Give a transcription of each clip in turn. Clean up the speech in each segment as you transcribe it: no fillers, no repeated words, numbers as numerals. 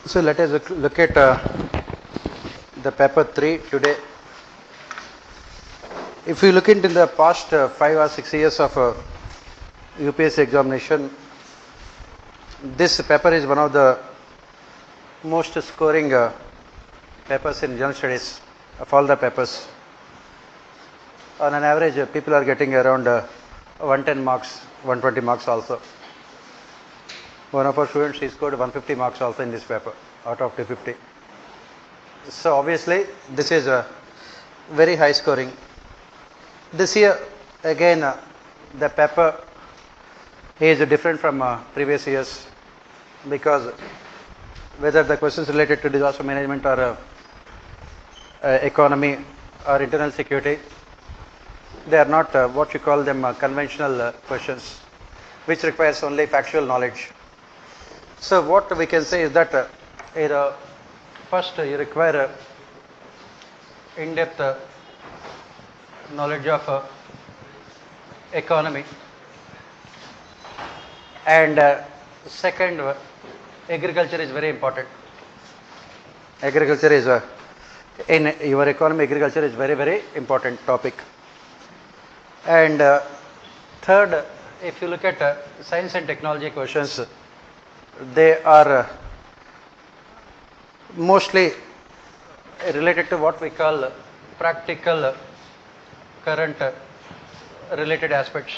So let us look at the paper 3 today. If you look into the past 5 or 6 years of UPSC examination, this paper is one of the most scoring papers in general studies of all the papers. On an average, people are getting around 110 marks, 120 marks also. One of our students, he scored 150 marks also in this paper out of 250. So obviously this is a very high scoring. This year again the paper is different from previous years, because whether the questions related to disaster management or economy or internal security, they are not what you call them conventional questions which requires only factual knowledge. So what we can say is that first you require in-depth knowledge of economy, and second, agriculture is very important. Agriculture is in your economy, agriculture is very important topic. And third, if you look at science and technology questions, they are mostly related to what we call practical current related aspects.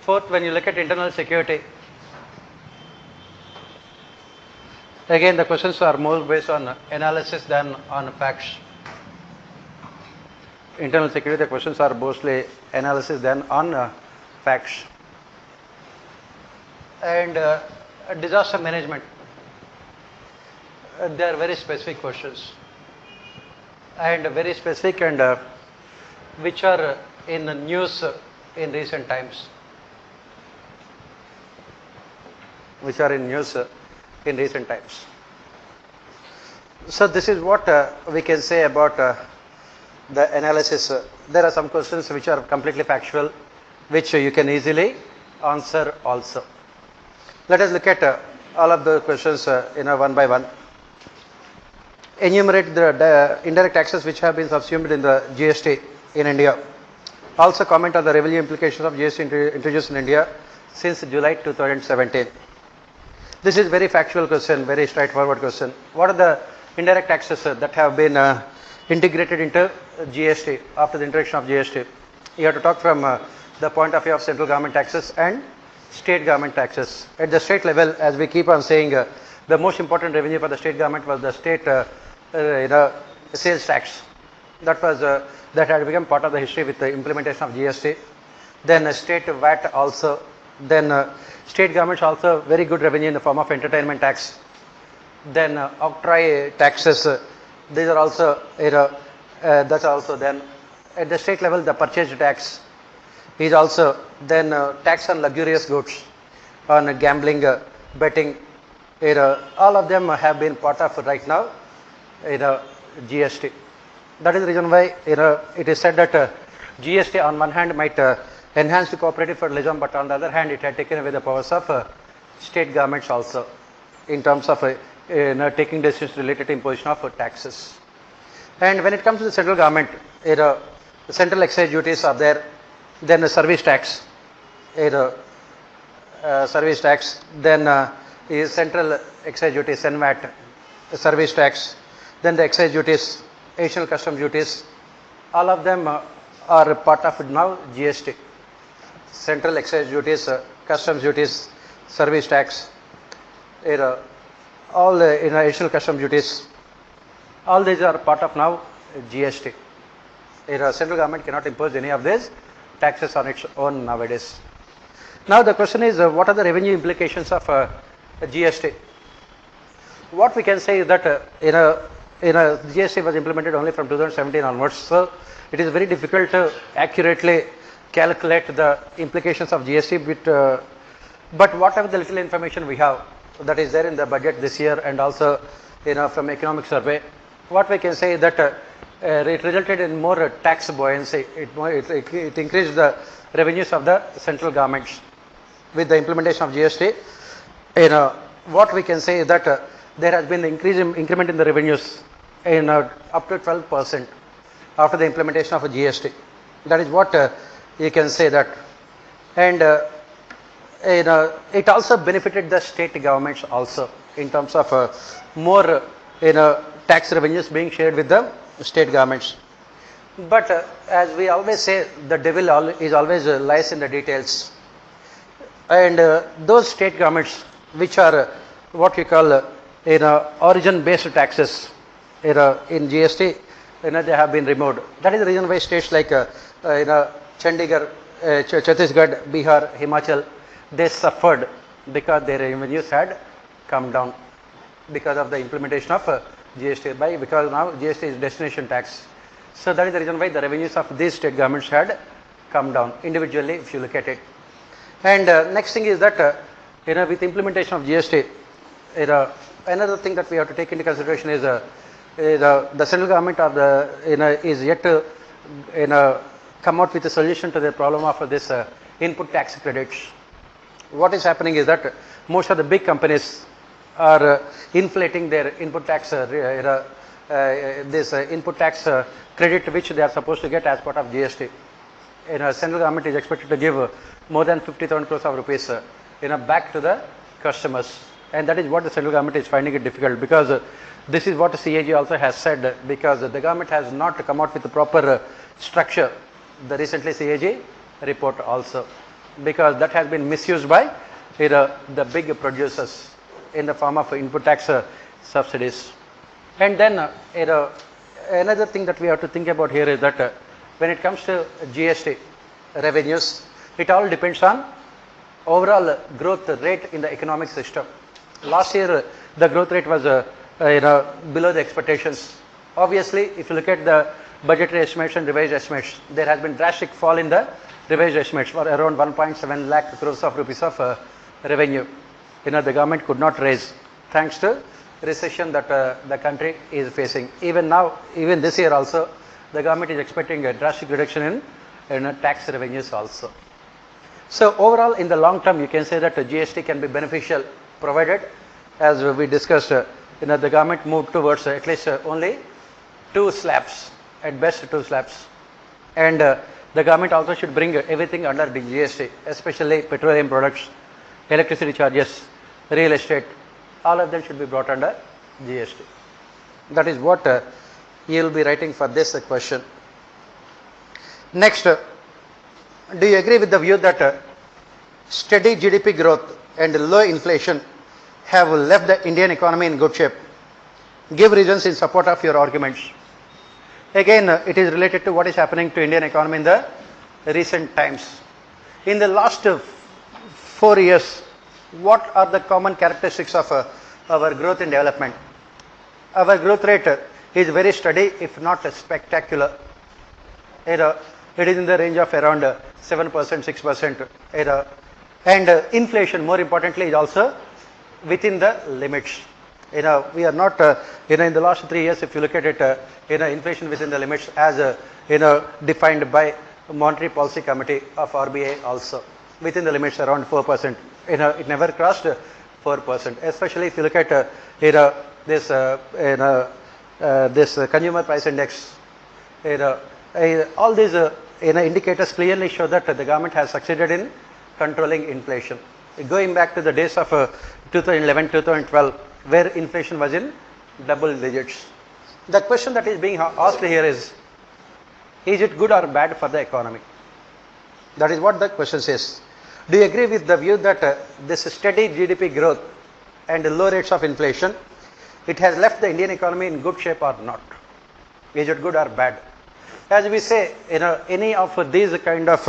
Fourth, when you look at internal security, again the questions are more based on analysis than on facts. Internal security, the questions are mostly analysis than on facts. And disaster management, they are very specific questions, and very specific, and which are in the news in recent times. Which are in news in recent times. So this is what we can say about the analysis. There are some questions which are completely factual, which you can easily answer also. Let us look at all of the questions one by one. Enumerate the indirect taxes which have been subsumed in the GST in India. Also comment on the revenue implications of GST introduced in India since July 2017. This is very factual question, very straightforward question. What are the indirect taxes that have been integrated into GST after the introduction of GST? You have to talk from the point of view of central government taxes and state government taxes. At the state level, as we keep on saying, the most important revenue for the state government was the state sales tax. That was that had become part of the history with the implementation of GST. Then state VAT also. Then state governments also very good revenue in the form of entertainment tax. Then octroi taxes. These are also that's also. Then at the state level, the purchase tax is also. Then tax on luxurious goods, on gambling, betting. All of them have been part of right now GST. That is the reason why it is said that GST on one hand might enhance the cooperative federalism, but on the other hand it had taken away the powers of state governments also in terms of taking decisions related to imposition of taxes. And when it comes to the central government, the central excise duties are there. Then the service tax, service tax. Then is central excise duties, VAT, service tax. Then the excise duties, additional customs duties. All of them are part of now GST. Central excise duties, customs duties, service tax, all additional customs duties. All these are part of now GST. Central government cannot impose any of these taxes on its own nowadays. Now the question is, what are the revenue implications of GST? What we can say is that GST was implemented only from 2017 onwards, so it is very difficult to accurately calculate the implications of GST. But whatever the little information we have that is there in the budget this year, and also from economic survey, what we can say is that it resulted in more tax buoyancy. It increased the revenues of the central governments with the implementation of GST. what we can say is that there has been increment in the revenues in up to 12% after the implementation of a GST. That is what you can say that. And it also benefited the state governments also in terms of more tax revenues being shared with the state governments. But as we always say, the devil is always lies in the details. And those state governments which are what we call origin based taxes in GST, they have been removed. That is the reason why states like Chandigarh, Chhattisgarh, Bihar, Himachal, they suffered because their revenues had come down because of the implementation of GST, because now GST is destination tax. So that is the reason why the revenues of these state governments had come down individually if you look at it. And next thing is that with implementation of GST, another thing that we have to take into consideration is the central government or the is yet to come out with a solution to the problem of this input tax credits. What is happening is that most of the big companies are inflating their input tax input tax credit which they are supposed to get as part of GST. Central government is expected to give more than 50,000 crores of rupees back to the customers, and that is what the central government is finding it difficult, because this is what the CAG also has said, because the government has not come out with the proper structure, the recently CAG report also, because that has been misused by the big producers in the form of input tax subsidies. And then another thing that we have to think about here is that when it comes to GST revenues, it all depends on overall growth rate in the economic system. Last year the growth rate was below the expectations. Obviously, if you look at the budgetary estimates and revised estimates, there has been drastic fall in the revised estimates for around 1.7 lakh crores of rupees of revenue. The government could not raise thanks to recession that the country is facing. Even now, even this year also, the government is expecting a drastic reduction in tax revenues also. So overall, in the long term, you can say that GST can be beneficial, provided, as we discussed, the government moved towards at least only 2 slabs, at best 2 slabs, and the government also should bring everything under the GST, especially petroleum products, electricity charges, real estate, all of them should be brought under GST. That is what you will be writing for this question. Next, do you agree with the view that steady GDP growth and low inflation have left the Indian economy in good shape? Give reasons in support of your arguments. Again, it is related to what is happening to Indian economy in the recent times. In the last 4 years, what are the common characteristics of our growth and development? Our growth rate is very steady, if not spectacular. It is in the range of around 7%, 6%. And inflation, more importantly, is also within the limits. We are not, in the last 3 years, if you look at it, inflation within the limits as, defined by Monetary Policy Committee of RBI also, within the limits around 4%. It never crossed 4%, especially if you look at, this consumer price index. All these indicators clearly show that the government has succeeded in controlling inflation. Going back to the days of 2011, 2012, where inflation was in double digits. The question that is being asked here is it good or bad for the economy? That is what the question says. Do you agree with the view that this steady GDP growth and low rates of inflation, it has left the Indian economy in good shape or not? Is it good or bad? As we say, any of these kind of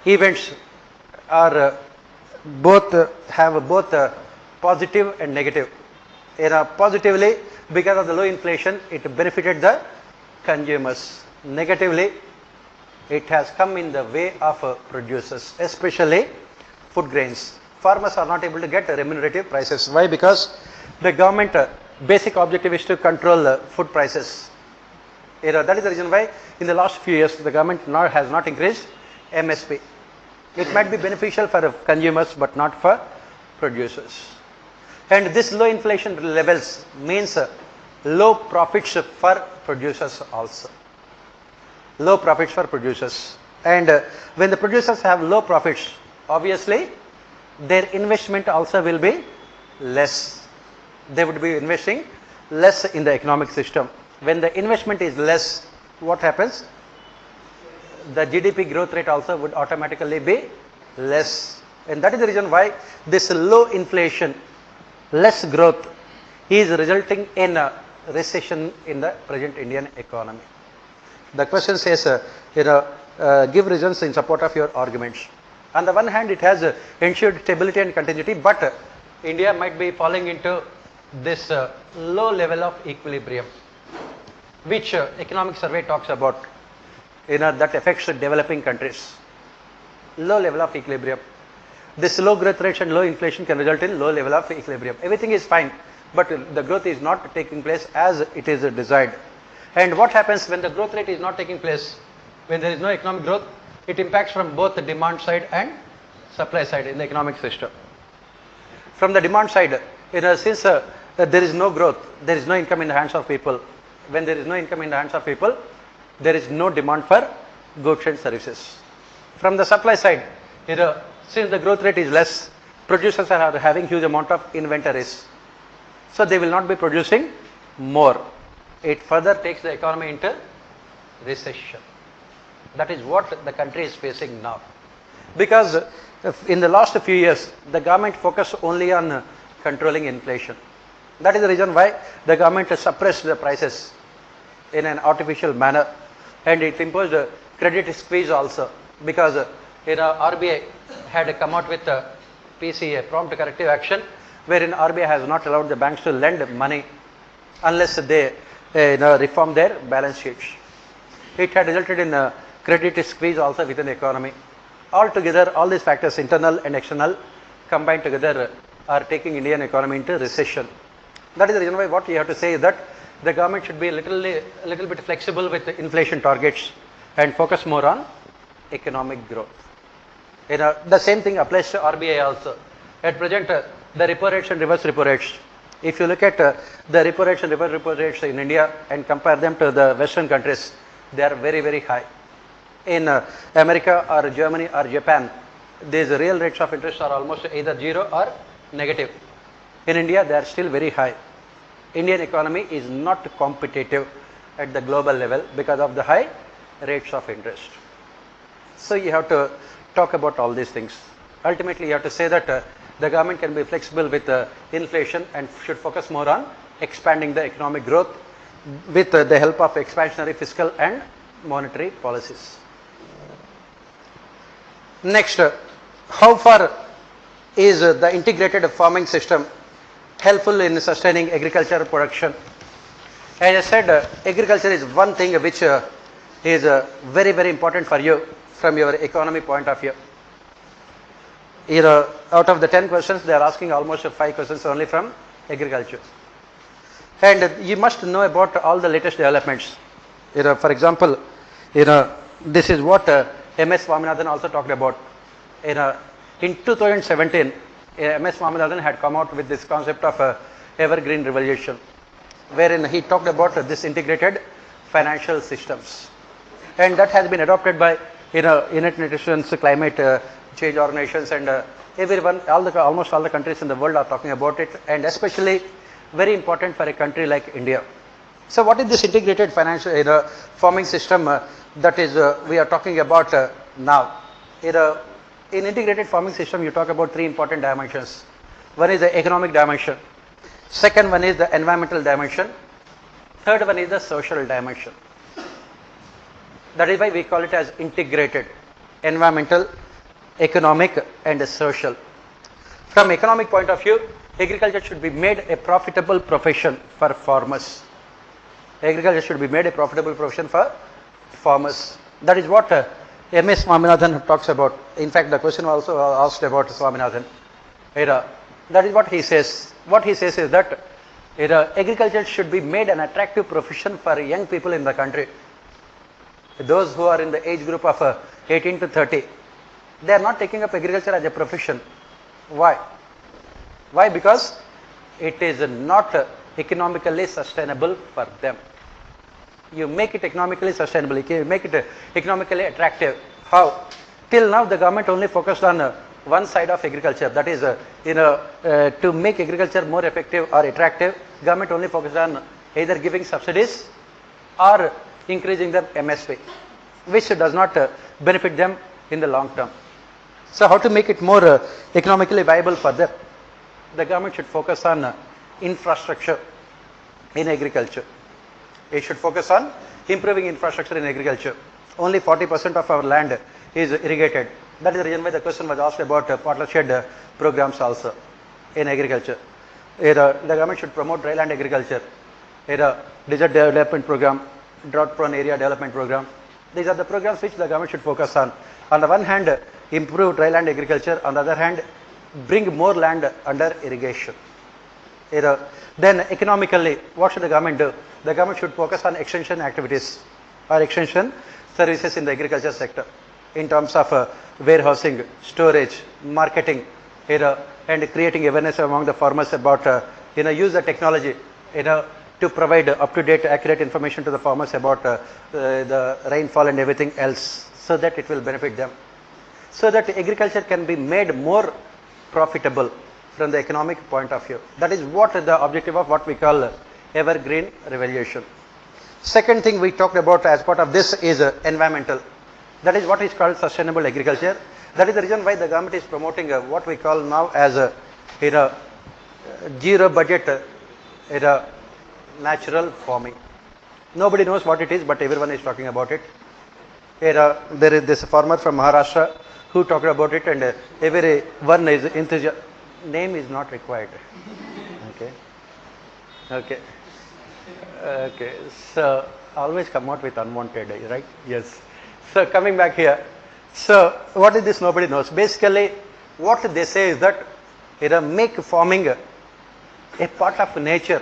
events are have both positive and negative. Positively, because of the low inflation, it benefited the consumers. Negatively, it has come in the way of producers, especially food grains. Farmers are not able to get remunerative prices. Why? Because the government basic objective is to control food prices. That is the reason why in the last few years the government has not increased MSP. It might be beneficial for consumers but not for producers. And this low inflation levels means low profits for producers also. Low profits for producers. And when the producers have low profits, obviously their investment also will be less. They would be investing less in the economic system. When the investment is less, what happens? The GDP growth rate also would automatically be less. And that is the reason why this low inflation, less growth is resulting in a recession in the present Indian economy. The question says, give reasons in support of your arguments. On the one hand, it has ensured stability and continuity, but India might be falling into this low level of equilibrium, which economic survey talks about, that affects developing countries. Low level of equilibrium. This low growth rates and low inflation can result in low level of equilibrium. Everything is fine, but the growth is not taking place as it is desired. And what happens when the growth rate is not taking place? When there is no economic growth, it impacts from both the demand side and supply side in the economic system. From the demand side, since there is no growth, there is no income in the hands of people. When there is no income in the hands of people, there is no demand for goods and services. From the supply side, since the growth rate is less, producers are having huge amount of inventories. So they will not be producing more. It further takes the economy into recession. That is what the country is facing now. Because in the last few years, the government focused only on controlling inflation. That is the reason why the government suppressed the prices in an artificial manner, and it imposed a credit squeeze also, because RBI had come out with PCA, prompt corrective action, wherein RBI has not allowed the banks to lend money unless they reform their balance sheets. It had resulted in a credit squeeze also within the economy. Altogether, all these factors, internal and external, combined together are taking Indian economy into recession. That is the reason why what we have to say is that the government should be a little bit flexible with the inflation targets and focus more on economic growth. The same thing applies to RBI also. At present, the repo rates and reverse repo rates, if you look at the repo rates and reverse repo rates in India and compare them to the Western countries, they are very, very high. In America or Germany or Japan, these real rates of interest are almost either zero or negative. In India, they are still very high. Indian economy is not competitive at the global level because of the high rates of interest. So you have to talk about all these things. Ultimately, you have to say that the government can be flexible with inflation and should focus more on expanding the economic growth with the help of expansionary fiscal and monetary policies. Next, how far is the integrated farming system helpful in sustaining agricultural production? As I said, agriculture is one thing which is very, very important for you from your economy point of view. Out of the 10 questions, they are asking almost 5 questions only from agriculture. And you must know about all the latest developments. For example, this is what MS Swaminathan also talked about. In 2017, MS Swaminathan had come out with this concept of evergreen revolution, wherein he talked about this integrated financial systems. And that has been adopted by United Nations climate change organizations, and everyone, almost all the countries in the world are talking about it, and especially very important for a country like India. So what is this integrated financial farming system that is we are talking about now? In integrated farming system, you talk about 3 important dimensions. One is the economic dimension. Second one is the environmental dimension. Third one is the social dimension. That is why we call it as integrated: environmental, economic and social. From economic point of view, agriculture should be made a profitable profession for farmers. Agriculture should be made a profitable profession for farmers. That is what MS Swaminathan talks about. In fact, the question was also asked about Swaminathan. That is what he says. What he says is that agriculture should be made an attractive profession for young people in the country. Those who are in the age group of 18 to 30, They are not taking up agriculture as a profession. Why? Why? Because it is not economically sustainable for them. You make it economically sustainable, you make it economically attractive. How? Till now the government only focused on one side of agriculture, that is to make agriculture more effective or attractive, government only focused on either giving subsidies or increasing the MSP, which does not benefit them in the long term. So how to make it more economically viable for them? The government should focus on infrastructure in agriculture. It should focus on improving infrastructure in agriculture. Only 40% of our land is irrigated. That is the reason why the question was asked about watershed programs also in agriculture. The government should promote dry land agriculture, desert development program, drought prone area development program. These are the programs which the government should focus on. On the one hand, improve dry land agriculture. On the other hand, bring more land under irrigation. Then economically, what should the government do? The government should focus on extension activities or extension services in the agriculture sector in terms of warehousing, storage, marketing, and creating awareness among the farmers about use the technology to provide up-to-date accurate information to the farmers about the rainfall and everything else, so that it will benefit them, so that agriculture can be made more profitable from the economic point of view. That is what the objective of what we call evergreen revolution. Second thing we talked about as part of this is environmental. That is what is called sustainable agriculture. That is the reason why the government is promoting what we call now as zero budget natural farming. Nobody knows what it is, but everyone is talking about it. There is this farmer from Maharashtra who talked about it, and everyone is enthusiastic. Name is not required. Okay. So always come out with unwanted, right? Yes. So coming back here. So what is this? Nobody knows. Basically, what they say is that make farming a part of nature.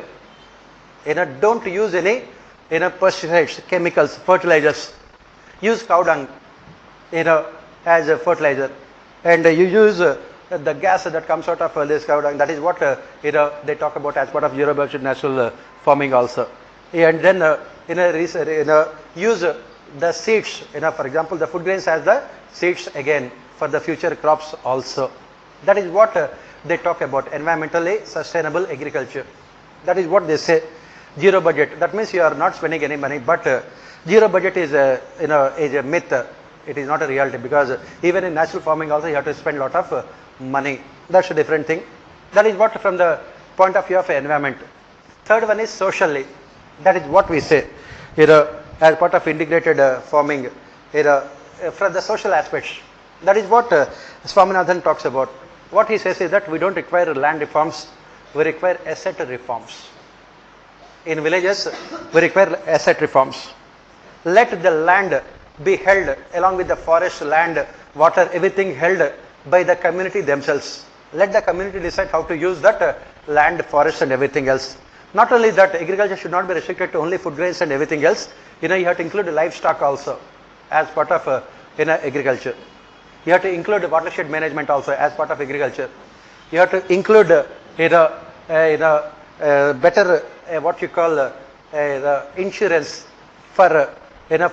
Don't use any pesticides, chemicals, fertilizers. Use cow dung as a fertilizer, and you use the gas that comes out of this cow dung. That is what they talk about as part of zero budget natural farming also. And then use the seeds. For example, the food grains as the seeds again for the future crops also. That is what they talk about, environmentally sustainable agriculture. That is what they say. Zero budget. That means you are not spending any money, but zero budget is is a myth. It is not a reality, because even in natural farming also you have to spend a lot of money. That's a different thing. That is what from the point of view of environment. Third one is socially. That is what we say as part of integrated farming from the social aspects. That is what Swaminathan talks about. What he says is that we don't require land reforms, we require asset reforms. In villages, we require asset reforms. Let the land be held along with the forest, land, water, everything held by the community themselves. Let the community decide how to use that land, forest and everything else. Not only that, agriculture should not be restricted to only food grains and everything else. You have to include livestock also as part of agriculture. You have to include watershed management also as part of agriculture. You have to include better what you call the insurance for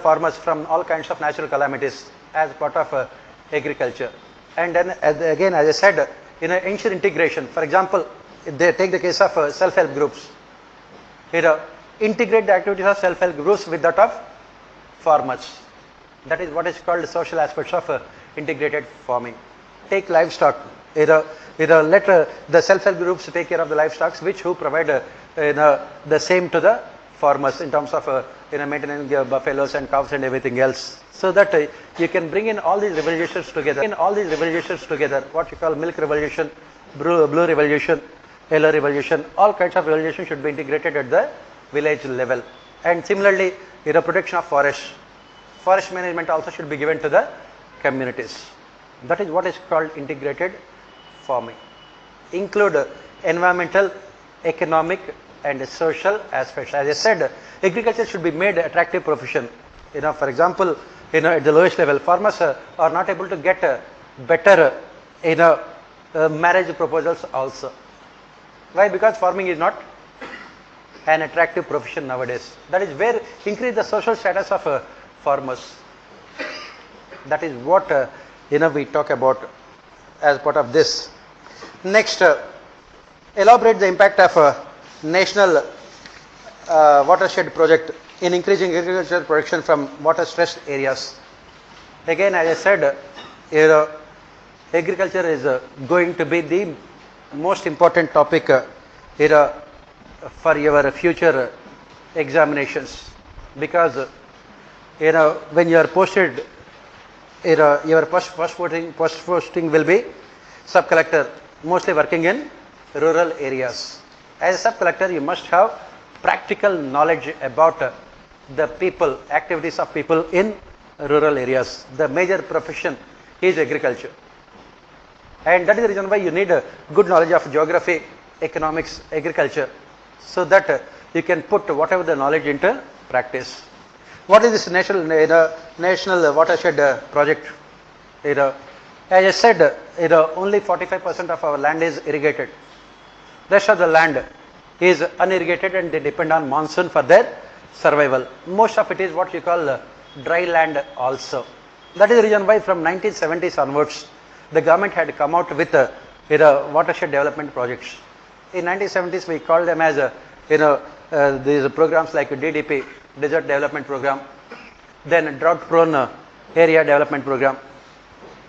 farmers from all kinds of natural calamities as part of agriculture. And then again, as I said, ensure integration. For example, they take the case of self-help groups. Integrate the activities of self-help groups with that of farmers. That is what is called social aspects of integrated farming. Take livestock. Let the self-help groups take care of the livestock, who provide the same to the farmers in terms of maintaining the buffaloes and cows and everything else, so that you can bring in all these revolutions together. What you call milk revolution, blue revolution, yellow revolution, all kinds of revolution should be integrated at the village level. And similarly, protection of forest management also should be given to the communities. That is what is called integrated farming. Include environmental, economic and social aspects. As I said, agriculture should be made attractive profession. For example, at the lowest level, farmers are not able to get better marriage proposals also. Why? Because farming is not an attractive profession nowadays. That is where increase the social status of farmers. That is what we talk about as part of this. Next, elaborate the impact of national watershed project in increasing agricultural production from water stressed areas. Again, as I said, agriculture is going to be the most important topic for your future examinations, because when you are posted, your first posting will be sub collector, mostly working in rural areas. As a sub collector, you must have practical knowledge about the people, activities of people in rural areas. The major profession is agriculture, and that is the reason why you need a good knowledge of geography, economics, agriculture, so that you can put whatever the knowledge into practice. What is this national watershed project? As I said, only 45% of our land is irrigated. Rest of the land is unirrigated and they depend on monsoon for their survival. Most of it is what you call dry land also. That is the reason why from 1970s onwards, the government had come out with watershed development projects. In 1970s, we called them as these programs like DDP, Desert Development Program, then Drought Prone Area Development Program,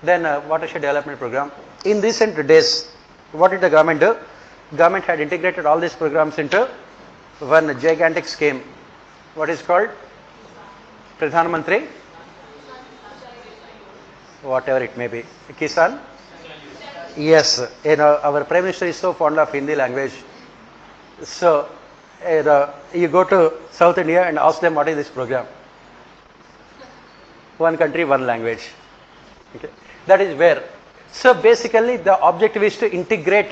then Watershed Development Program. In recent days, what did the government do? Government had integrated all these programs into one gigantic scheme. What is called? Pradhan Mantri? Whatever it may be. Kisan? Yes. Our Prime Minister is so fond of Hindi language. So, you go to South India and ask them what is this program. One country, one language. Okay. That is where. So basically the objective is to integrate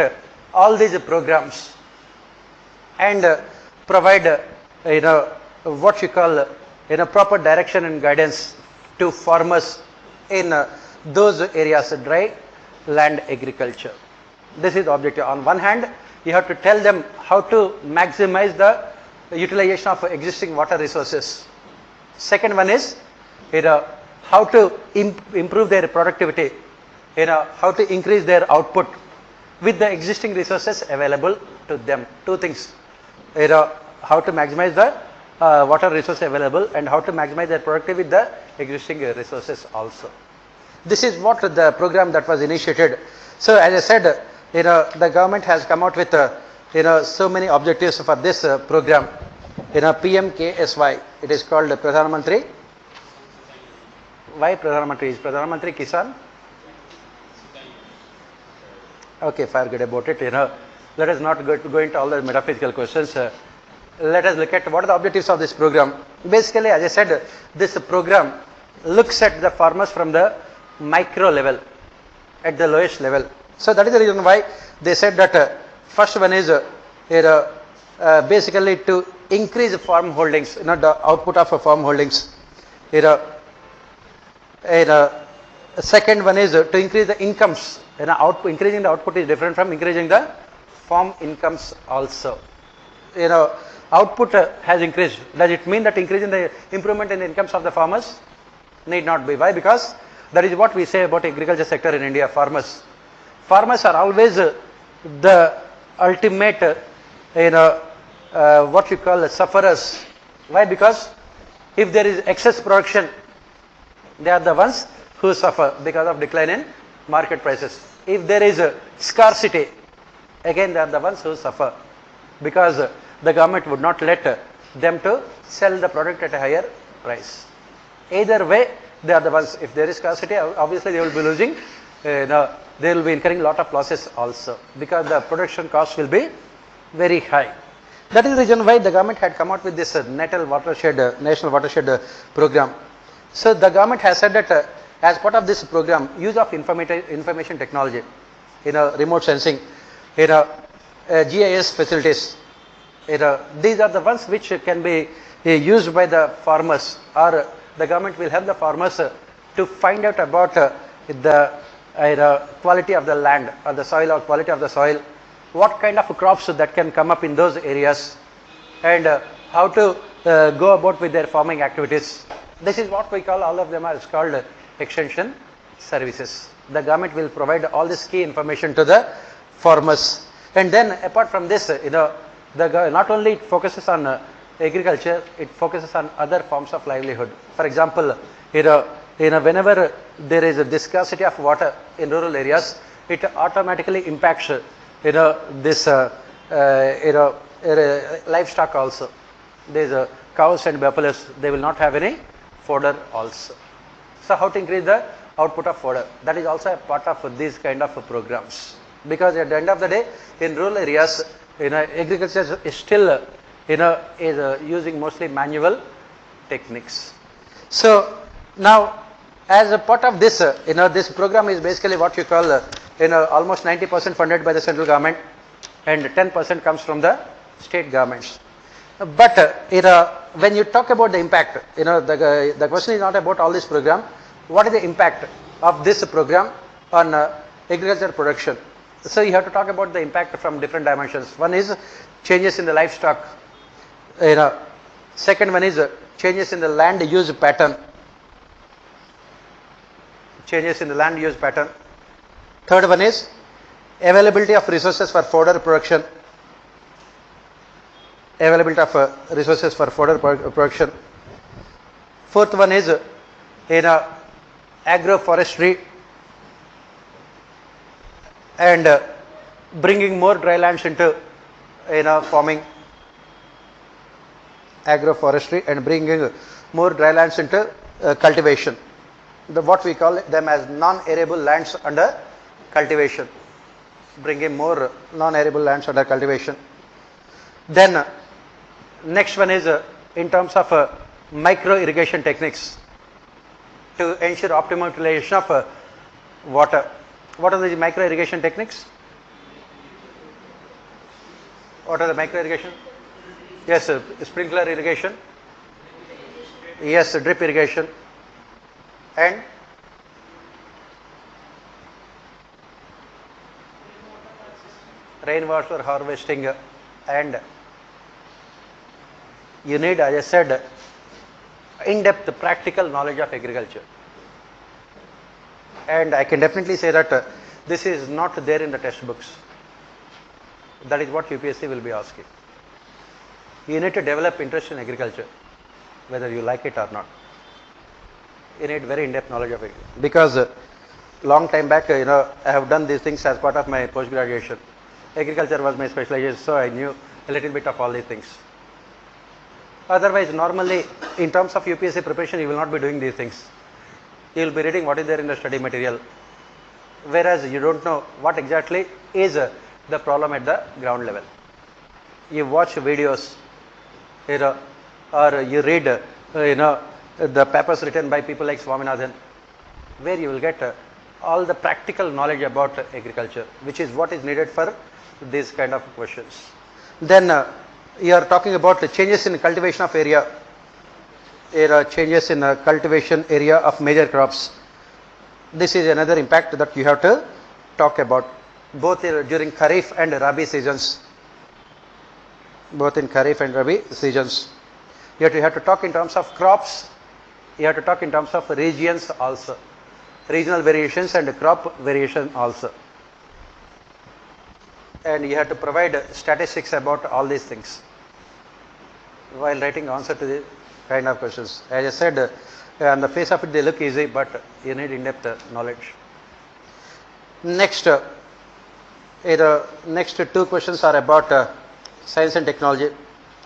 all these programs and provide what you call proper direction and guidance to farmers in those areas, dry land agriculture. This is the objective. On one hand, you have to tell them how to maximize the utilization of existing water resources. Second one is how to improve their productivity, how to increase their output with the existing resources available to them. Two things, how to maximize the water resource available and how to maximize their productivity with the existing resources also. This is what the program that was initiated. So as I said, the government has come out with so many objectives for this program. PMKSY, it is called Pradhan Mantri. Why Pradhan Mantri? Is Pradhan Mantri Kisan? Okay, forget about it. Let us not go into all the metaphysical questions. Let us look at what are the objectives of this program. Basically, as I said, this program looks at the farmers from the micro level, at the lowest level. So that is the reason why they said that first one is basically to increase farm holdings, the output of farm holdings. Second one is to increase the incomes. Increasing the output is different from increasing the farm incomes also. Output has increased. Does it mean that increasing the improvement in the incomes of the farmers? Need not be. Why? Because that is what we say about agriculture sector in India, farmers. Farmers are always the ultimate, what you call sufferers. Why? Because if there is excess production, they are the ones who suffer because of decline in market prices. If there is a scarcity, again they are the ones who suffer because the government would not let them to sell the product at a higher price. Either way, they are the ones. If there is scarcity, obviously they will be losing. They will be incurring a lot of losses also because the production cost will be very high. That is the reason why the government had come out with this national watershed program. So the government has said that as part of this program, use of information technology, remote sensing, GIS facilities, these are the ones which can be used by the farmers, or the government will help the farmers to find out about the quality of the land or the soil or quality of the soil, what kind of crops that can come up in those areas, and how to go about with their farming activities. This is what we call, all of them are called extension services. The government will provide all this key information to the farmers. And then apart from this, not only it focuses on agriculture, it focuses on other forms of livelihood. For example, whenever there is a scarcity of water in rural areas, it automatically impacts this livestock also. These cows and buffaloes, they will not have any fodder also. So how to increase the output of fodder? That is also a part of these kind of programs. Because at the end of the day, in rural areas, agriculture is still is using mostly manual techniques. So now, as a part of this, this program is basically what you call, almost 90% funded by the central government, and 10% comes from the state governments. But when you talk about the impact, the question is not about all this program. What is the impact of this program on agriculture production? So you have to talk about the impact from different dimensions. One is changes in the livestock. Second one is changes in the land use pattern. Changes in the land use pattern. Third one is availability of resources for fodder production. Availability of resources for fodder production. Fourth one is agroforestry and bringing more dry lands into farming. Agroforestry and bringing more dry lands into cultivation. What we call them as non-arable lands under cultivation. Bringing more non-arable lands under cultivation. Then next one is in terms of micro irrigation techniques to ensure optimal utilization of water. What are the micro irrigation techniques? What are the micro irrigation? Yes, sprinkler irrigation. Yes, drip irrigation. And rainwater harvesting. And you need, as I said, in-depth practical knowledge of agriculture. And I can definitely say that this is not there in the textbooks. That is what UPSC will be asking. You need to develop interest in agriculture, whether you like it or not. You need very in-depth knowledge of it. Because long time back, I have done these things as part of my post-graduation. Agriculture was my specialization, so I knew a little bit of all these things. Otherwise, normally, in terms of UPSC preparation, you will not be doing these things. You will be reading what is there in the study material, whereas you don't know what exactly is the problem at the ground level. You watch videos, or you read, the papers written by people like Swaminathan, where you will get all the practical knowledge about agriculture, which is what is needed for these kind of questions. Then you are talking about the changes in cultivation of area. Changes in cultivation area of major crops. This is another impact that you have to talk about, both during Kharif and Rabi seasons. Both in Kharif and Rabi seasons. You have to talk in terms of crops. You have to talk in terms of regions also. Regional variations and crop variation also. And you have to provide statistics about all these things while writing answer to the kind of questions. As I said, on the face of it they look easy, but you need in-depth knowledge. Next, next two questions are about science and technology.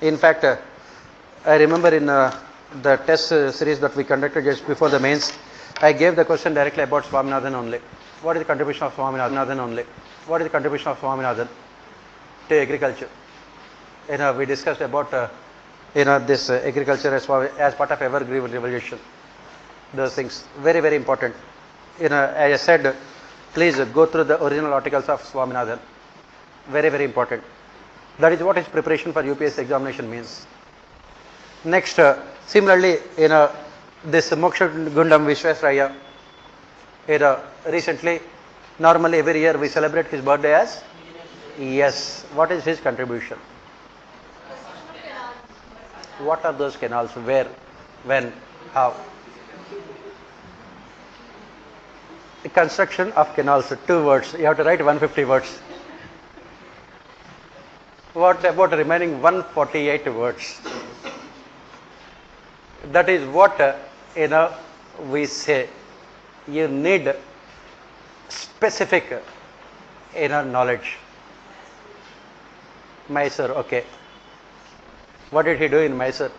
In fact, I remember in the test series that we conducted just before the mains, I gave the question directly about Swaminathan only. What is the contribution of Swaminathan only? What is the contribution of Swaminathan to agriculture? We discussed about this agriculture as part of evergreen revolution. Those things very, very important. As I said, please go through the original articles of Swaminathan. Very, very important. That is what his preparation for UPSC examination means. Next, similarly, this Moksha Gundam Vishwesraya, recently Normally every year we celebrate his birthday as? Yes. What is his contribution? What are those canals? Where? When? How? The construction of canals, 2 words. You have to write 150 words. What about remaining 148 words? That is what we say. You need specific knowledge. Mysore, okay. What did he do in Mysore?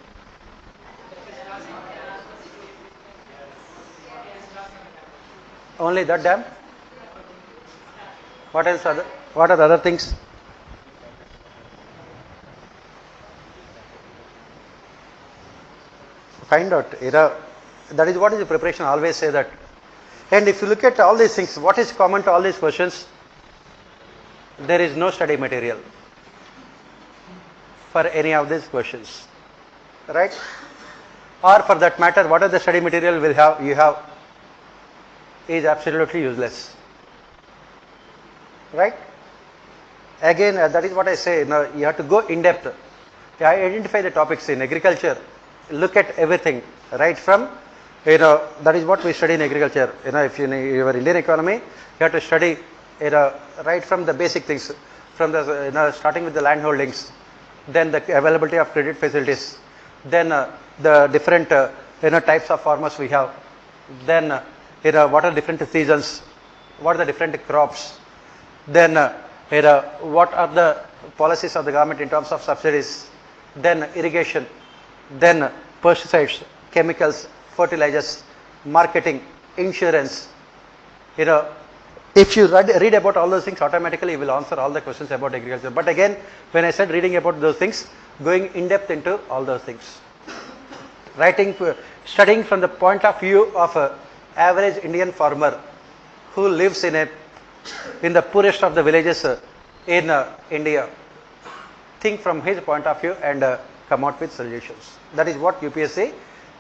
Only that dam? What else? What are the other things? Find out. That is what is the preparation. I always say that. And if you look at all these things, what is common to all these questions? There is no study material for any of these questions, right? Or for that matter, what are the study material you have is absolutely useless, right? Again, that is what I say. You have to go in depth. Identify the topics in agriculture. Look at everything, right from that is what we study in agriculture. If you your Indian economy, you have to study right from the basic things, from the starting with the land holdings, then the availability of credit facilities, then the different types of farmers we have, then what are different seasons, what are the different crops, then what are the policies of the government in terms of subsidies, then irrigation, then pesticides, chemicals, fertilizers, marketing, insurance. If you read about all those things, automatically you will answer all the questions about agriculture. But again, when I said reading about those things, going in depth into all those things. Studying from the point of view of an average Indian farmer who lives in the poorest of the villages in India. Think from his point of view and come out with solutions. That is what UPSC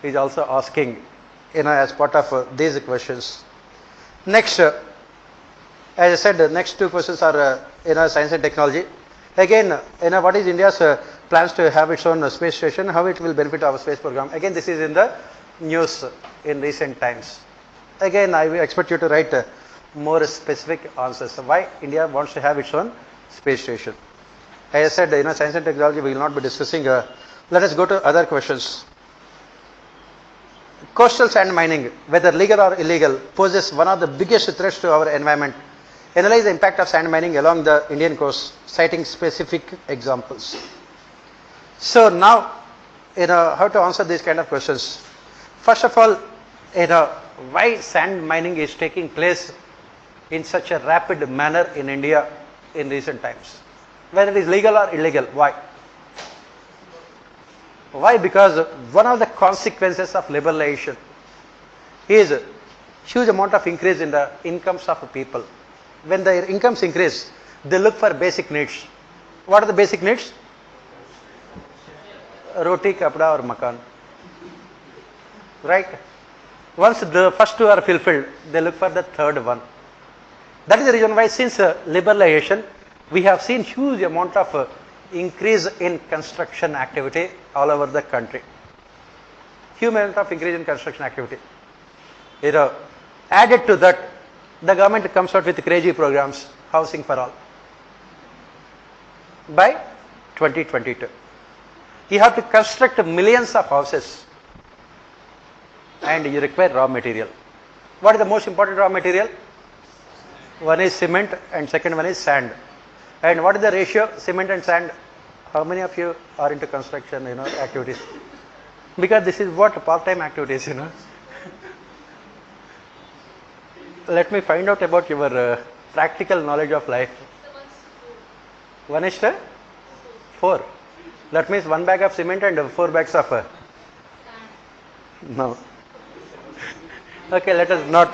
is also asking as part of these questions. Next, as I said, the next 2 questions are science and technology. Again, what is India's plans to have its own space station, how it will benefit our space program. Again, this is in the news in recent times. Again, I will expect you to write more specific answers. Why India wants to have its own space station. As I said, science and technology we will not be discussing. Let us go to other questions. Coastal sand mining, whether legal or illegal, poses one of the biggest threats to our environment. Analyze the impact of sand mining along the Indian coast, citing specific examples. So now, how to answer these kind of questions. First of all, why sand mining is taking place in such a rapid manner in India in recent times. Whether it is legal or illegal, why? Why? Because one of the consequences of liberalization is huge amount of increase in the incomes of people. When their incomes increase, they look for basic needs. What are the basic needs? Roti, kapda or makan. Right? Once the first 2 are fulfilled, they look for the third one. That is the reason why since liberalization, we have seen huge amount of increase in construction activity all over the country. Huge amount of increase in construction activity. Added to that, the government comes out with crazy programs, housing for all. By 2022, you have to construct millions of houses, and you require raw material. What is the most important raw material? One is cement and second one is sand. And what is the ratio, cement and sand? How many of you are into construction, activities? Because this is what part-time activities, Let me find out about your practical knowledge of life. 1:4. That means 1 bag of cement and 4 bags of no. Okay, let us not,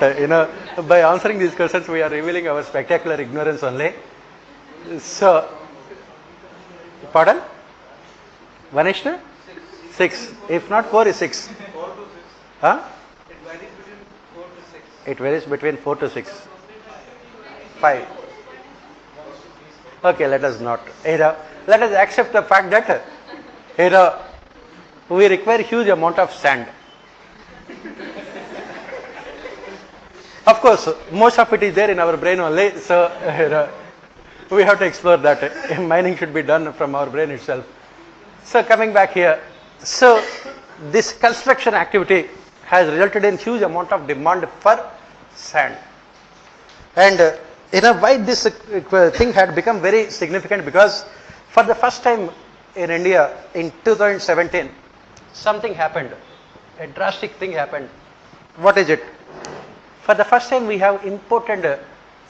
by answering these questions, we are revealing our spectacular ignorance only. So, pardon? 1:6. If not 4 is 6. 4 to 6. Huh? It varies between 4 to 6. It varies between 4 to 6. 5. Okay, let us not. Let us accept the fact that we require huge amount of sand. Of course, most of it is there in our brain only, so we have to explore that. Mining should be done from our brain itself. So coming back here, so this construction activity has resulted in huge amount of demand for sand. And why this thing had become very significant, because for the first time in India in 2017, something happened, a drastic thing happened. What is it? For the first time we have imported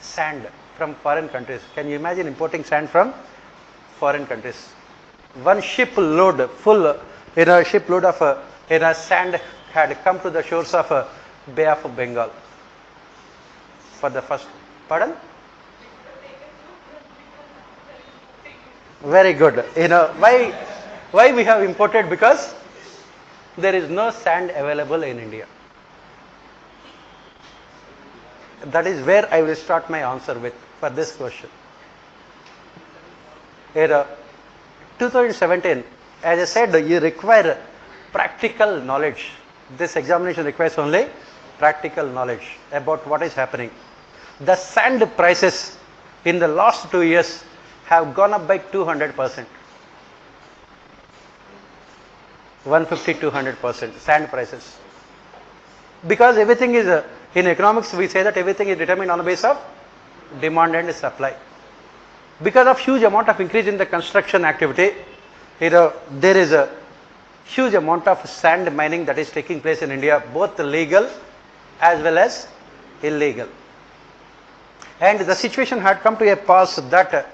sand from foreign countries. Can you imagine importing sand from foreign countries? One ship load full, shipload of sand had come to the shores of Bay of Bengal. For the first, pardon? Very good. Why we have imported? Because there is no sand available in India. That is where I will start my answer with for this question. 2017, as I said, you require practical knowledge. This examination requires only practical knowledge about what is happening. The sand prices in the last 2 years have gone up by 200%. 150-200% sand prices. Because everything is, in economics we say that everything is determined on the basis of demand and supply. Because of huge amount of increase in the construction activity, there is a huge amount of sand mining that is taking place in India, both legal as well as illegal. And the situation had come to a pass that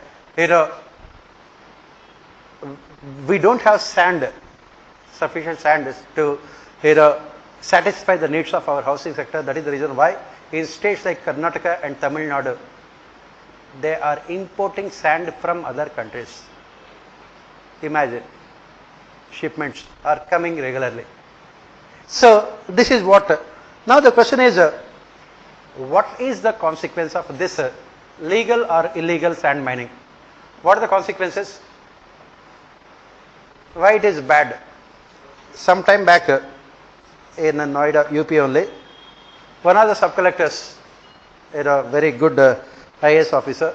we don't have sand, sufficient sand to satisfy the needs of our housing sector. That is the reason why in states like Karnataka and Tamil Nadu, they are importing sand from other countries. Imagine, shipments are coming regularly. So this is what. Now the question is, what is the consequence of this legal or illegal sand mining? What are the consequences? Why it is bad? Some time back in Noida, UP only, one of the sub-collectors, a very good IAS officer,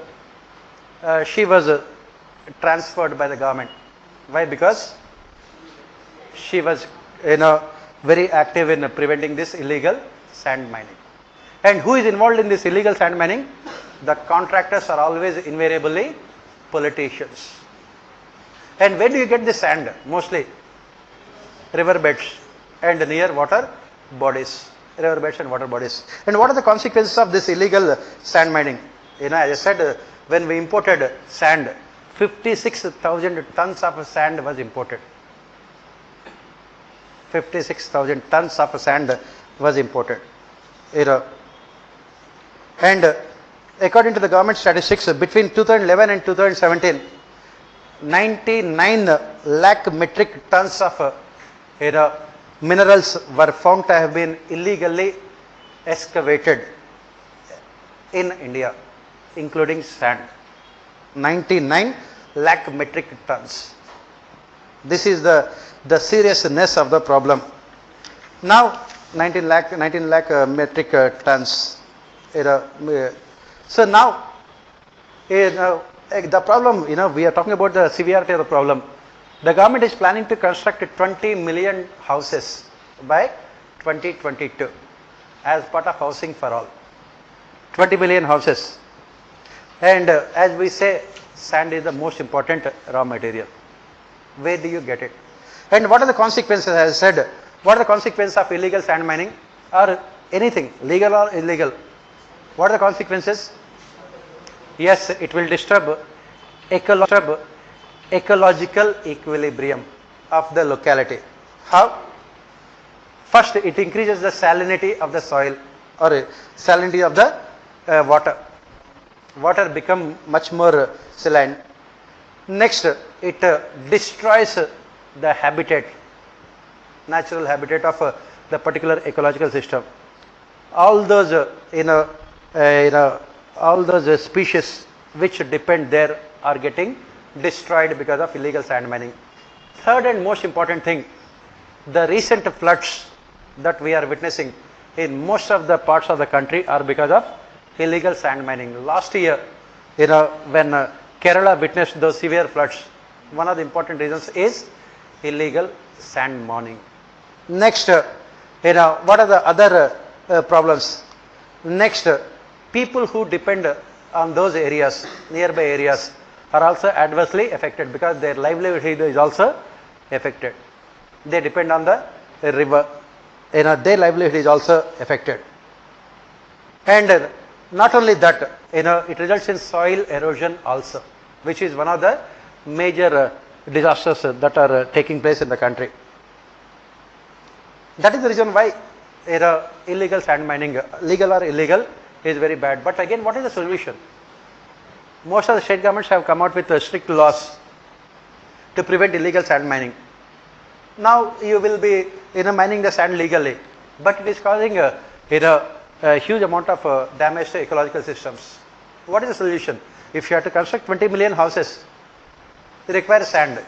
she was transferred by the government. Why? Because she was very active in preventing this illegal sand mining. And who is involved in this illegal sand mining? The contractors are always invariably politicians. And where do you get the sand? Mostly riverbeds and near water bodies. Riverbeds and water bodies. And what are the consequences of this illegal sand mining? As I said, when we imported sand, 56,000 tons of sand was imported. 56,000 tons of sand was imported. And according to the government statistics, between 2011 and 2017, 99 lakh metric tons of minerals were found to have been illegally excavated in India, including sand. 99 lakh metric tons. This is the seriousness of the problem. Now 19 lakh metric tons. So now the problem, we are talking about the severity of the problem. The government is planning to construct 20 million houses by 2022 as part of housing for all. 20 million houses. And as we say, sand is the most important raw material. Where do you get it? And what are the consequences? As I said, what are the consequences of illegal sand mining or anything, legal or illegal? What are the consequences? Yes, it will disturb ecological equilibrium of the locality. How? First, it increases the salinity of the soil or salinity of the water. Water become much more saline. Next, it destroys the habitat, natural habitat of the particular ecological system. All those all those species which depend there are getting destroyed because of illegal sand mining. Third and most important thing, the recent floods that we are witnessing in most of the parts of the country are because of illegal sand mining. Last year, when Kerala witnessed those severe floods, one of the important reasons is illegal sand mining. Next, what are the other problems? Next, people who depend on those areas, nearby areas, are also adversely affected because their livelihood is also affected. They depend on the river, their livelihood is also affected. And not only that, it results in soil erosion also, which is one of the major disasters that are taking place in the country. That is the reason why illegal sand mining, legal or illegal, is very bad. But again, what is the solution? Most of the state governments have come out with strict laws to prevent illegal sand mining. Now you will be mining the sand legally, but it is causing a huge amount of damage to ecological systems. What is the solution? If you have to construct 20 million houses, it requires sand.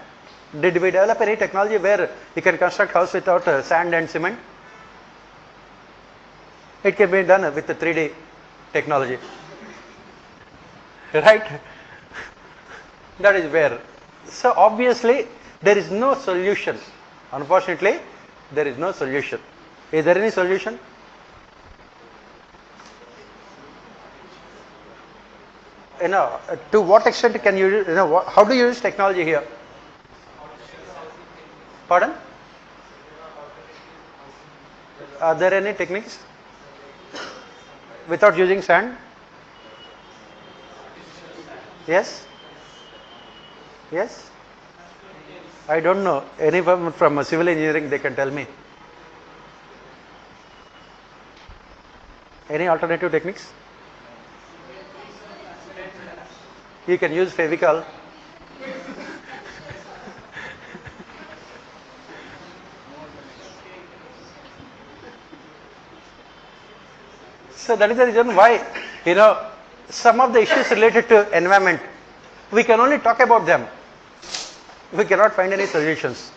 Did we develop any technology where you can construct house without sand and cement? It can be done with the 3D technology. Right? That is where. So obviously there is no solution. Unfortunately, there is no solution. Is there any solution? To what extent can you, how do you use technology here? Pardon? Are there any techniques without using sand? Yes? Yes? I don't know. Anyone from civil engineering, they can tell me. Any alternative techniques? You can use Fevicol. So that is the reason why, some of the issues related to environment, we can only talk about them. We cannot find any solutions.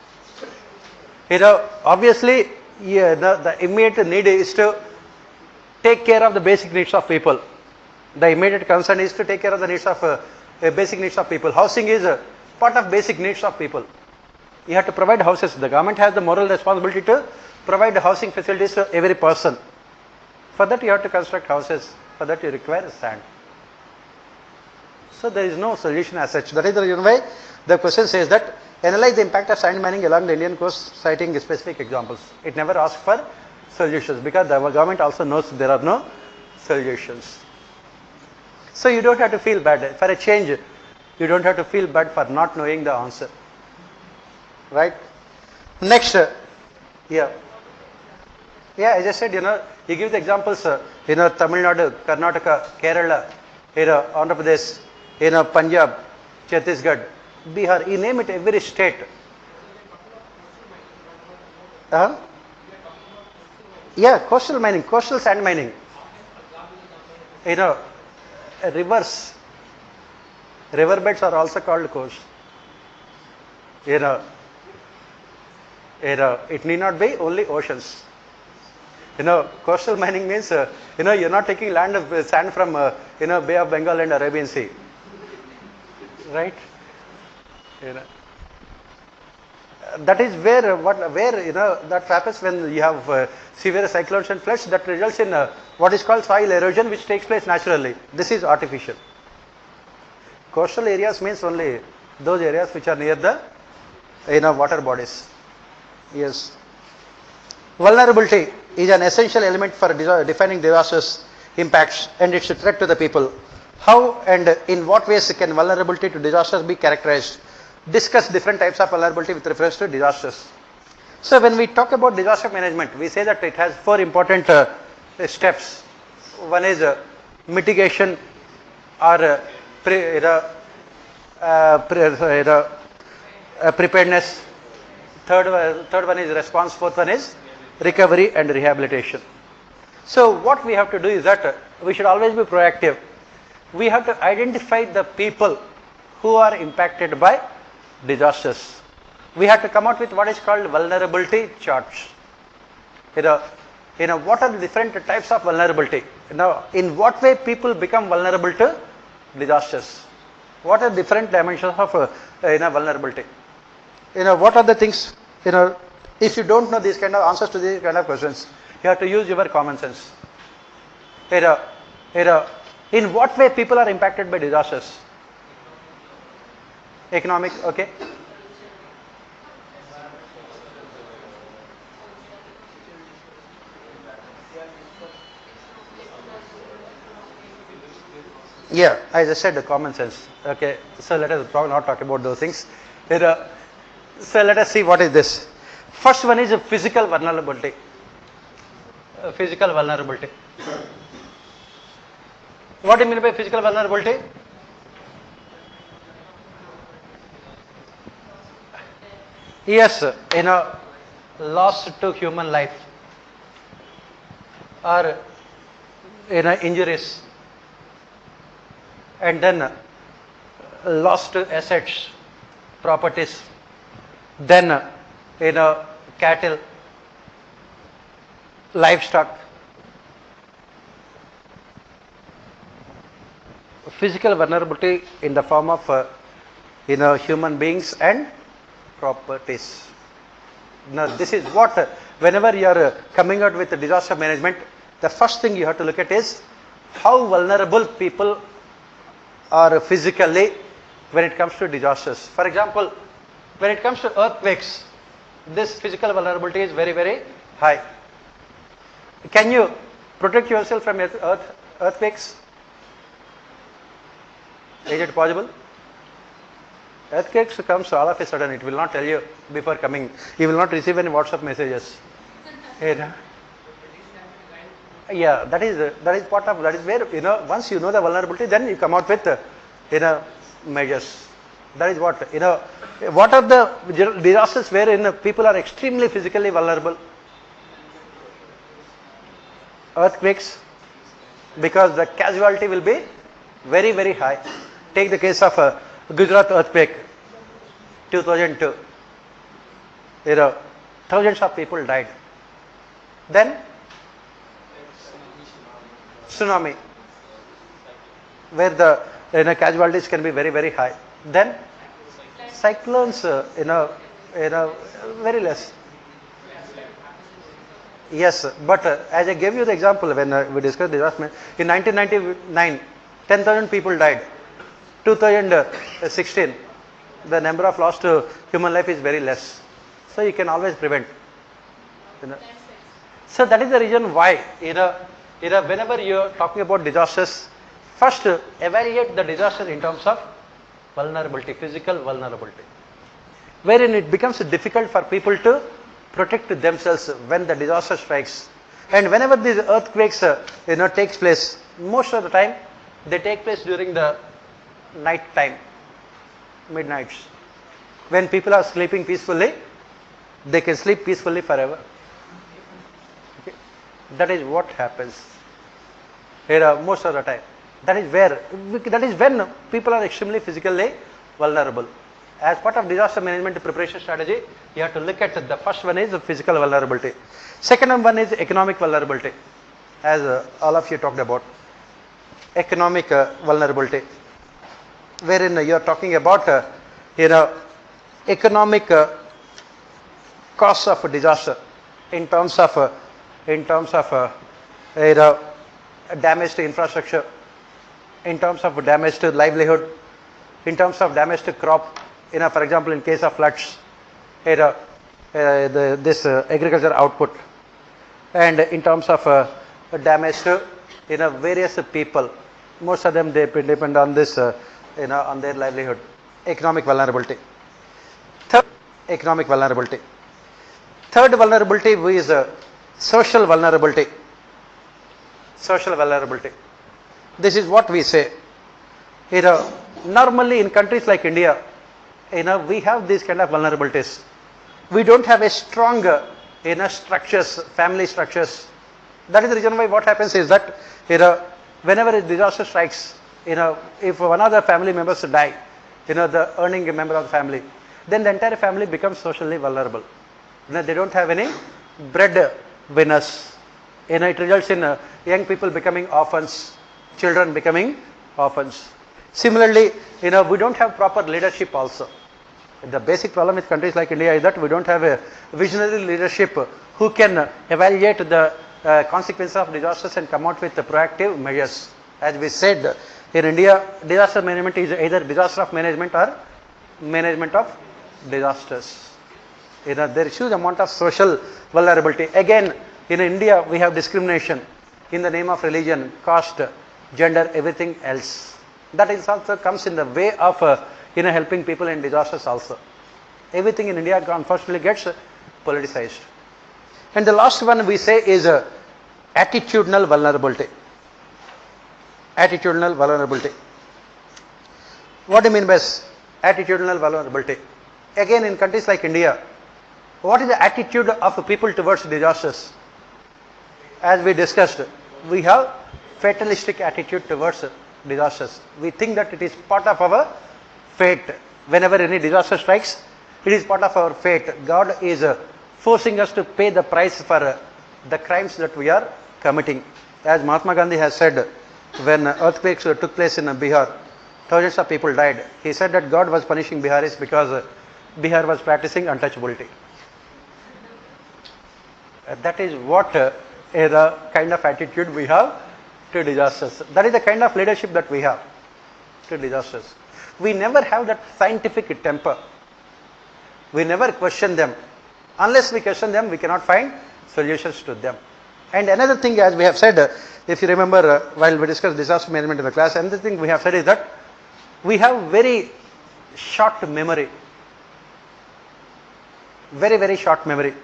Obviously, the immediate need is to take care of the basic needs of people. The immediate concern is to take care of the needs of basic needs of people. Housing is a part of basic needs of people. You have to provide houses. The government has the moral responsibility to provide housing facilities to every person. For that you have to construct houses. For that you require sand. So there is no solution as such. That is the reason why the question says that analyze the impact of sand mining along the Indian coast, citing specific examples. It never asks for solutions because the government also knows there are no solutions. So you don't have to feel bad. For a change, you don't have to feel bad for not knowing the answer. Right? Next, yeah, as I said, you give the examples, Tamil Nadu, Karnataka, Kerala, Andhra Pradesh, Punjab, Chhattisgarh, Bihar, you name it, every state. Yeah, coastal mining, coastal sand mining. Rivers, riverbeds are also called coast. It need not be only oceans. Coastal mining means, you're not taking land of sand from, Bay of Bengal and Arabian Sea. Right? That is where, that happens when you have severe cyclones and floods that results in what is called soil erosion, which takes place naturally. This is artificial. Coastal areas means only those areas which are near the water bodies. Yes. Vulnerability is an essential element for defining disasters impacts and its threat to the people. How and in what ways can vulnerability to disasters be characterized? Discuss different types of vulnerability with reference to disasters. So when we talk about disaster management, we say that it has 4 important steps. One is mitigation or preparedness. Third one is response. Fourth one is recovery and rehabilitation. So what we have to do is that we should always be proactive. we have to identify the people who are impacted by disasters. We have to come out with what is called vulnerability charts. What are the different types of vulnerability? Now, in what way people become vulnerable to disasters? What are different dimensions of vulnerability? What are the things? If you don't know these kind of answers to these kind of questions, you have to use your common sense. In what way people are impacted by disasters? Economic, okay. Yeah, I just said the common sense. Okay, so let us not talk about those things. So let us see what is this. First one is physical vulnerability. Physical vulnerability. What do you mean by physical vulnerability? Yes, loss to human life or injuries, and then loss to assets, properties, then cattle, livestock. Physical vulnerability in the form of human beings and properties. Now this is what whenever you are coming out with disaster management, the first thing you have to look at is how vulnerable people are physically when it comes to disasters. For example, when it comes to earthquakes, this physical vulnerability is very, very high. Can you protect yourself from earthquakes? Is it possible? Earthquakes comes all of a sudden, it will not tell you before coming. You will not receive any WhatsApp messages. Yeah, that is part of, that is where, once you know the vulnerability, then you come out with, measures. That is what, what are the disasters wherein people are extremely physically vulnerable? Earthquakes, because the casualty will be very, very high. Take the case of Gujarat earthquake, 2002. Thousands of people died. Then tsunami, where the casualties can be very, very high. Then cyclones, very less. Yes, but as I gave you the example when we discussed disaster, in 1999, 10,000 people died. 2016, the number of lost to human life is very less. So you can always prevent. So that is the reason why, whenever you are talking about disasters, first evaluate the disaster in terms of vulnerability, physical vulnerability, wherein it becomes difficult for people to protect themselves when the disaster strikes. And whenever these earthquakes, takes place, most of the time they take place during the night time, midnights, when people are sleeping peacefully. They can sleep peacefully forever. Okay. That is what happens most of the time. That is when people are extremely physically vulnerable. As part of disaster management preparation strategy, you have to look at the first one is physical vulnerability. Second one is economic vulnerability, as all of you talked about. Economic vulnerability, wherein you are talking about economic costs of disaster in terms of damage to infrastructure, in terms of damage to livelihood, in terms of damage to crop. For example, in case of floods, this agriculture output, and in terms of damage to various people. Most of them, they depend on this on their livelihood. Economic vulnerability. Third, economic vulnerability. Third vulnerability is social vulnerability. Social vulnerability. This is what we say. Normally in countries like India, we have these kind of vulnerabilities. We don't have a strong structures, family structures. That is the reason why what happens is that whenever a disaster strikes, if one of the family members die, the earning member of the family, then the entire family becomes socially vulnerable. They don't have any bread winners. It results in young people becoming orphans, children becoming orphans. Similarly, we don't have proper leadership also. The basic problem with countries like India is that we don't have a visionary leadership who can evaluate the consequences of disasters and come out with the proactive measures. As we said, in India, disaster management is either disaster of management or management of disasters. There is huge amount of social vulnerability. Again, in India, we have discrimination in the name of religion, caste, gender, everything else. That is also comes in the way of helping people in disasters also. Everything in India unfortunately gets politicized. And the last one we say is attitudinal vulnerability. Attitudinal vulnerability. What do you mean by attitudinal vulnerability? Again, in countries like India, what is the attitude of people towards disasters? As we discussed, we have fatalistic attitude towards disasters. We think that it is part of our fate. Whenever any disaster strikes, it is part of our fate. God is forcing us to pay the price for the crimes that we are committing. As Mahatma Gandhi has said, when earthquakes took place in Bihar, thousands of people died. He said that God was punishing Biharis because Bihar was practicing untouchability. That is what the kind of attitude we have to disasters. That is the kind of leadership that we have to disasters. We never have that scientific temper. We never question them. Unless we question them, we cannot find solutions to them. And another thing, as we have said, if you remember while we discussed disaster management in the class, another thing we have said is that we have very short memory. Very, very short memory.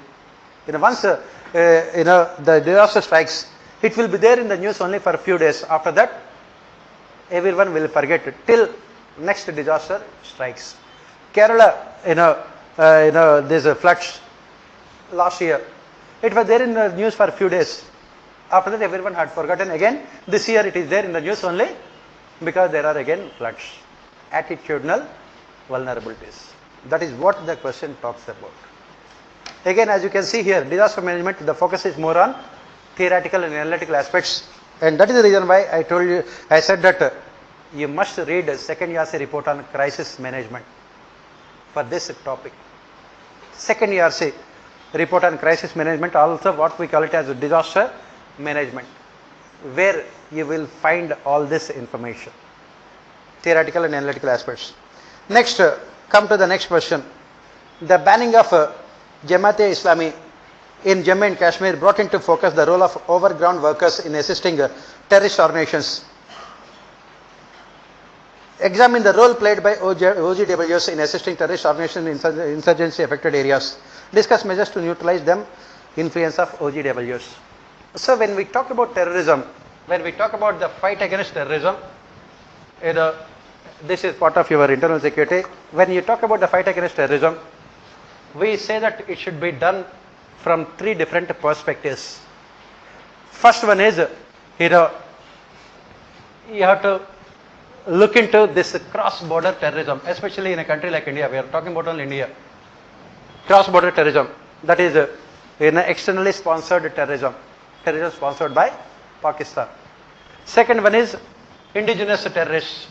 Once the disaster strikes, it will be there in the news only for a few days. After that, everyone will forget it till next disaster strikes. Kerala, there's a floods last year. It was there in the news for a few days. After that, everyone had forgotten again. This year, it is there in the news only because there are again floods. Attitudinal vulnerabilities. That is what the question talks about. Again, as you can see here, disaster management, the focus is more on theoretical and analytical aspects, and that is the reason why I said that you must read a second ERC report on crisis management for this topic. Second ERC report on crisis management, also what we call it as disaster management, where you will find all this information, theoretical and analytical aspects. Next, come to the next question. The banning of Jamaat-e-Islami in Jammu and Kashmir brought into focus the role of overground workers in assisting terrorist organizations. Examine the role played by OGWs in assisting terrorist organizations in insurgency affected areas. Discuss measures to neutralize them influence of OGWs. So when we talk about terrorism, when we talk about the fight against terrorism, this is part of your internal security. When you talk about the fight against terrorism, we say that it should be done from three different perspectives. First one is, you have to look into this cross-border terrorism, especially in a country like India. We are talking about only India. Cross-border terrorism, that is externally sponsored terrorism, terrorism sponsored by Pakistan. Second one is indigenous terrorists.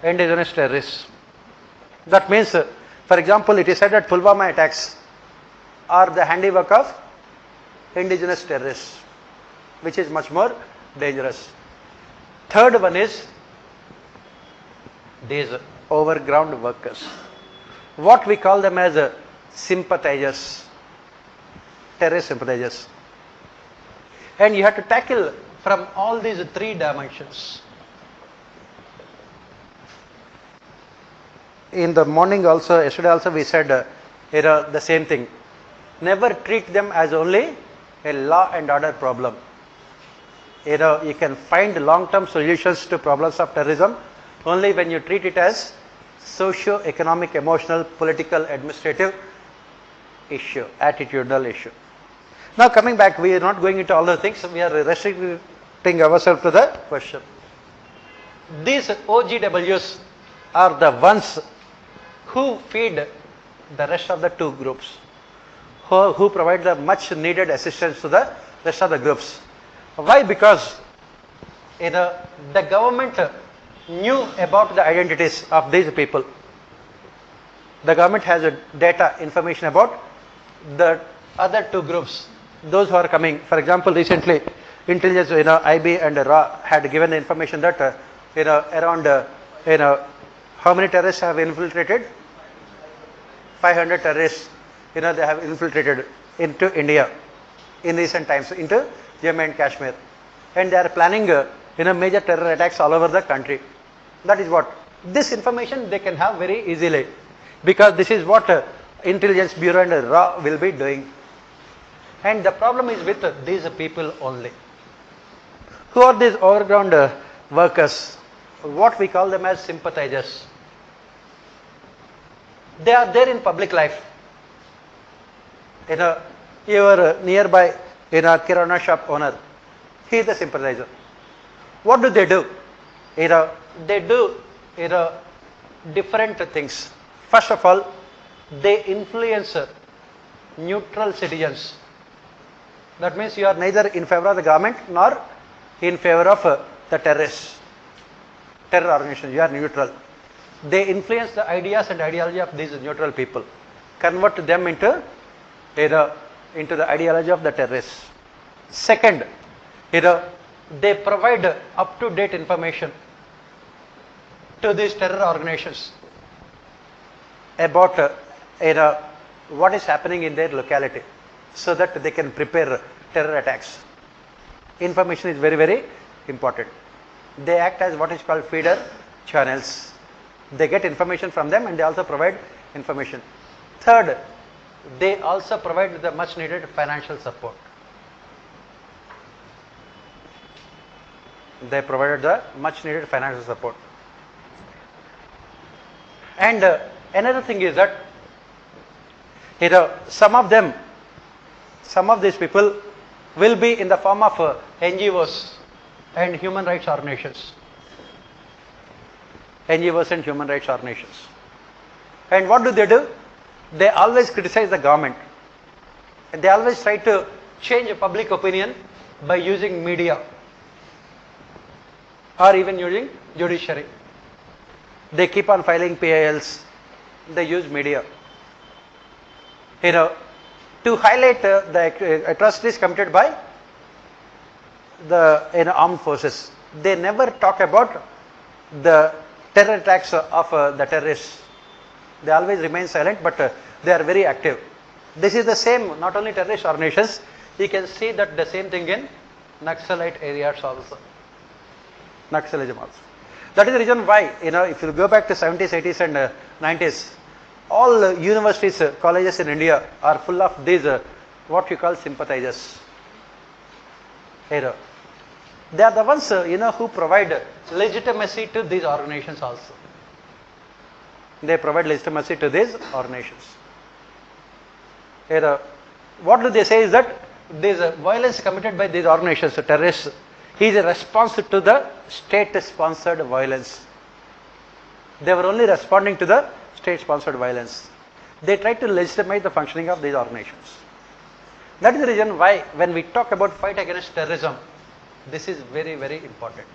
Indigenous terrorists. That means, for example, it is said that Pulwama attacks are the handiwork of indigenous terrorists, which is much more dangerous. Third one is these overground workers. What we call them as sympathizers, terrorist sympathizers. And you have to tackle from all these three dimensions. In the morning also, yesterday also we said the same thing. Never treat them as only a law and order problem. You can find long-term solutions to problems of terrorism only when you treat it as socio-economic, emotional, political, administrative attitudinal issue. Now coming back, we are not going into all the things. We are restricted restricting ourselves to the question. These OGWs are the ones who feed the rest of the two groups, who provide the much needed assistance to the rest of the groups. Why? Because the government knew about the identities of these people. The government has a data information about the other two groups, those who are coming. For example, recently intelligence, IB and RA had given the information that around how many terrorists have infiltrated? 500 terrorists they have infiltrated into India in recent times, into Jammu and Kashmir, and they are planning major terror attacks all over the country. That is what this information they can have very easily, because this is what intelligence bureau and RA will be doing. And the problem is with these people only. Who are these overground workers? What we call them as sympathizers. They are there in public life. Your nearby kirana shop owner, he is the sympathizer. What do? They do different things. First of all, they influence neutral citizens. That means you are neither in favor of the government nor in favor of the terrorists, terror organizations. You are neutral. They influence the ideas and ideology of these neutral people, convert them into the ideology of the terrorists. Second, they provide up-to-date information to these terror organizations about what is happening in their locality, so that they can prepare terror attacks. Information is very, very important. They act as what is called feeder channels. They get information from them and they also provide information. Third, they also provide the much needed financial support. They provided the much needed financial support. And another thing is that some of these people will be in the form of NGOs and human rights organizations. NGOs and human rights organizations. And what do? They always criticize the government. And they always try to change public opinion by using media or even using judiciary. They keep on filing PILs. They use media. To highlight the atrocities committed by the armed forces. They never talk about the terror attacks of the terrorists. They always remain silent, but they are very active. This is the same, not only terrorist organizations, you can see that the same thing in Naxalite areas also. Naxalism also. That is the reason why, if you go back to 70s, 80s and 90s, all universities, colleges in India are full of these, what you call sympathizers. They are the ones, who provide legitimacy to these organizations also. They provide legitimacy to these organizations. What do they say is that this violence committed by these organizations, terrorists, is a response to the state-sponsored violence. They were only responding to the state-sponsored violence. They try to legitimize the functioning of these organizations. That is the reason why when we talk about fight against terrorism, this is very, very important.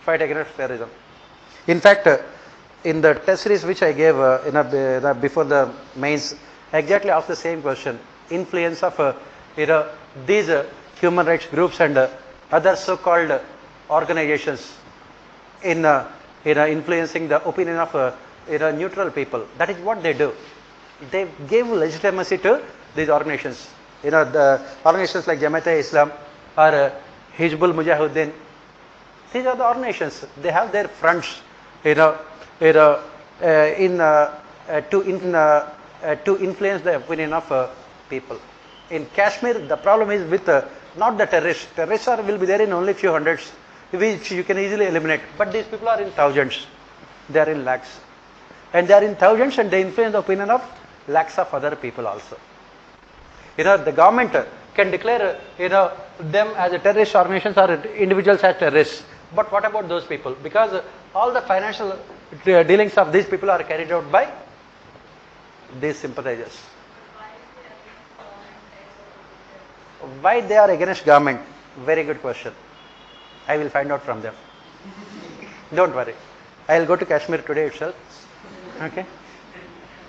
Fight against terrorism. In fact, in the test series which I gave before the mains, I exactly asked the same question. Influence of these human rights groups and other so-called organizations in influencing the opinion of neutral people. That is what they do. They give legitimacy to these organizations. The organizations like Jamaat-e-Islam or Hizbul Mujahideen. These are the organizations. They have their fronts, to influence the opinion of people. In Kashmir, the problem is with not the terrorists. Terrorists will be there in only few hundreds, which you can easily eliminate. But these people are in thousands. They are in lakhs. And they are in thousands and they influence the opinion of lakhs of other people also. The government can declare them as a terrorist organizations or individuals as terrorists. But what about those people? Because all the financial dealings of these people are carried out by these sympathizers. Why they are against government? Very good question. I will find out from them. Don't worry. I will go to Kashmir today itself. Okay.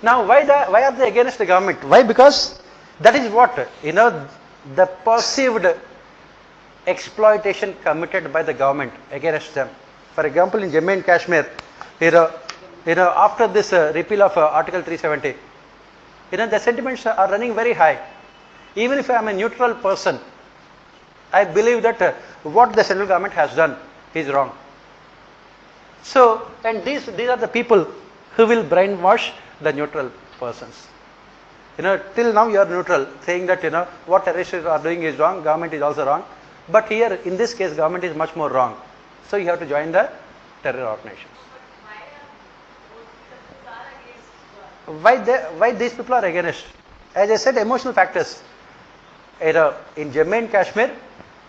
Now, why are they against the government? Why? Because that is what the perceived exploitation committed by the government against them. For example, in Jammu and Kashmir, after this repeal of Article 370, the sentiments are running very high. Even if I am a neutral person, I believe that what the central government has done is wrong. So, and these are the people who will brainwash the neutral persons. Till now you are neutral, saying that what terrorists are doing is wrong, government is also wrong. But here, in this case, government is much more wrong. So you have to join the terror organizations. Why these people are against? As I said, emotional factors. In Jammu and Kashmir,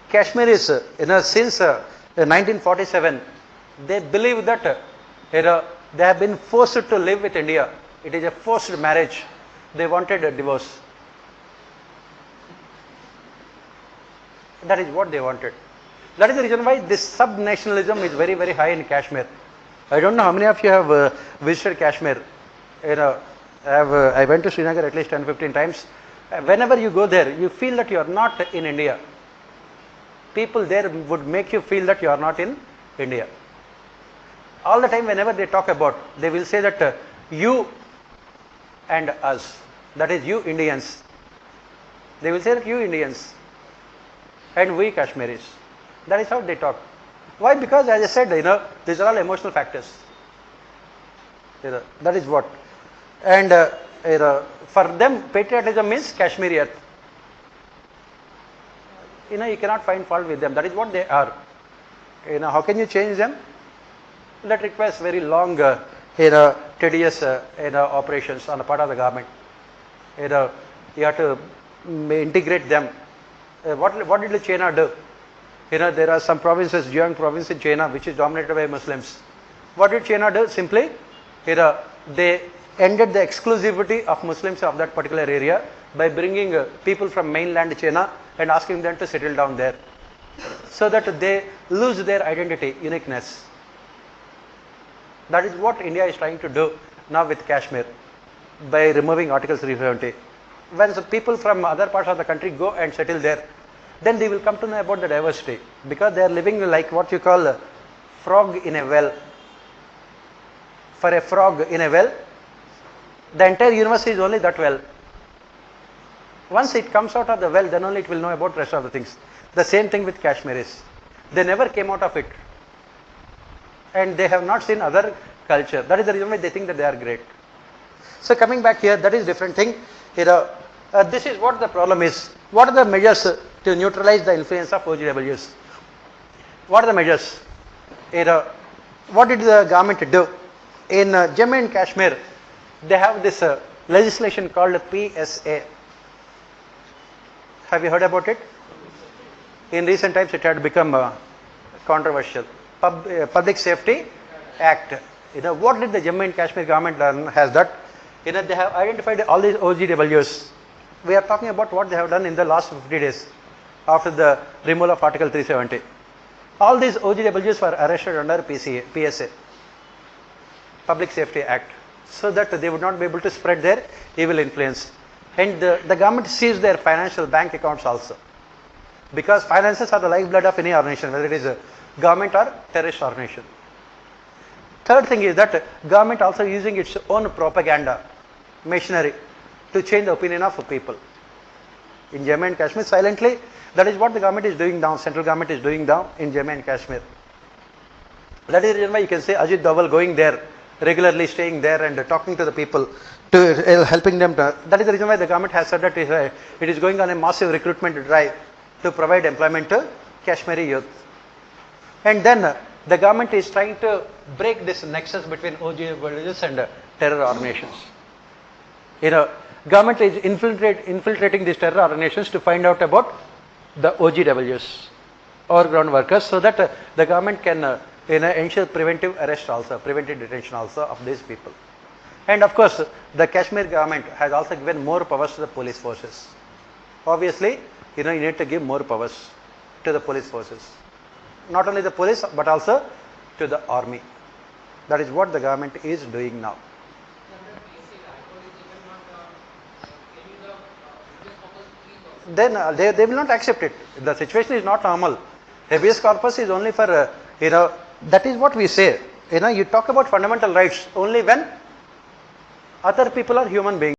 Kashmir is since 1947, they believe that they have been forced to live with India. It is a forced marriage. They wanted a divorce. That is what they wanted. That is the reason why this sub-nationalism is very, very high in Kashmir. I don't know how many of you have visited Kashmir. I went to Srinagar at least 10-15 times. Whenever you go there, you feel that you are not in India. People there would make you feel that you are not in India. All the time, whenever they talk about, they will say that you and us, that is you Indians. They will say that you Indians and we Kashmiris. That is how they talk. Why? Because as I said, these are all emotional factors. That is what. And for them, patriotism means Kashmiriyat. You cannot find fault with them. That is what they are. How can you change them? That requires very long, tedious operations on the part of the government. You have to integrate them. What did China do? There are some provinces, Jiang province in China, which is dominated by Muslims. What did China do? Simply, they ended the exclusivity of Muslims of that particular area by bringing people from mainland China and asking them to settle down there, so that they lose their identity, uniqueness. That is what India is trying to do now with Kashmir by removing Article 370. When the people from other parts of the country go and settle there, then they will come to know about the diversity, because they are living like what you call a frog in a well. For a frog in a well, the entire universe is only that well. Once it comes out of the well, then only it will know about the rest of the things. The same thing with Kashmiris. They never came out of it. And they have not seen other culture. That is the reason why they think that they are great. So coming back here, that is different thing. This is what the problem is. What are the measures to neutralize the influence of OGWs? What are the measures? What did the government do? In Jammu and Kashmir, they have this legislation called PSA. Have you heard about it? In recent times, it had become controversial. Public Safety Act. What did the Jammu and Kashmir government has done? They have identified all these OGWs. We are talking about what they have done in the last 50 days after the removal of Article 370. All these OGWs were arrested under PSA, Public Safety Act, so that they would not be able to spread their evil influence. And the government seized their financial bank accounts also, because finances are the lifeblood of any organization, whether it is a government or terrorist organization. Third thing is that government also using its own propaganda machinery to change the opinion of people. In Jammu and Kashmir, silently, that is what the government is doing now, central government is doing now in Jammu and Kashmir. That is the reason why you can say Ajit Doval going there, regularly staying there and talking to the people, to helping them. That is the reason why the government has said that it is going on a massive recruitment drive to provide employment to Kashmiri youth. And then the government is trying to break this nexus between OGWs and terror organizations. government is infiltrating these terror organizations to find out about the OGWs, overground workers, so that the government can ensure preventive arrest also, preventive detention also of these people. And of course, the Kashmir government has also given more powers to the police forces. Obviously, you need to give more powers to the police forces. Not only the police, but also to the army. That is what the government is doing now. Then they will not accept it. The situation is not normal. Habeas corpus is only for, that is what we say. You talk about fundamental rights only when other people are human beings.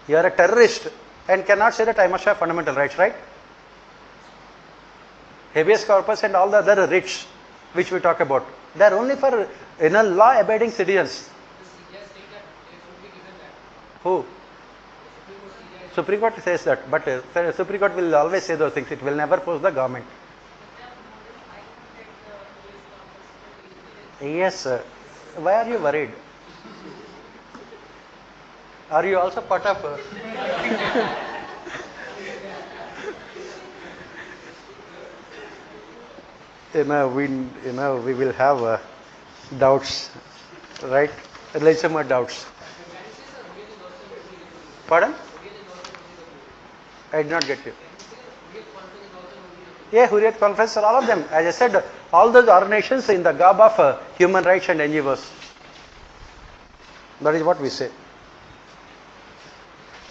You are a terrorist and cannot say that I must have fundamental rights, right? Habeas corpus and all the other writs which we talk about, they are only for law-abiding citizens. Who? Supreme Court says that, but Supreme Court will always say those things. It will never force the government. Yes. Why are you worried? Are you also part of? We will have doubts, right? Legitimate doubts. Pardon? I did not get you. Yeah, Hurriyat Conference, all of them. As I said, all those organizations in the garb of human rights and NGOs. That is what we say.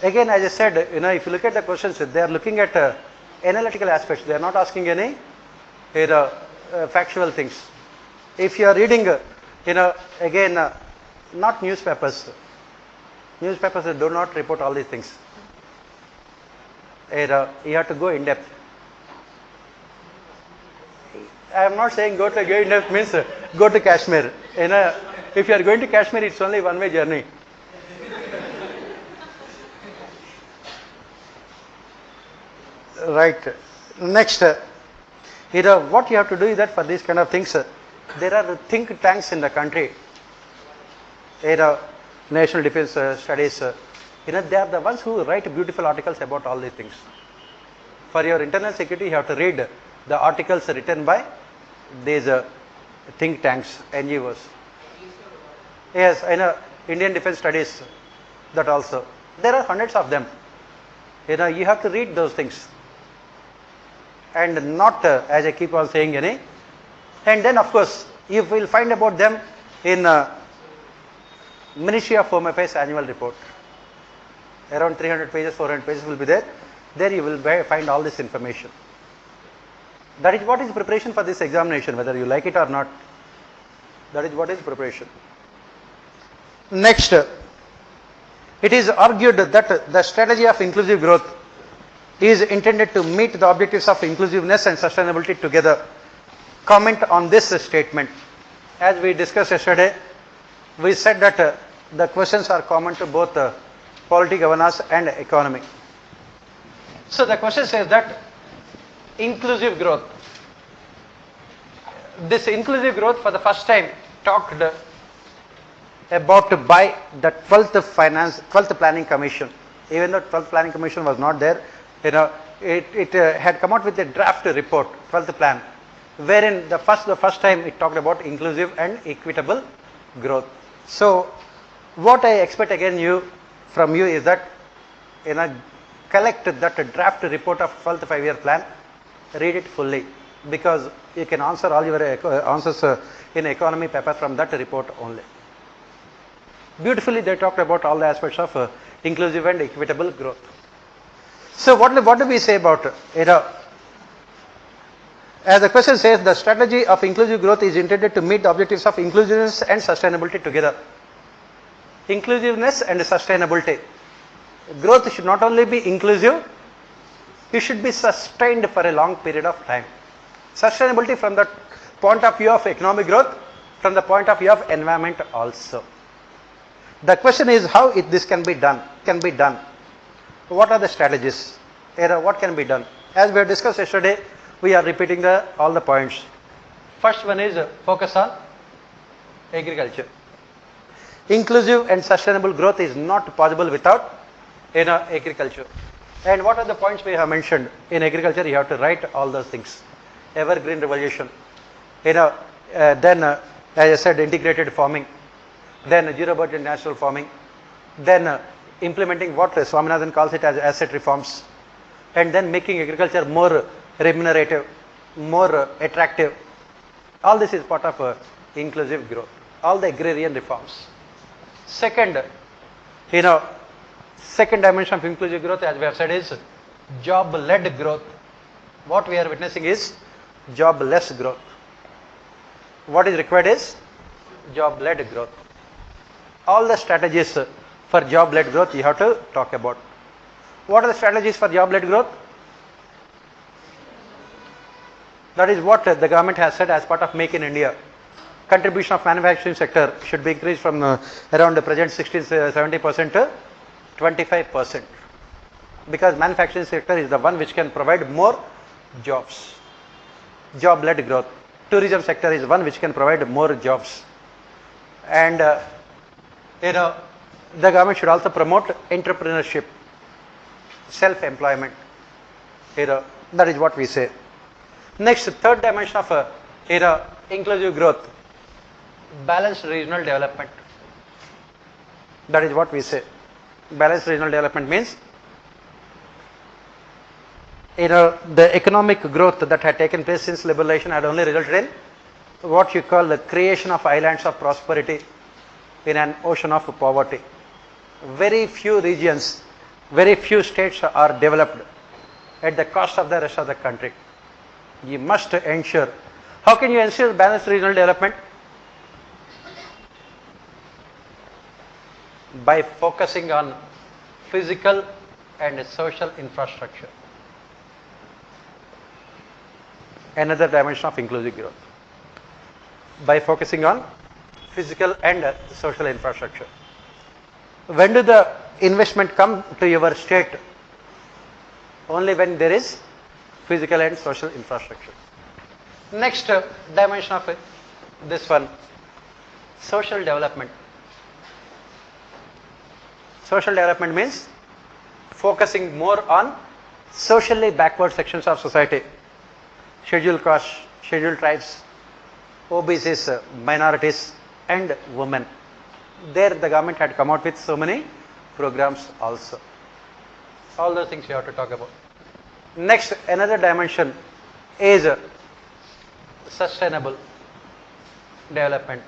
Again, as I said, if you look at the questions, they are looking at analytical aspects. They are not asking any factual things. If you are reading, again, not newspapers. Newspapers do not report all these things. You have to go in depth. I am not saying go in depth means go to Kashmir. If you are going to Kashmir, it's only one-way journey. Right. Next, what you have to do is that for these kind of things, there are think tanks in the country. National Defense Studies. They are the ones who write beautiful articles about all these things. For your internal security, you have to read the articles written by these think tanks, NGOs. Yes, Indian Defense Studies, that also. There are hundreds of them. You have to read those things. And not, as I keep on saying, and then of course, you will find about them in Ministry of Home Affairs annual report. Around 300 pages, 400 pages will be there. There you will find all this information. That is what is preparation for this examination, whether you like it or not. That is what is preparation. Next, it is argued that the strategy of inclusive growth is intended to meet the objectives of inclusiveness and sustainability together. Comment on this statement. As we discussed yesterday, we said that the questions are common to both polity, governance and economy. So the question says that inclusive growth. This inclusive growth for the first time talked about by the 12th Planning Commission. Even though 12th Planning Commission was not there, it had come out with a draft report, 12th plan, wherein the first time it talked about inclusive and equitable growth. So what I expect again from you is that collect that draft report of 12th 5-year plan, read it fully, because you can answer all your answers in economy paper from that report only. Beautifully they talked about all the aspects of inclusive and equitable growth. So what do we say about it? As the question says, the strategy of inclusive growth is intended to meet the objectives of inclusiveness and sustainability together. Inclusiveness and sustainability. Growth should not only be inclusive, it should be sustained for a long period of time. Sustainability from the point of view of economic growth, from the point of view of environment also. The question is how this can be done. What are the strategies? What can be done? As we have discussed yesterday, we are repeating all the points. First one is focus on agriculture. Inclusive and sustainable growth is not possible without agriculture. And what are the points we have mentioned? In agriculture, you have to write all those things. Evergreen revolution. Then as I said, integrated farming. Then zero budget natural farming. Then implementing what Swaminathan calls it as asset reforms. And then making agriculture more remunerative, more attractive. All this is part of inclusive growth. All the agrarian reforms. Second, second dimension of inclusive growth, as we have said, is job-led growth. What we are witnessing is jobless growth. What is required is job-led growth. All the strategies for job-led growth you have to talk about. What are the strategies for job-led growth? That is what the government has said as part of Make in India. Contribution of manufacturing sector should be increased from around the present 60-70% to 25%, because manufacturing sector is the one which can provide more jobs. Job-led growth. Tourism sector is one which can provide more jobs. And the government should also promote entrepreneurship, self-employment. That is what we say. Next, third dimension of inclusive growth, balanced regional development. That is what we say. Balanced regional development means the economic growth that had taken place since liberalization had only resulted in what you call the creation of islands of prosperity in an ocean of poverty. Very few regions, very few states are developed at the cost of the rest of the country. You must ensure. How can you ensure balanced regional development? By focusing on physical and social infrastructure. Another dimension of inclusive growth. By focusing on physical and social infrastructure. When do the investment come to your state? Only when there is physical and social infrastructure. Next dimension of this one, social development. Social development means focusing more on socially backward sections of society, scheduled castes, scheduled tribes, OBCs, minorities and women. There the government had come out with so many programs also. All those things you have to talk about. Next, another dimension is sustainable development,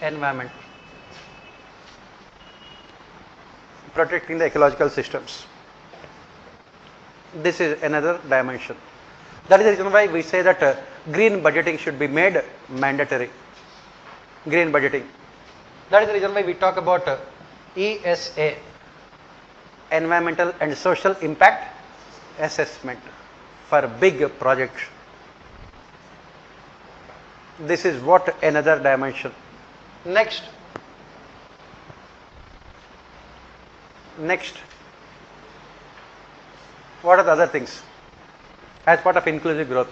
environment, protecting the ecological systems. This is another dimension. That is the reason why we say that green budgeting should be made mandatory. Green budgeting. That is the reason why we talk about ESA, environmental and social impact assessment for big projects. This is what another dimension. Next, what are the other things as part of inclusive growth?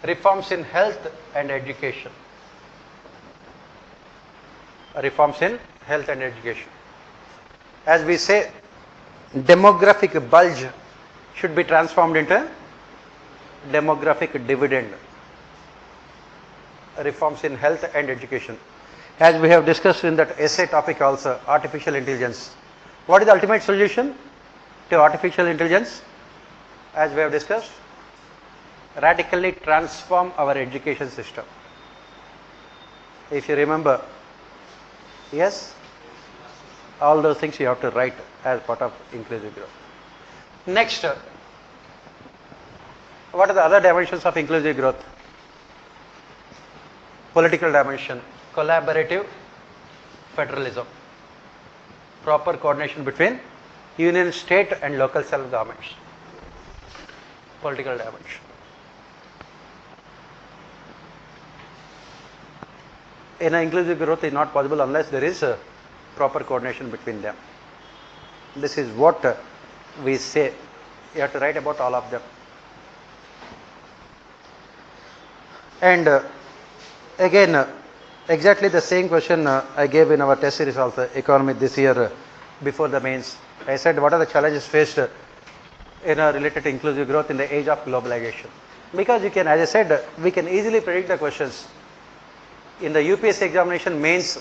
Reforms in health and education. Reforms in health and education. As we say, demographic bulge should be transformed into demographic dividend. Reforms in health and education. As we have discussed in that essay topic also, artificial intelligence. What is the ultimate solution to artificial intelligence? As we have discussed, radically transform our education system. If you remember, yes, all those things you have to write as part of inclusive growth. Next, what are the other dimensions of inclusive growth? Political dimension, collaborative federalism, proper coordination between union, state and local self-governments. Political dimension. Inclusive growth is not possible unless there is a proper coordination between them. This is what we say. You have to write about all of them. And again, Exactly the same question I gave in our test series also, economy this year before the mains. I said what are the challenges faced related to inclusive growth in the age of globalization. Because you can, as I said, we can easily predict the questions. In the UPSC examination mains,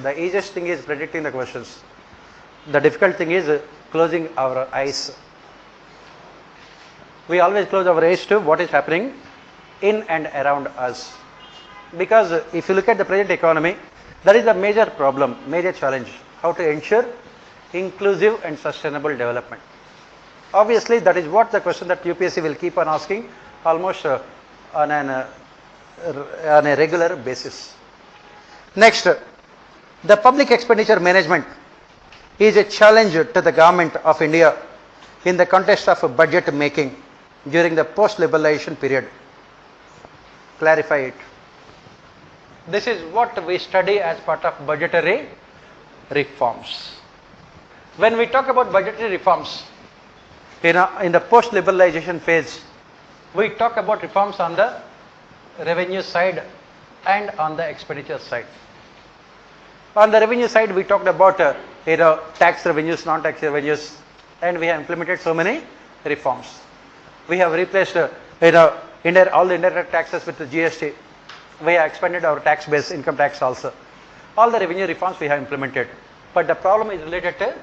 the easiest thing is predicting the questions. The difficult thing is closing our eyes. We always close our eyes to what is happening in and around us. Because if you look at the present economy, that is the major problem, major challenge, how to ensure inclusive and sustainable development. Obviously, that is what the question that UPSC will keep on asking almost on a regular basis. Next, the public expenditure management is a challenge to the government of India in the context of budget making during the post-liberalization period. Clarify it. This is what we study as part of budgetary reforms. When we talk about budgetary reforms, in the post-liberalization phase, we talk about reforms on the revenue side and on the expenditure side. On the revenue side, we talked about tax revenues, non-tax revenues, and we have implemented so many reforms. We have replaced all the indirect taxes with the GST. We have expanded our tax base, income tax also. All the revenue reforms we have implemented. But the problem is related to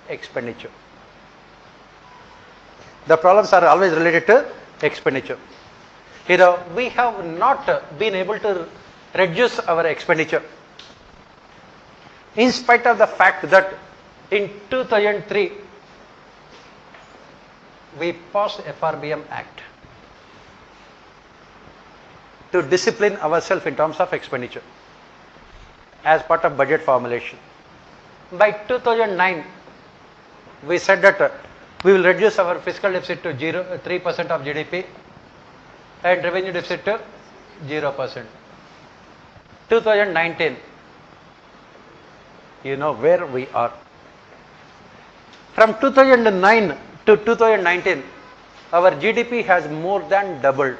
expenditure. The problems are always related to expenditure. We have not been able to reduce our expenditure. In spite of the fact that in 2003, we passed FRBM Act to discipline ourselves in terms of expenditure as part of budget formulation. By 2009, we said that we will reduce our fiscal deficit to 3% of GDP and revenue deficit to 0%. 2019, you know where we are. From 2009 to 2019, our GDP has more than doubled.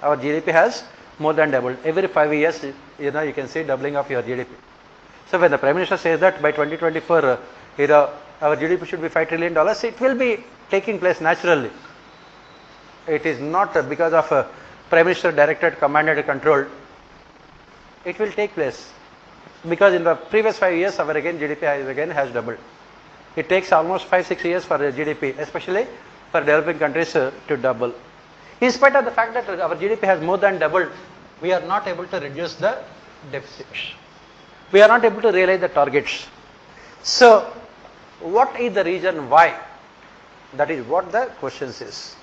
Our GDP has more than doubled. Every 5 years, you can see doubling of your GDP. So when the Prime Minister says that by 2024, our GDP should be $5 trillion, it will be taking place naturally. It is not because of Prime Minister directed, commanded, controlled. It will take place because in the previous 5 years, our GDP has doubled. It takes almost 5-6 years for the GDP, especially for developing countries to double. In spite of the fact that our GDP has more than doubled, we are not able to reduce the deficit. We are not able to realize the targets. So, what is the reason why? That is what the question says.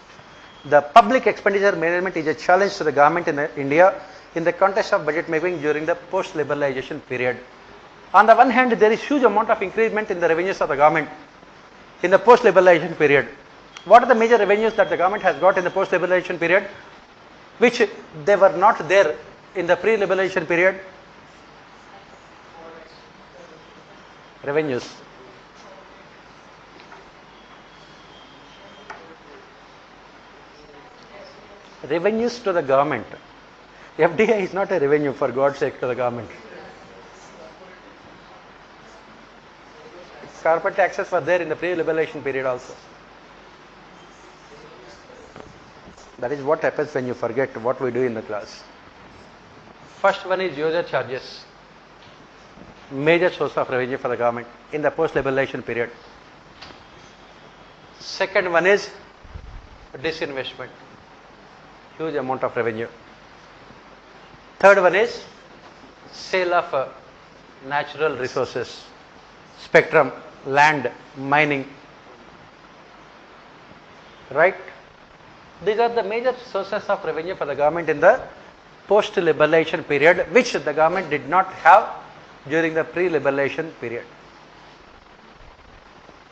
The public expenditure management is a challenge to the government in India in the context of budget making during the post-liberalization period. On the one hand, there is huge amount of increment in the revenues of the government in the post-liberalization period. What are the major revenues that the government has got in the post-liberalization period, which they were not there in the pre-liberalization period? Revenues. Revenues to the government. FDI is not a revenue, for God's sake, to the government. Corporate taxes were there in the pre-liberalization period also. That is what happens when you forget what we do in the class. First one is user charges. Major source of revenue for the government in the post-liberalization period. Second one is disinvestment. Huge amount of revenue. Third one is sale of natural resources, spectrum, land, mining. Right? These are the major sources of revenue for the government in the post-liberalization period, which the government did not have during the pre-liberalization period.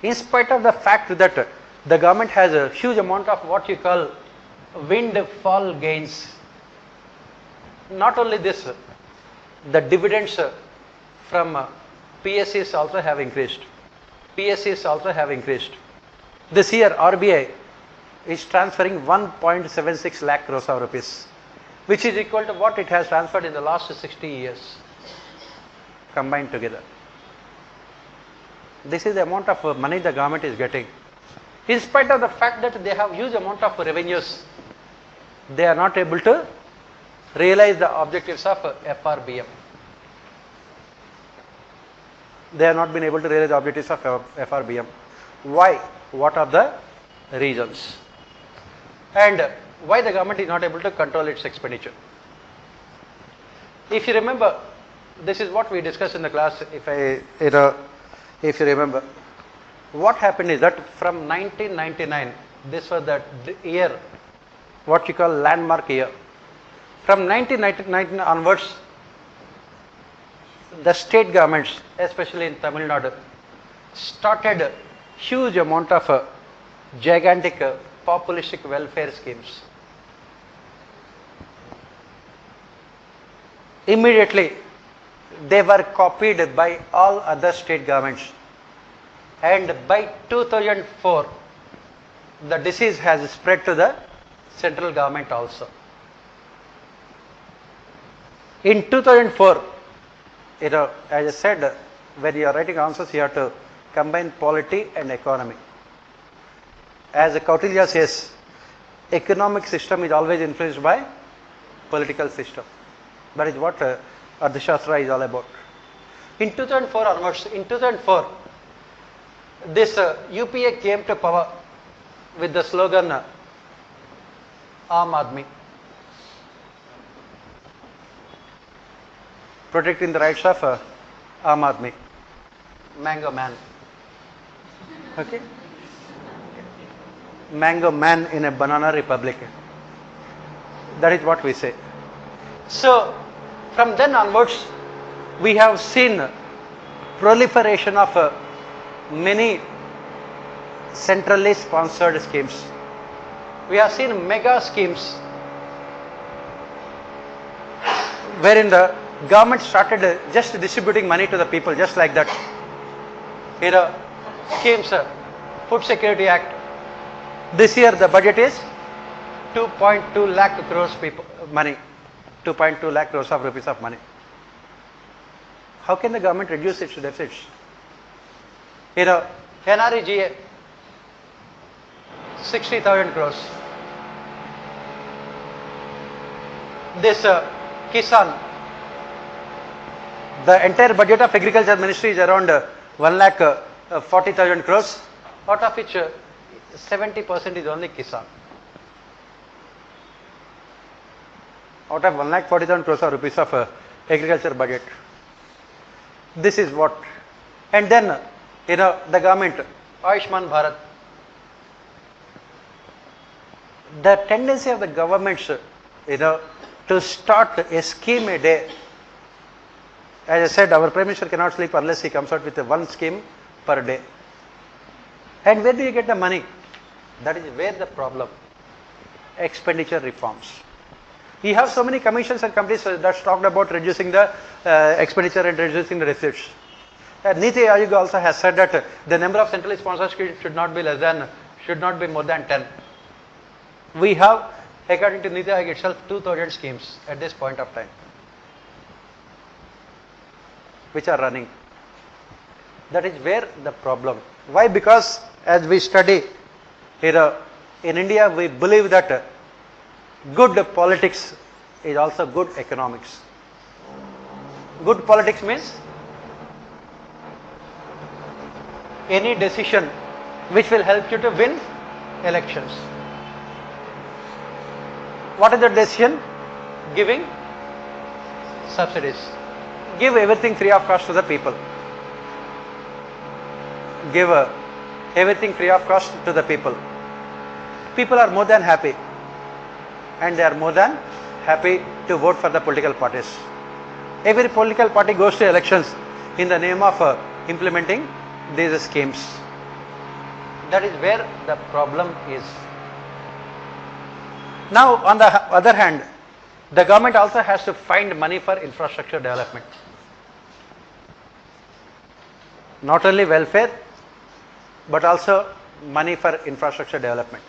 In spite of the fact that the government has a huge amount of what you call windfall gains. Not only this, the dividends from PSCs also have increased. PSCs also have increased. This year RBI is transferring 1.76 lakh crores of rupees which is equal to what it has transferred in the last 60 years combined together. This is the amount of money the government is getting. In spite of the fact that they have huge amount of revenues, they are not able to realize the objectives of FRBM. They have not been able to realize the objectives of FRBM. Why? What are the reasons? And why the government is not able to control its expenditure? If you remember, this is what we discussed in the class. If you remember, what happened is that from 1999, this was the year, what you call landmark year. From 1999 onwards, the state governments, especially in Tamil Nadu, started huge amount of gigantic populistic welfare schemes. Immediately, they were copied by all other state governments, and by 2004, the disease has spread to the central government also. In 2004, as I said, when you are writing answers, you have to combine polity and economy. As Kautilya says, economic system is always influenced by political system. That is what Arthashastra is all about. In 2004 onwards, in 2004, this UPA came to power with the slogan Aam Aadmi, protecting the rights of Aam Aadmi, Mango Man. Okay? Mango Man in a banana republic. That is what we say. So, from then onwards, we have seen proliferation of many centrally sponsored schemes. We have seen mega schemes wherein the government started just distributing money to the people, just like that. Here, schemes, Food Security Act. This year the budget is 2.2 lakh crores money, 2.2 lakh crores of rupees of money. How can the government reduce its deficits? NREGA, 60,000 crores. This Kisan, the entire budget of Agriculture Ministry is around 1 lakh 40,000 crores, out of which 70% is only Kisan. Out of 1 lakh 40,000 crores of rupees of agriculture budget. This is what. And then, the government, Ayushman Bharat. The tendency of the governments, to start a scheme a day. As I said, our Prime Minister cannot sleep unless he comes out with one scheme per day. And where do you get the money? That is where the problem. Expenditure reforms. We have so many commissions and committees that talked about reducing the expenditure and reducing the deficits. Niti Aayog also has said that the number of centrally sponsored schemes should not be more than 10. We have, according to Niti Aayog itself, 2,000 schemes at this point of time, which are running. That is where the problem. Why? Because as we study here in India, we believe that good politics is also good economics. Good politics means any decision which will help you to win elections. What is the decision? Giving subsidies. Give everything free of cost to the people. Give everything free of cost to the people. People are more than happy, and they are more than happy to vote for the political parties. Every political party goes to elections in the name of implementing these schemes. That is where the problem is. Now, on the other hand, the government also has to find money for infrastructure development. Not only welfare, but also money for infrastructure development.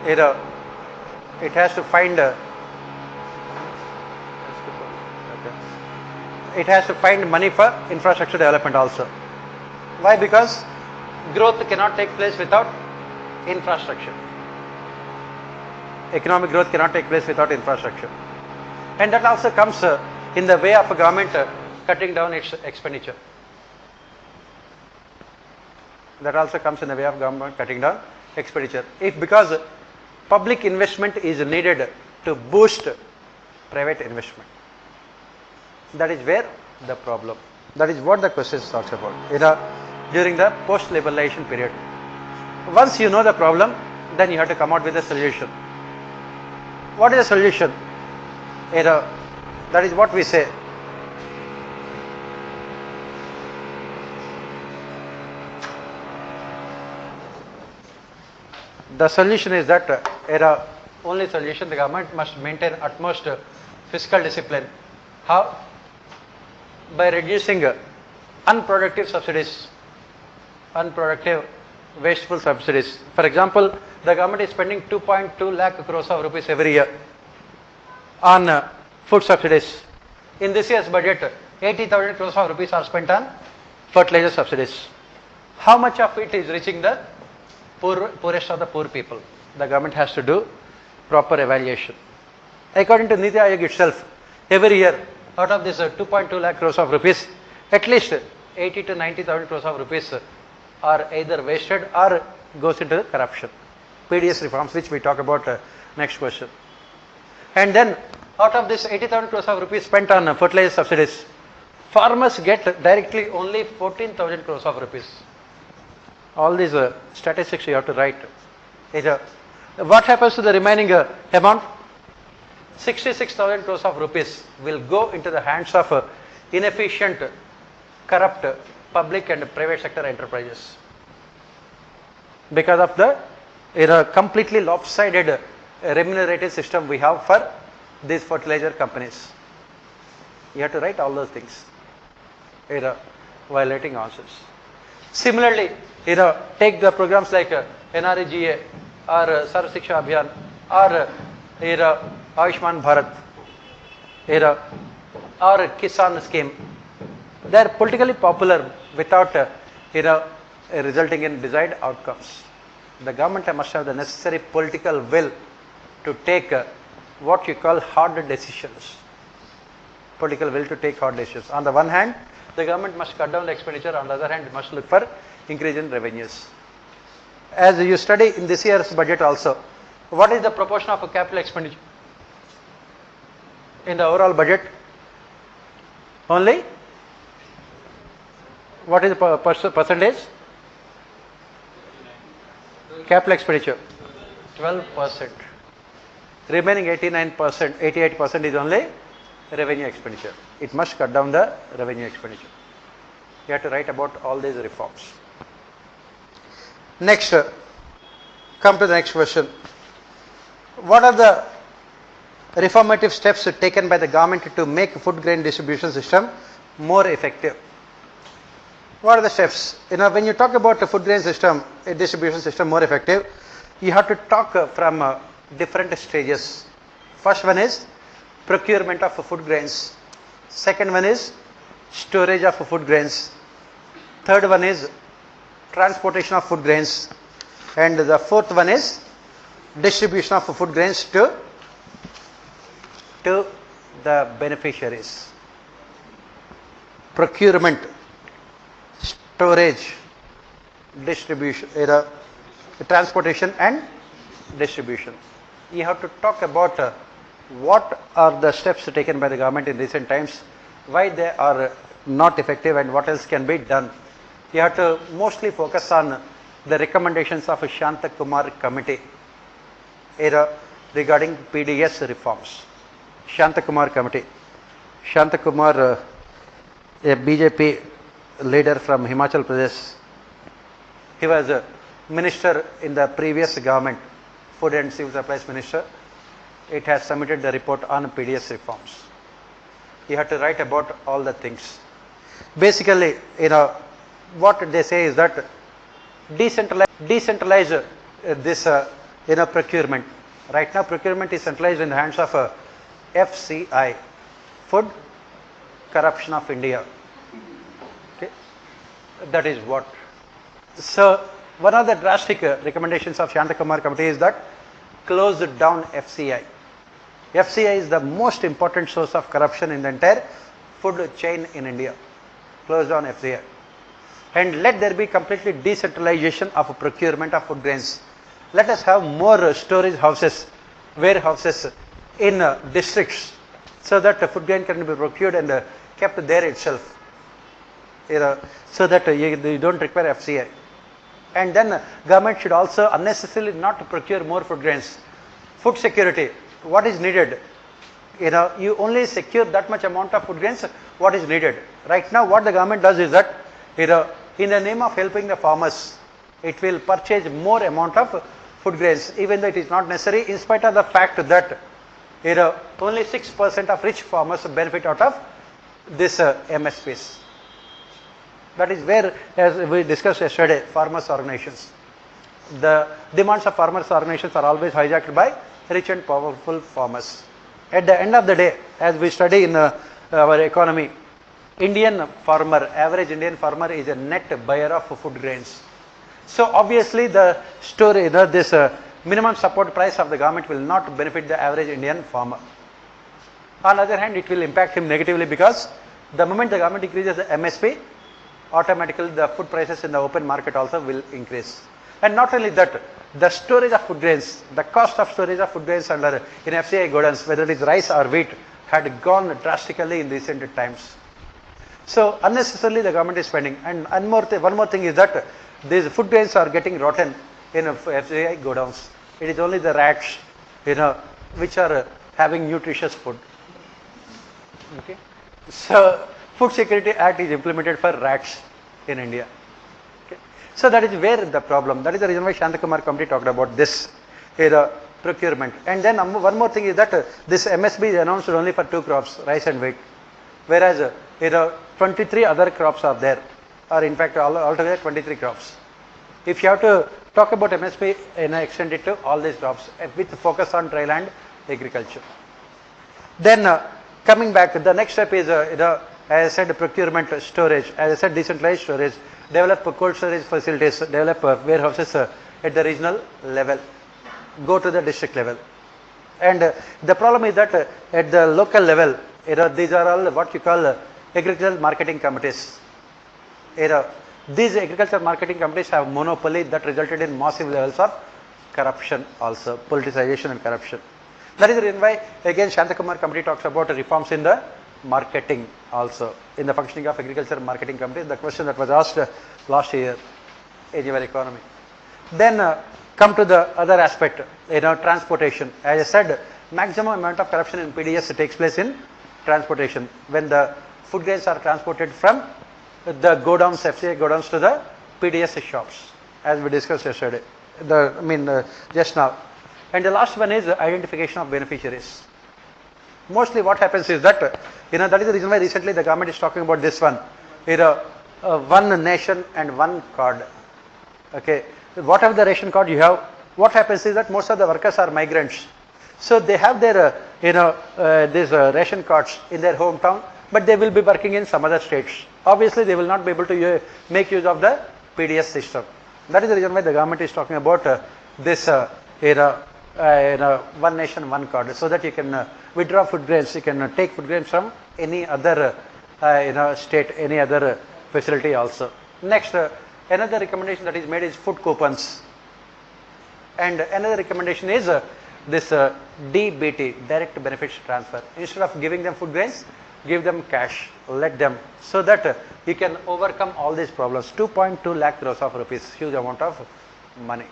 It has to find it has to find money for infrastructure development also. Why? Because growth cannot take place without infrastructure. Economic growth cannot take place without infrastructure. And that also comes in the way of a government cutting down its expenditure. That also comes in the way of government cutting down expenditure. If because public investment is needed to boost private investment. That is where the problem. That is what the question talks about. During the post-liberalization period. Once you know the problem, then you have to come out with a solution. What is the solution? That is what we say. The solution is that only solution, the government must maintain utmost fiscal discipline. How? By reducing unproductive subsidies, unproductive wasteful subsidies. For example, the government is spending 2.2 lakh crores of rupees every year on food subsidies. In this year's budget, 80,000 crores of rupees are spent on fertilizer subsidies. How much of it is reaching the poorest of the poor people? The government has to do proper evaluation. According to Niti Aayog itself, every year out of this 2.2 lakh crores of rupees, at least 80 to 90,000 crores of rupees are either wasted or goes into corruption. PDS reforms, which we talk about next question. And then out of this 80,000 crores of rupees spent on fertilizer subsidies, farmers get directly only 14,000 crores of rupees. All these statistics you have to write. What happens to the remaining amount? 66,000 crores of rupees will go into the hands of inefficient, corrupt public and private sector enterprises because of the completely lopsided remunerative system we have for these fertilizer companies. You have to write all those things. Violating answers. Similarly, take the programs like NREGA or Sarv Shiksha Abhiyan or Ayushman Bharat or Kisan scheme. They are politically popular without resulting in desired outcomes. The government must have the necessary political will to take what you call hard decisions. Political will to take hard decisions. On the one hand, the government must cut down the expenditure. On the other hand, it must look for increase in revenues. As you study in this year's budget also, what is the proportion of capital expenditure in the overall budget? Only what is the percentage? Capital expenditure 12%. Remaining 89%, 88% is only revenue expenditure. It must cut down the revenue expenditure. You have to write about all these reforms. Next, come to the next question. What are the reformative steps taken by the government to make food grain distribution system more effective? What are the steps? When you talk about the food grain system, a distribution system more effective, you have to talk from different stages. First one is procurement of food grains. Second one is storage of food grains. Third one is transportation of food grains. And the fourth one is distribution of food grains to the beneficiaries. Procurement, storage, distribution, transportation and distribution. You have to talk about what are the steps taken by the government in recent times, why they are not effective and what else can be done. You have to mostly focus on the recommendations of a Shanta Kumar committee regarding PDS reforms. Shanta Kumar committee. Shanta Kumar, a BJP leader from Himachal Pradesh. He was a minister in the previous government, Food and Civil Supplies Minister. It has submitted the report on PDS reforms. You have to write about all the things. Basically, what they say is that decentralize this procurement. Right now procurement is centralized in the hands of FCI, Food corruption of India. Okay. That is what. So, one of the drastic recommendations of Shantakumar committee is that close down FCI. FCI is the most important source of corruption in the entire food chain in India. Close down FCI. And let there be completely decentralization of procurement of food grains. Let us have more storage houses, warehouses in districts, so that food grain can be procured and kept there itself, so that you don't require FCI. And then government should also unnecessarily not procure more food grains. Food security, what is needed? You only secure that much amount of food grains, what is needed. Right now what the government does is that, in the name of helping the farmers, it will purchase more amount of food grains, even though it is not necessary, in spite of the fact that only 6% of rich farmers benefit out of this MSPs. That is where, as we discussed yesterday, farmers' organizations. The demands of farmers' organizations are always hijacked by rich and powerful farmers. At the end of the day, as we study in our economy, Indian farmer, average Indian farmer is a net buyer of food grains. So obviously the story, this minimum support price of the government will not benefit the average Indian farmer. On the other hand, it will impact him negatively, because the moment the government increases the MSP, automatically the food prices in the open market also will increase. And not only that, the storage of food grains, the cost of storage of food grains under in FCI godowns, whether it is rice or wheat, had gone drastically in recent times. So unnecessarily the government is spending. And one more thing is that these food grains are getting rotten in FCI godowns. It is only the rats, which are having nutritious food. Okay. So Food Security Act is implemented for rats in India. Okay. So that is where the problem. That is the reason why Shantakumar committee talked about this procurement. And then one more thing is that this MSB is announced only for 2 crops, rice and wheat, whereas 23 other crops are there, or in fact altogether 23 crops. If you have to talk about MSP, extend it to all these crops with focus on dry land agriculture. Then coming back, the next step is as I said, procurement, storage. As I said, decentralized storage. Develop cold storage facilities. Develop warehouses at the regional level. Go to the district level. And the problem is that at the local level, these are all what you call agricultural marketing committees. These agricultural marketing committees have monopoly that resulted in massive levels of corruption also, politicization and corruption. That is the reason why again Shantakumar committee talks about reforms in the marketing also, in the functioning of agricultural marketing committee, the question that was asked last year in your economy. Then come to the other aspect, transportation. As I said, maximum amount of corruption in PDS takes place in transportation, when the food grains are transported from the godowns, FCI godowns, to the PDS shops, as we discussed yesterday, just now. And the last one is identification of beneficiaries. Mostly what happens is that, that is the reason why recently the government is talking about this one, one nation and one card. Okay, whatever the ration card you have, what happens is that most of the workers are migrants. So they have their, these ration cards in their hometown, but they will be working in some other states. Obviously, they will not be able to make use of the PDS system. That is the reason why the government is talking about this one nation, one card, so that you can withdraw food grains, you can take food grains from any other state, any other facility also. Next, another recommendation that is made is food coupons. And another recommendation is this DBT, direct benefits transfer. Instead of giving them food grains, give them cash, let them, so that you can overcome all these problems. 2.2 lakh crores of rupees, huge amount of money.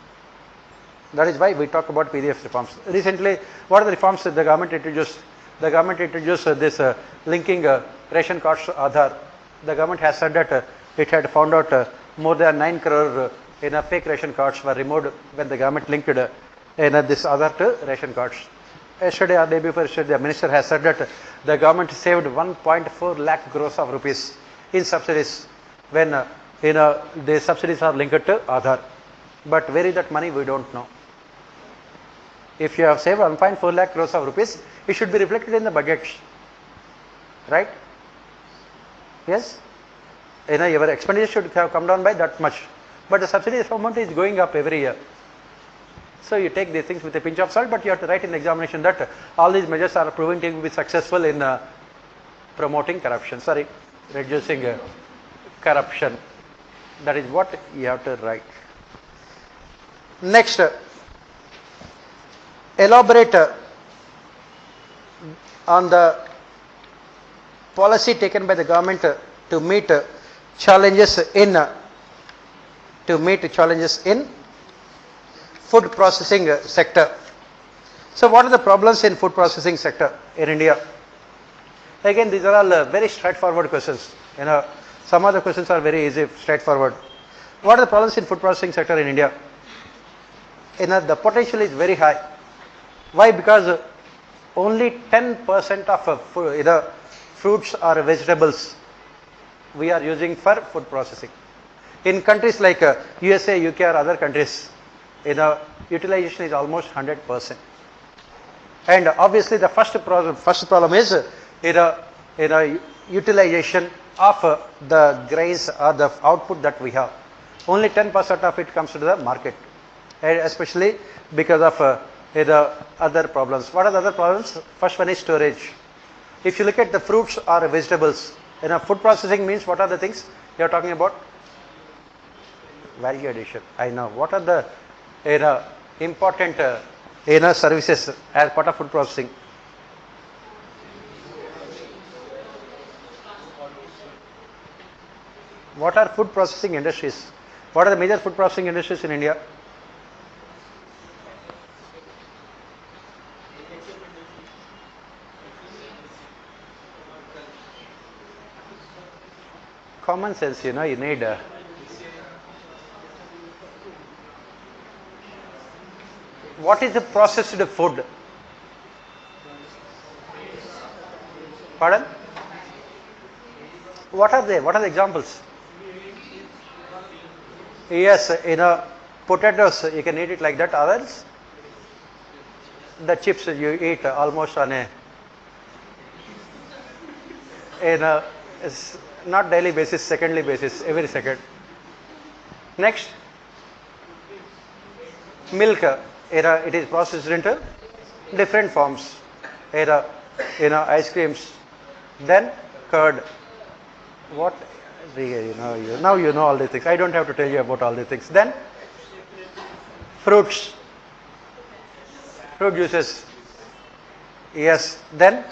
That is why we talk about PDF reforms. Recently, what are the reforms that the government introduced? The government introduced this linking ration cards to Aadhaar. The government has said that it had found out more than 9 crore fake ration cards were removed when the government linked this Aadhaar to ration cards. Yesterday or day before yesterday, the minister has said that the government saved 1.4 lakh crores of rupees in subsidies when the subsidies are linked to Aadhaar. But where is that money? We don't know. If you have saved 1.4 lakh crores of rupees, it should be reflected in the budget, right? Yes, your expenditure should have come down by that much, but the subsidy amount is going up every year. So you take these things with a pinch of salt, but you have to write in the examination that all these measures are proving to be successful in promoting corruption, reducing corruption. That is what you have to write. Next, elaborate on the policy taken by the government to meet challenges in food processing sector. So what are the problems in food processing sector in India? Again, these are all very straightforward questions. Some of the questions are very easy, straightforward. What are the problems in food processing sector in India? The potential is very high. Why? Because only 10% of fruits or vegetables we are using for food processing. In countries like USA, UK or other countries, utilization is almost 100%. And obviously the first problem is utilization of the grains or the output that we have. Only 10% of it comes to the market, and especially because of other problems. What are the other problems? First one is storage. If you look at the fruits or vegetables, food processing means what are the things you are talking about? Value addition. I know. What are the important services as part of food processing? What are food processing industries? What are the major food processing industries in India? Common sense, you need what is the processed food? Pardon? What are they? What are the examples? Yes, potatoes, you can eat it like that. Others, the chips you eat almost on a not daily basis, secondly basis, every second. Next, milk, it is processed into different forms. Ice creams, then curd. What? Now you know all these things. I don't have to tell you about all these things. Then fruits, fruit juices. Yes. Then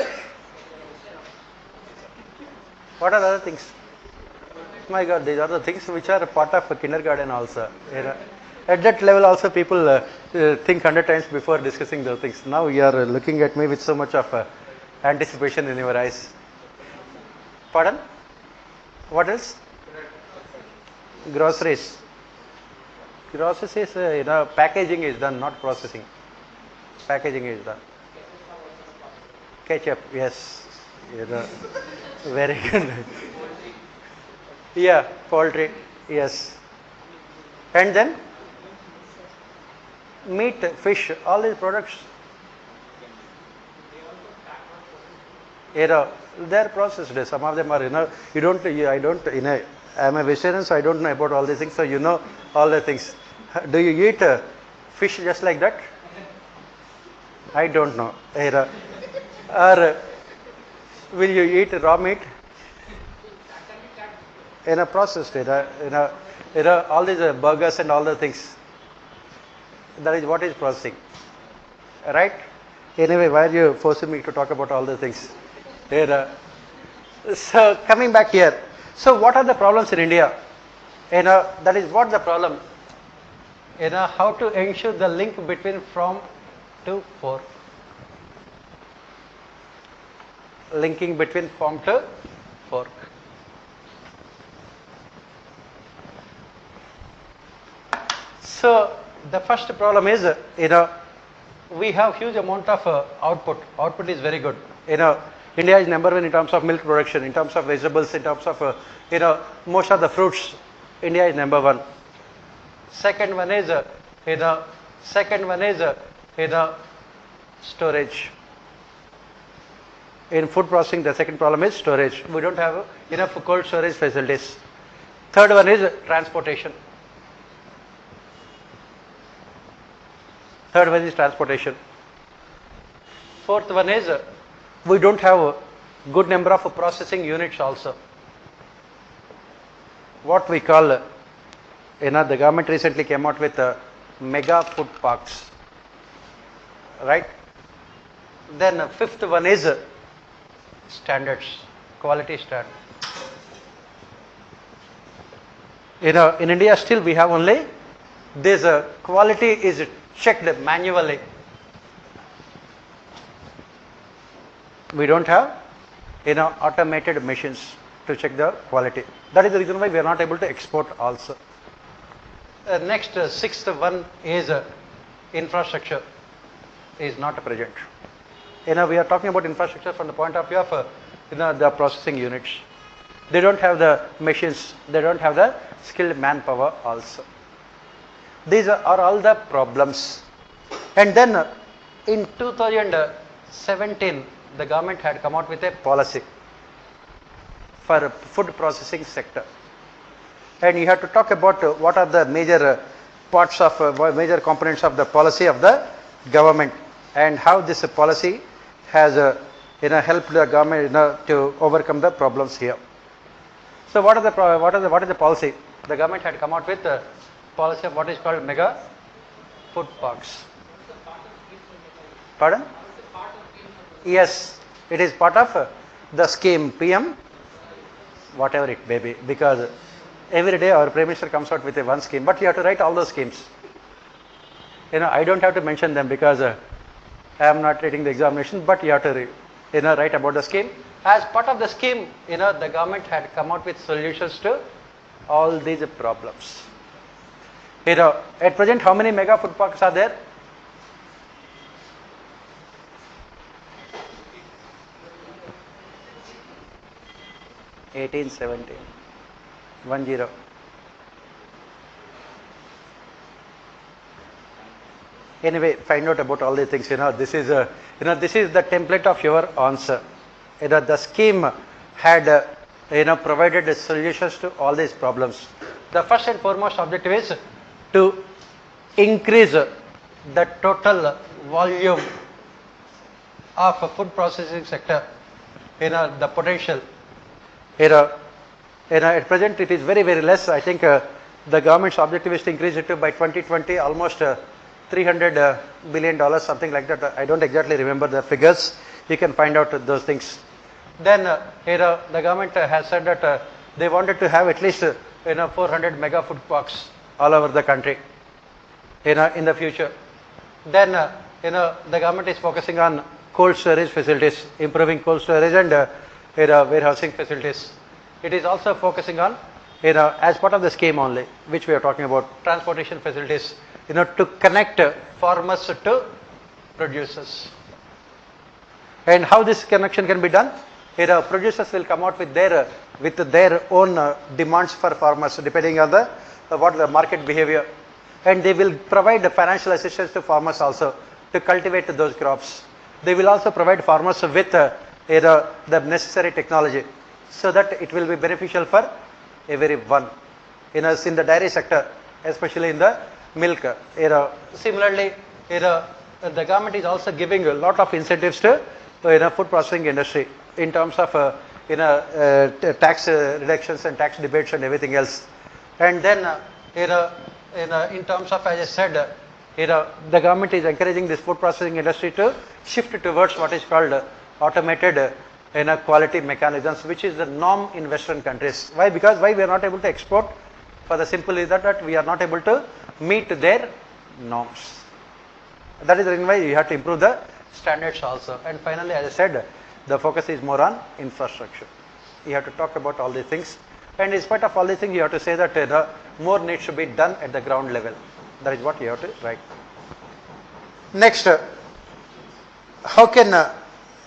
what are the other things? My God, these are the things which are part of kindergarten also. At that level also people think 100 times before discussing those things. Now you are looking at me with so much of anticipation in your eyes. Pardon? What else? Groceries. Groceries is, packaging is done, not processing. Packaging is done. Ketchup, yes. Very good. Yeah, poultry, yes. And then meat, fish, all these products, they are processed. Some of them are, I am a vegetarian, so I don't know about all these things. So you know all the things. Do you eat fish just like that? I don't know. Or will you eat raw meat? Processed, all these burgers and all the things. That is what is processing. Right? Anyway, why are you forcing me to talk about all the things? So coming back here. So what are the problems in India? That is what the problem. How to ensure the link between from to fork. Linking between form to fork. So the first problem is, we have huge amount of output. Output is very good. India is number one in terms of milk production, in terms of vegetables, in terms of most of the fruits. India is number one. Second one is storage. In food processing, the second problem is storage. We don't have enough cold storage facilities. Third one is transportation. Third one is transportation. Fourth one is we don't have a good number of processing units also. What we call, the government recently came out with mega food parks, right? Then fifth one is standards, quality standard. In India still we have only this quality is checked manually. We don't have automated machines to check the quality. That is the reason why we are not able to export also. Next, sixth one is infrastructure is not present. We are talking about infrastructure from the point of view of the processing units. They don't have the machines, they don't have the skilled manpower also. These are all the problems. And then in 2017, the government had come out with a policy for food processing sector. And you have to talk about what are the major parts of, major components of the policy of the government and how this policy has helped the government to overcome the problems here. So what is the policy? The government had come out with a policy of what is called mega food parks. Pardon? Yes, it is part of the scheme PM, whatever it may be, because every day our Prime Minister comes out with a one scheme, but you have to write all those schemes. I don't have to mention them because I am not writing the examination, but you have to write about the scheme. As part of the scheme, the government had come out with solutions to all these problems. At present, how many mega food parks are there? 1817, 10. Anyway, find out about all these things. This is the template of your answer. The scheme had provided solutions to all these problems. The first and foremost objective is to increase the total volume of food processing sector. The potential. At present it is very, very less. I think the government's objective is to increase it to by 2020 almost $300 billion, something like that. I don't exactly remember the figures. You can find out those things. Then the government has said that they wanted to have at least 400 mega food parks all over the country in the future. Then the government is focusing on cold storage facilities, improving cold storage and warehousing facilities. It is also focusing on as part of the scheme only, which we are talking about, transportation facilities, to connect farmers to producers. And how this connection can be done? Producers will come out with their own demands for farmers depending on what the market behavior, and they will provide financial assistance to farmers also to cultivate those crops. They will also provide farmers with the necessary technology so that it will be beneficial for everyone. In the dairy sector, especially in the milk. Similarly, the government is also giving a lot of incentives to food processing industry in terms of tax reductions and tax debates and everything else. And then in terms of, as I said, the government is encouraging this food processing industry to shift towards what is called automated quality mechanisms, which is the norm in Western countries. Why? Because why we are not able to export? For the simple reason that we are not able to meet their norms. That is the reason why you have to improve the standards also. And finally, as I said, the focus is more on infrastructure. You have to talk about all these things. And in spite of all these things, you have to say that more needs to be done at the ground level. That is what you have to write. Next, how can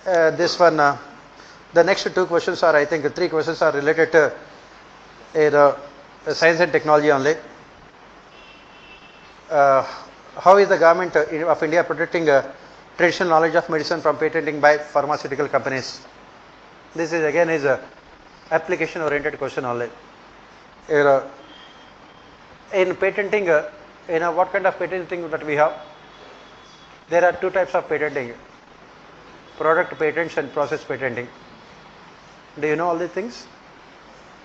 this one, the next two questions are, I think three questions are related to science and technology only. How is the government of India protecting traditional knowledge of medicine from patenting by pharmaceutical companies? This is again is a application oriented question only. In patenting, what kind of patenting that we have? There are two types of patenting: product patents and process patenting. Do you know all these things?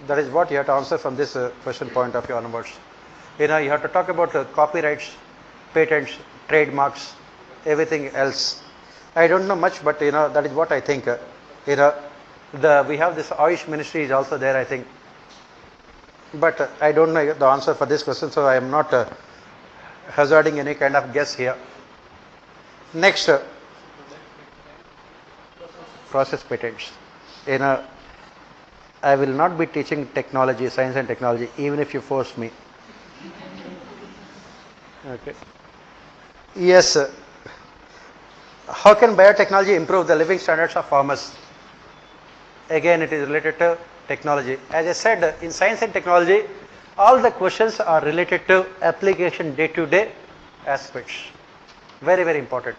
That is what you have to answer from this question point of view onwards. You have to talk about copyrights, patents, trademarks, everything else. I don't know much, but that is what I think. We have this Ayush Ministry is also there, I think. But I don't know the answer for this question, so I am not hazarding any kind of guess here. Next, process patents. I will not be teaching technology, science and technology, even if you force me. Okay. Yes. How can biotechnology improve the living standards of farmers? Again, it is related to technology. As I said, in science and technology, all the questions are related to application day-to-day aspects. Very, very important.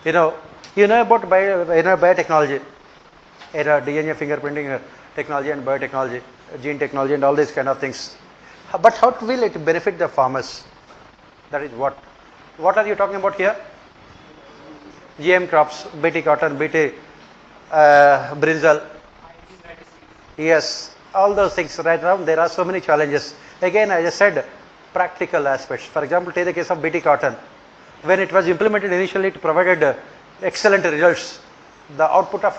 You know about biotechnology, DNA fingerprinting technology and biotechnology, gene technology and all these kind of things. But how will it benefit the farmers? That is what. What are you talking about here? GM crops, BT cotton, BT brinjal. Yes, all those things. Right now there are so many challenges. Again, as I said, practical aspects. For example, take the case of BT cotton. When it was implemented initially, it provided excellent results. The output of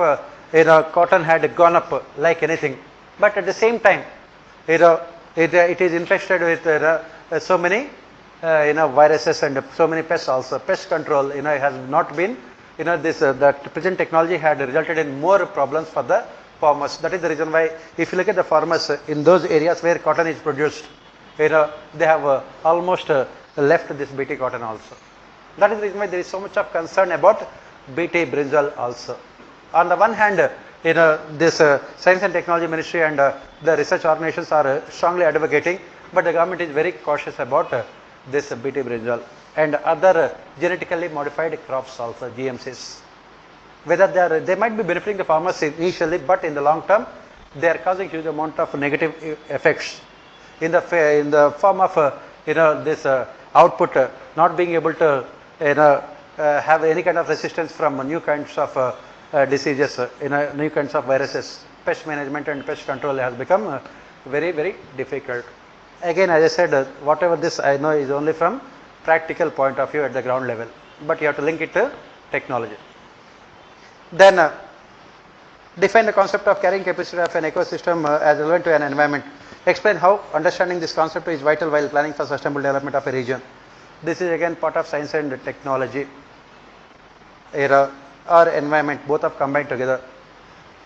cotton had gone up like anything. But at the same time, it is infested with so many viruses and so many pests also. Pest control has not been that present technology had resulted in more problems for the farmers. That is the reason why if you look at the farmers in those areas where cotton is produced, they have almost left this BT cotton also. That is the reason why there is so much of concern about BT brinjal also. On the one hand, this Science and Technology Ministry and the research organizations are strongly advocating, but the government is very cautious about this BT brinjal and other genetically modified crops also, GMCs. Whether they might be benefiting the farmers initially, but in the long term, they are causing huge amount of negative effects in the form of this output not being able to have any kind of resistance from new kinds of diseases, new kinds of viruses. Pest management and pest control has become very, very difficult. Again, as I said, whatever this I know is only from practical point of view at the ground level, but you have to link it to technology. Then define the concept of carrying capacity of an ecosystem as relevant to an environment. Explain how understanding this concept is vital while planning for sustainable development of a region. This is again part of science and technology or environment, both are combined together.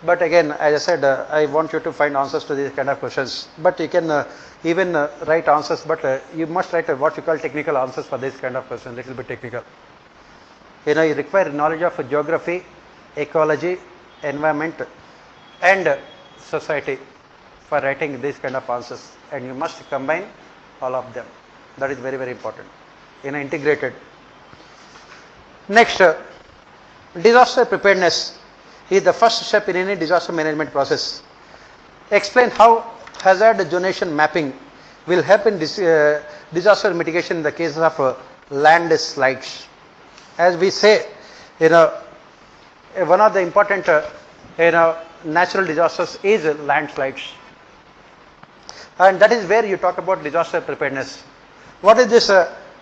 But again, as I said, I want you to find answers to these kind of questions. But you can even write answers, but you must write what you call technical answers for this kind of question, little bit technical. You require knowledge of geography, ecology, environment and society for writing these kind of answers, and you must combine all of them. That is very, very important. Integrated. Next, disaster preparedness is the first step in any disaster management process. Explain how hazard zonation mapping will help in disaster mitigation in the cases of landslides. As we say, one of the important natural disasters is landslides, and that is where you talk about disaster preparedness. What is this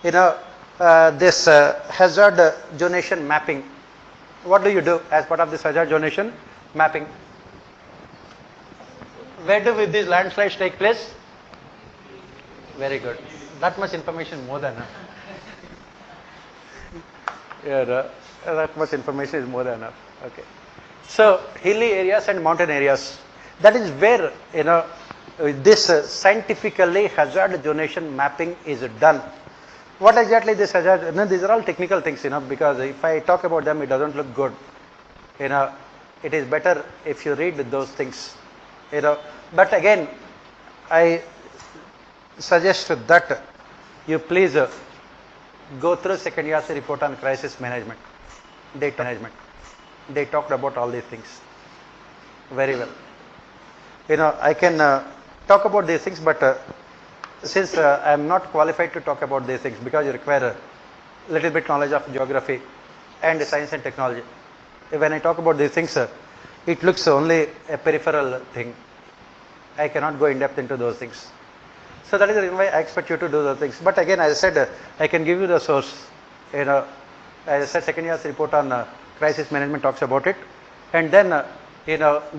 this hazard zonation mapping? What do you do as part of this hazard zonation mapping? Where do these landslides take place? Very good. That much information more than enough. Yeah, that much information is more than enough. Okay. So hilly areas and mountain areas, that is where this scientifically hazard zonation mapping is done. What exactly this hazard? These are all technical things, because if I talk about them, it doesn't look good. It is better if you read those things. But again, I suggest that you please go through second year's report on crisis management, data management. They talked about all these things. very well. I can talk about these things, but since I am not qualified to talk about these things because you require a little bit knowledge of geography and science and technology. When I talk about these things, it looks only a peripheral thing. I cannot go in depth into those things. So that is the reason why I expect you to do those things. But again, as I said, I can give you the source. As I said, second year's report on crisis management talks about it, and then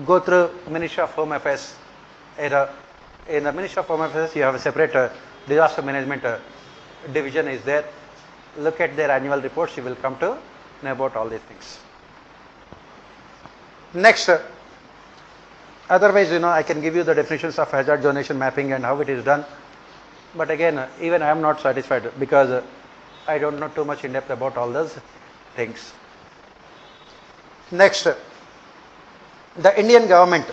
go through Ministry of Home Affairs. In the Ministry of Home Affairs, you have a separate disaster management division is there. Look at their annual reports, you will come to know about all these things. Next, otherwise, I can give you the definitions of hazard zonation mapping and how it is done. But again, even I am not satisfied because I don't know too much in depth about all those things. Next, the Indian government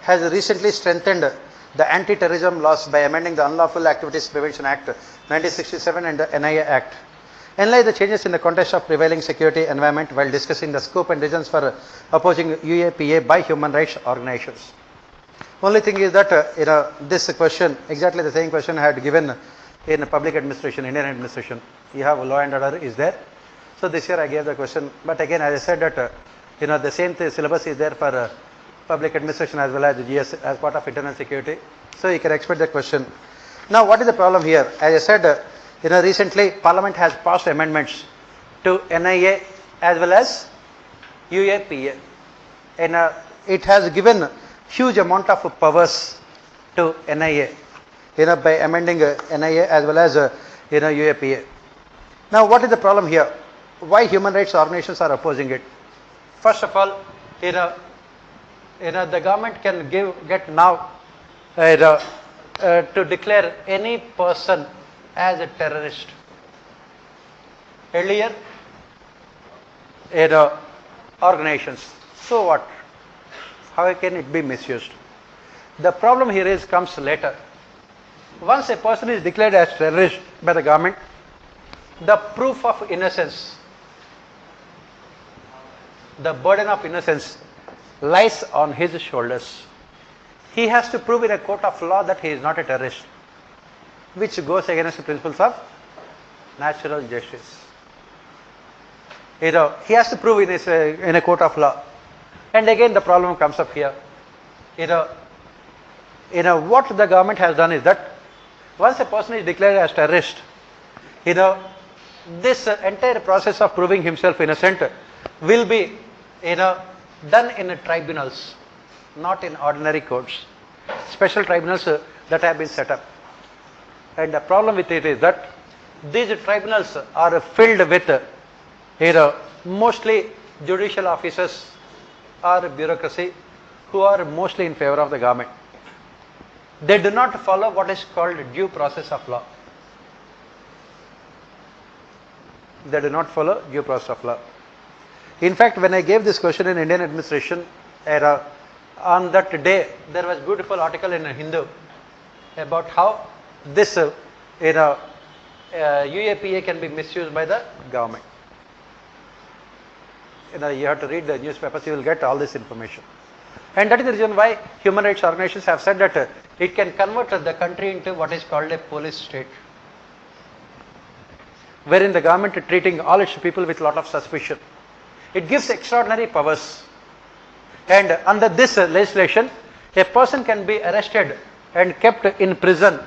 has recently strengthened the anti-terrorism laws by amending the Unlawful Activities Prevention Act 1967 and the NIA Act. Analyze the changes in the context of prevailing security environment while discussing the scope and reasons for opposing UAPA by human rights organizations. Only thing is that this question, exactly the same question I had given in public administration, Indian administration. You have law and order is there. So this year I gave the question, but again as I said that the same syllabus is there for public administration as well as GS as part of internal security. So you can expect the question. Now what is the problem here? As I said, recently Parliament has passed amendments to NIA as well as UAPA, and it has given huge amount of powers to NIA, by amending NIA as well as UAPA. Now what is the problem here? Why human rights organizations are opposing it? First of all, the government can get now to declare any person as a terrorist. Earlier, organizations. So what? How can it be misused? The problem here comes later. Once a person is declared as terrorist by the government, the proof of innocence, the burden of innocence lies on his shoulders. He has to prove in a court of law that he is not a terrorist, which goes against the principles of natural justice. He has to prove in a court of law. And again the problem comes up here. What the government has done is that once a person is declared as terrorist, this entire process of proving himself innocent will be done in tribunals, not in ordinary courts. Special tribunals that have been set up. And the problem with it is that these tribunals are filled with mostly judicial officers or bureaucracy who are mostly in favor of the government. They do not follow what is called due process of law. They do not follow due process of law. In fact, when I gave this question in Indian administration era, on that day there was a beautiful article in Hindu about how this UAPA can be misused by the government. You have to read the newspapers, you will get all this information. And that is the reason why human rights organizations have said that it can convert the country into what is called a police state, wherein the government is treating all its people with a lot of suspicion. It gives extraordinary powers. And under this legislation, a person can be arrested and kept in prison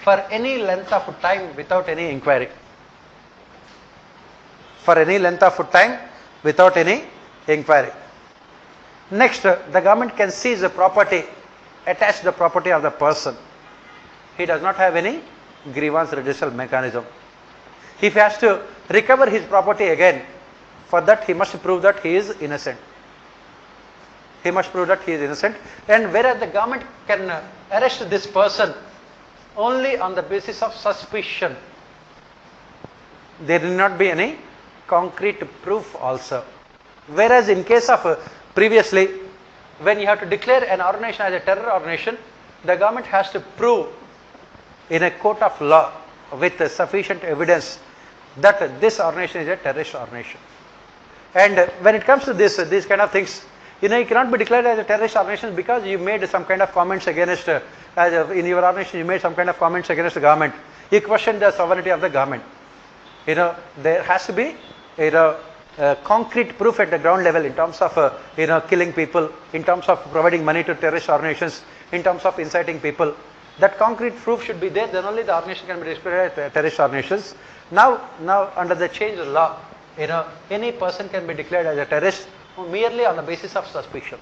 for any length of time without any inquiry. For any length of time without any inquiry. Next, the government can seize the property, attach the property of the person. He does not have any grievance redressal mechanism. If he has to recover his property again, for that he must prove that he is innocent. He must prove that he is innocent. And whereas the government can arrest this person only on the basis of suspicion, there will not be any concrete proof also. Whereas in case of previously, when you have to declare an organization as a terror organization, the government has to prove in a court of law with sufficient evidence that this organization is a terrorist organization. And when it comes to these kind of things, You cannot be declared as a terrorist organization because you made some kind of comments against, in your organization you made some kind of comments against the government. You question the sovereignty of the government. There has to be, concrete proof at the ground level in terms of, killing people, in terms of providing money to terrorist organizations, in terms of inciting people. That concrete proof should be there, then only the organization can be declared as terrorist organizations. Now under the changed law, any person can be declared as a terrorist merely on the basis of suspicion.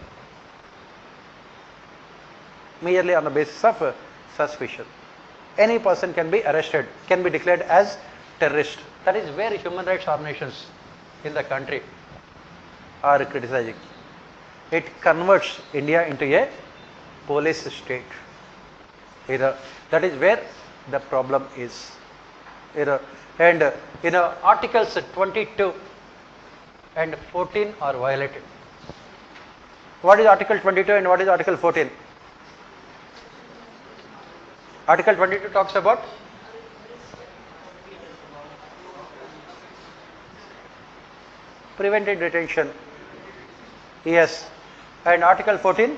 Merely on the basis of suspicion. Any person can be arrested, can be declared as terrorist. That is where human rights organizations in the country are criticizing. It converts India into a police state. That is where the problem is. And Articles 22 and 14 are violated. What is Article 22 and what is Article 14? Article 22 talks about preventive detention. Yes. And Article 14?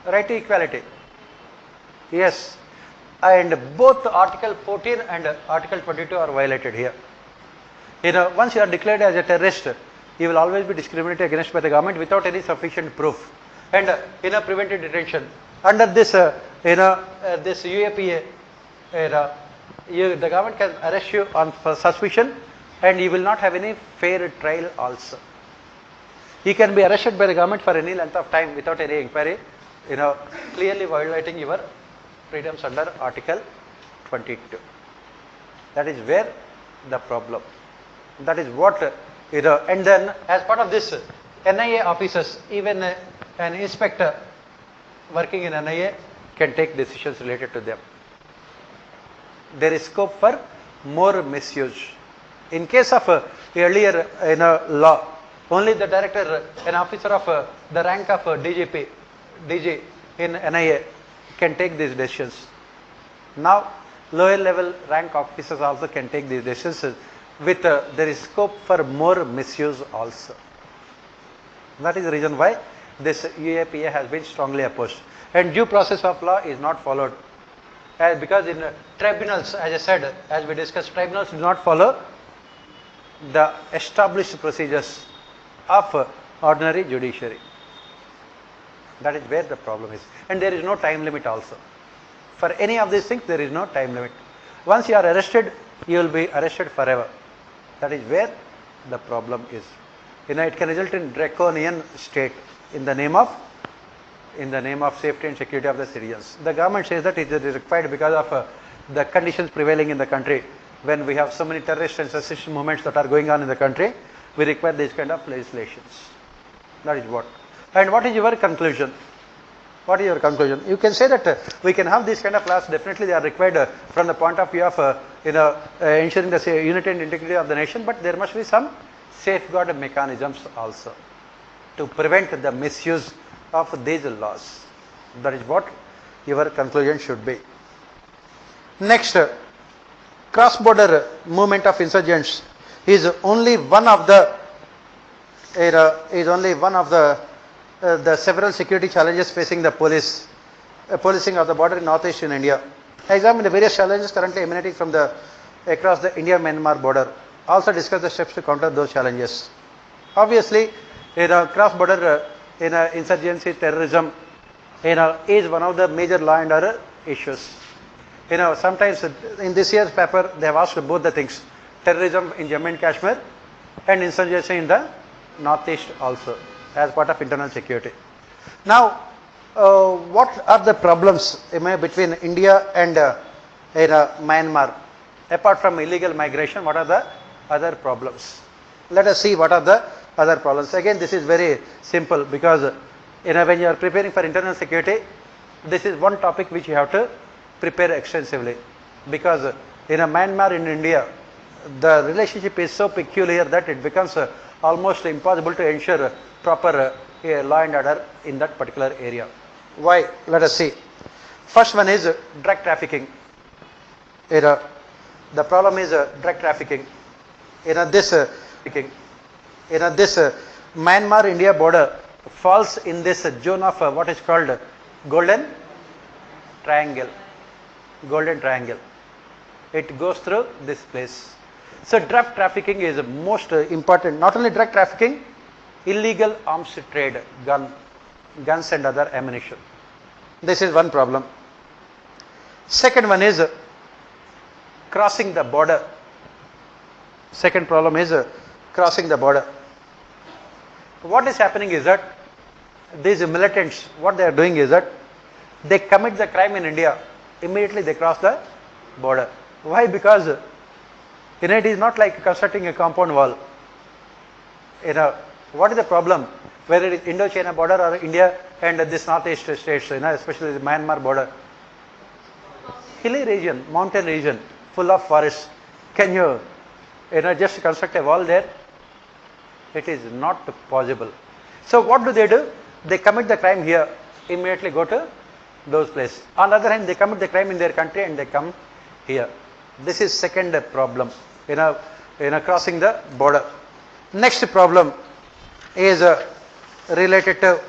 Right to equality. Yes. And both Article 14 and Article 22 are violated here. Once you are declared as a terrorist, you will always be discriminated against by the government without any sufficient proof. And preventive detention. Under this, this UAPA, the government can arrest you on suspicion, and you will not have any fair trial also. You can be arrested by the government for any length of time without any inquiry, clearly violating your freedoms under Article 22. That is where the problem. That is what, and then as part of this, NIA officers, even an inspector working in NIA can take decisions related to them. There is scope for more misuse. In case of earlier law, only the director, an officer of the rank of DG in NIA can take these decisions. Now, lower level rank officers also can take these decisions with there is scope for more misuse also. That is the reason why this UAPA has been strongly opposed. And due process of law is not followed. Because in tribunals, as I said, as we discussed, tribunals do not follow the established procedures of ordinary judiciary. That is where the problem is. And there is no time limit also. For any of these things, there is no time limit. Once you are arrested, you will be arrested forever. That is where the problem is. It can result in draconian state in the name of safety and security of the citizens. The government says that it is required because of the conditions prevailing in the country. When we have so many terrorist and secession movements that are going on in the country, we require these kind of legislations. That is what. And what is your conclusion? What is your conclusion? You can say that we can have these kind of laws. Definitely, they are required from the point of view of ensuring the unity and integrity of the nation. But there must be some safeguard mechanisms also to prevent the misuse of these laws. That is what your conclusion should be. Next, cross-border movement of insurgents is only one of the several security challenges facing the policing of the border in northeastern India. Examine the various challenges currently emanating from across the India-Myanmar border. Also discuss the steps to counter those challenges. Obviously, cross-border insurgency, terrorism, is one of the major law and order issues. Sometimes in this year's paper, they have asked both the things: terrorism in Jammu and Kashmir and insurgency in the northeast also, as part of internal security. Now, what are the problems between India and Myanmar? Apart from illegal migration, what are the other problems? Let us see what are the other problems. Again, this is very simple because when you are preparing for internal security, this is one topic which you have to prepare extensively, because in Myanmar and India, the relationship is so peculiar that it becomes almost impossible to ensure proper law and order in that particular area. Why? Let us see. First one is drug trafficking. The problem is drug trafficking. This Myanmar-India border falls in this zone of what is called golden triangle. Golden triangle. It goes through this place. So drug trafficking is most important. Not only drug trafficking, illegal arms trade, guns and other ammunition. This is one problem. Second one is crossing the border. Second problem is crossing the border. What is happening is that these militants, what they are doing is that they commit the crime in India, immediately they cross the border. Why? Because it is not like constructing a compound wall. What is the problem? Whether it is Indo-China border or India and this northeast states, especially the Myanmar border. Hilly region, mountain region, full of forests. Can you, just construct a wall there? It is not possible. So what do? They commit the crime here, immediately go to those places. On the other hand, they commit the crime in their country and they come here. This is second problem, crossing the border. Next problem is related to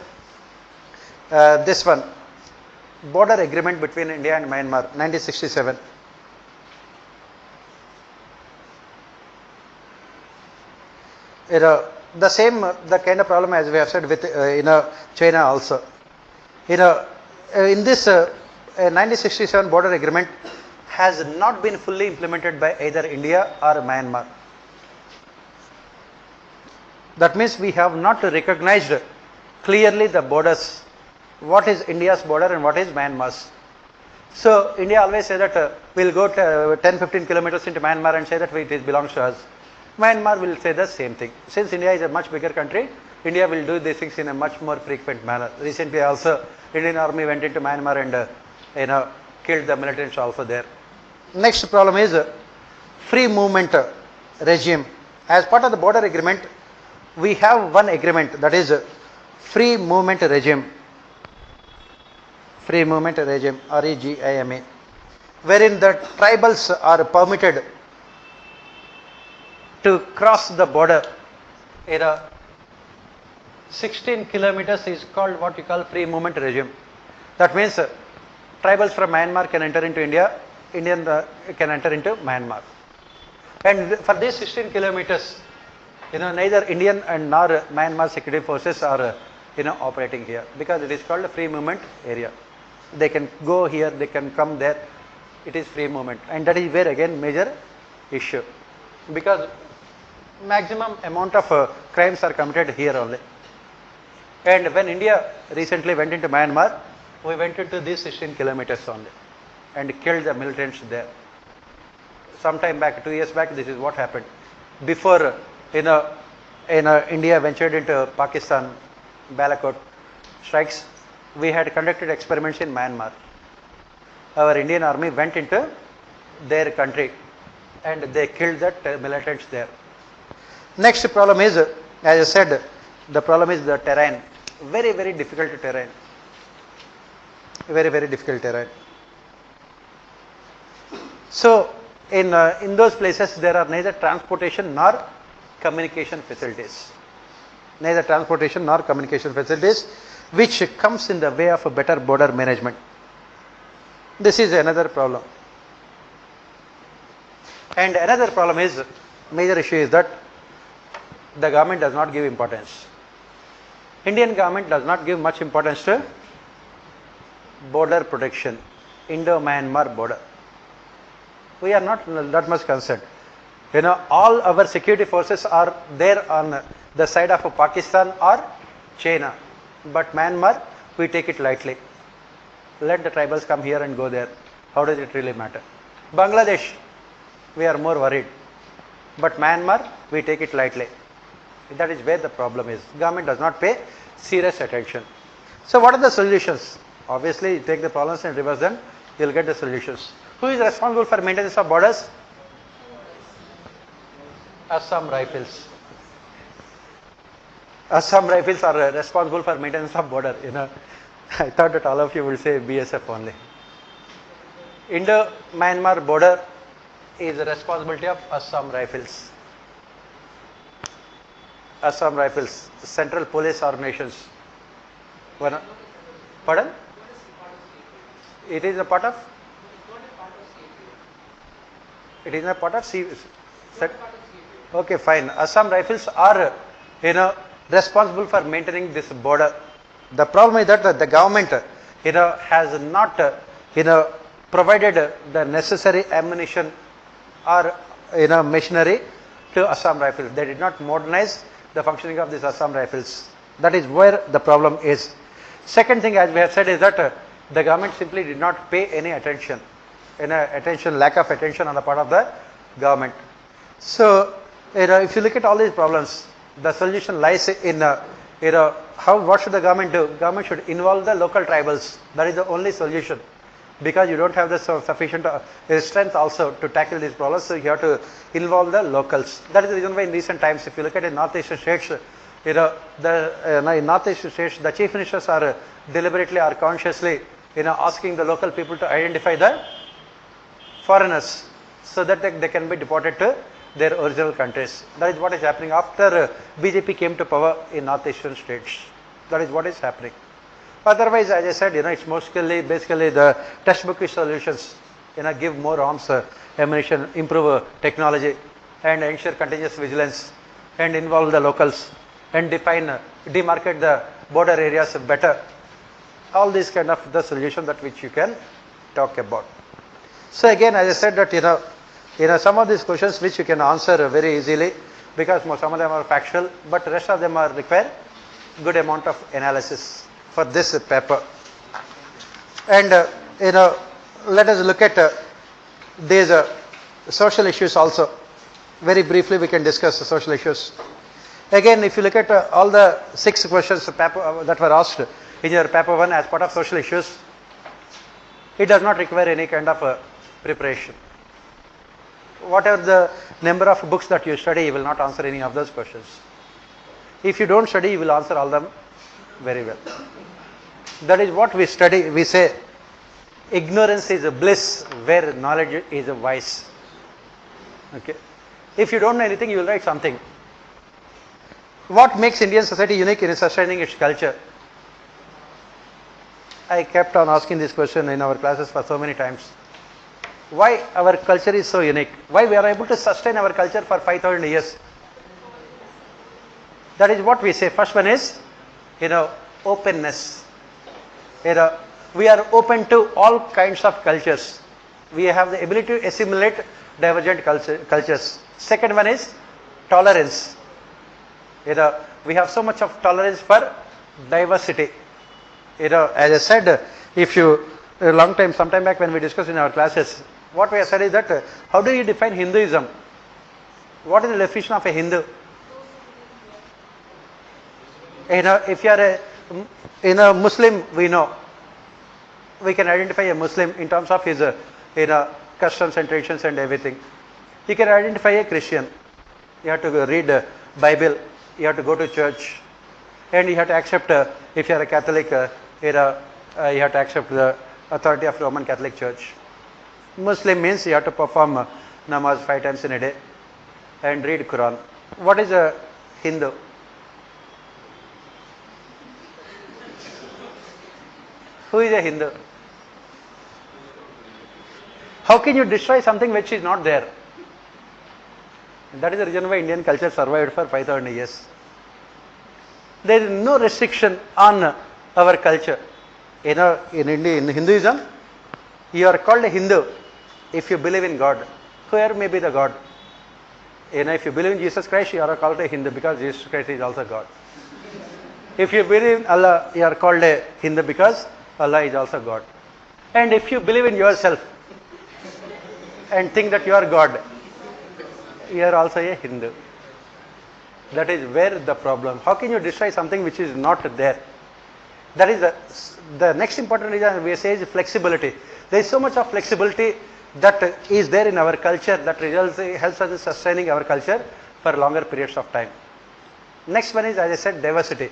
this one, border agreement between India and Myanmar, 1967. The same, the kind of problem as we have said with China also. In this 1967 border agreement has not been fully implemented by either India or Myanmar. That means we have not recognized clearly the borders, what is India's border and what is Myanmar's. So India always say that we'll go to 10-15 kilometers into Myanmar and say that it belongs to us. Myanmar will say the same thing. Since India is a much bigger country, India will do these things in a much more frequent manner. Recently also, Indian army went into Myanmar and killed the militants also there. Next problem is free movement regime. As part of the border agreement, we have one agreement, that is free movement regime. Free movement regime, REGIMA, wherein the tribals are permitted to cross the border. 16 kilometers is called what you call free movement regime. That means tribals from Myanmar can enter into India, Indian can enter into Myanmar. And for these 16 kilometers, neither Indian and nor Myanmar security forces are operating here, because it is called a free movement area. They can go here, they can come there. It is free movement, and that is where again major issue, because maximum amount of crimes are committed here only. And when India recently went into Myanmar, we went into these 16 kilometers only and killed the militants there. Sometime back, 2 years back, this is what happened. Before India ventured into Pakistan, Balakot strikes, we had conducted experiments in Myanmar. Our Indian army went into their country and they killed the militants there. Next problem is, as I said, the problem is the terrain. Very, very difficult terrain. Very, very difficult terrain. So, in those places there are neither transportation nor communication facilities. Neither transportation nor communication facilities, which comes in the way of a better border management. This is another problem. And another problem is, major issue is that the government does not give importance. Indian government does not give much importance to border protection, Indo-Myanmar border. We are not that much concerned. All our security forces are there on the side of Pakistan or China. But Myanmar, we take it lightly. Let the tribals come here and go there. How does it really matter? Bangladesh, we are more worried. But Myanmar, we take it lightly. That is where the problem is. Government does not pay serious attention. So what are the solutions? Obviously, you take the problems and reverse them, you will get the solutions. Who is responsible for maintenance of borders? Assam Rifles. Assam Rifles are responsible for maintenance of border. I thought that all of you will say BSF only. Indo-Myanmar border is the responsibility of Assam Rifles. Assam Rifles, Central Police Organizations. One, pardon? It is a part of? It is a part of C. Okay, fine. Assam Rifles are, responsible for maintaining this border. The problem is that the government, has not, provided the necessary ammunition or, machinery to Assam Rifles. They did not modernize the functioning of these Assam Rifles. That is where the problem is. Second thing, as we have said, is that the government simply did not pay any attention, lack of attention on the part of the government. So, if you look at all these problems, the solution lies in, what should the government do? Government should involve the local tribals. That is the only solution, because you don't have the sufficient strength also to tackle these problems. So you have to involve the locals. That is the reason why in recent times, if you look at in northeastern states, in northeastern states, the chief ministers are deliberately or consciously, asking the local people to identify the foreigners, so that they can be deported to their original countries. That is what is happening after BJP came to power in northeastern states. That is what is happening. Otherwise, as I said, it's mostly basically the textbookish solutions. Give more arms, ammunition, improve technology, and ensure continuous vigilance, and involve the locals, and demarcate the border areas better. All these kind of the solution that which you can talk about. So again, as I said that some of these questions which you can answer very easily, because some of them are factual, but rest of them are require good amount of analysis for this paper. And let us look at these social issues also. Very briefly we can discuss the social issues. Again, if you look at all the 6 questions that were asked in your paper 1 as part of social issues, it does not require any kind of preparation. Whatever the number of books that you study, you will not answer any of those questions. If you don't study, you will answer all them very well. That is what we study. We say ignorance is a bliss where knowledge is a vice. Okay. If you don't know anything, you will write something. What makes Indian society unique in sustaining its culture? I kept on asking this question in our classes for so many times. Why our culture is so unique? Why we are able to sustain our culture for 5,000 years? That is what we say. First one is, openness. We are open to all kinds of cultures. We have the ability to assimilate divergent cultures. Second one is tolerance. We have so much of tolerance for diversity. As I said, if you, some time back when we discussed in our classes, what we have said is that, how do you define Hinduism? What is the definition of a Hindu? If you are a Muslim, we know. We can identify a Muslim in terms of his customs and traditions and everything. You can identify a Christian. You have to read Bible. You have to go to church, and you have to accept. If you are a Catholic, you have to accept the authority of Roman Catholic Church. Muslim means you have to perform namaz 5 times in a day and read Quran. What is a Hindu? Who is a Hindu? How can you destroy something which is not there? That is the reason why Indian culture survived for 5,000 years. There is no restriction on our culture. In Hinduism, you are called a Hindu if you believe in God. Whoever may be the God. If you believe in Jesus Christ, you are called a Hindu because Jesus Christ is also God. If you believe in Allah, you are called a Hindu because Allah is also God. And if you believe in yourself and think that you are God, you are also a Hindu. That is where the problem. How can you destroy something which is not there? That is the next important reason we say is flexibility. There is so much of flexibility that is there in our culture that helps us in sustaining our culture for longer periods of time. Next one is, as I said, diversity.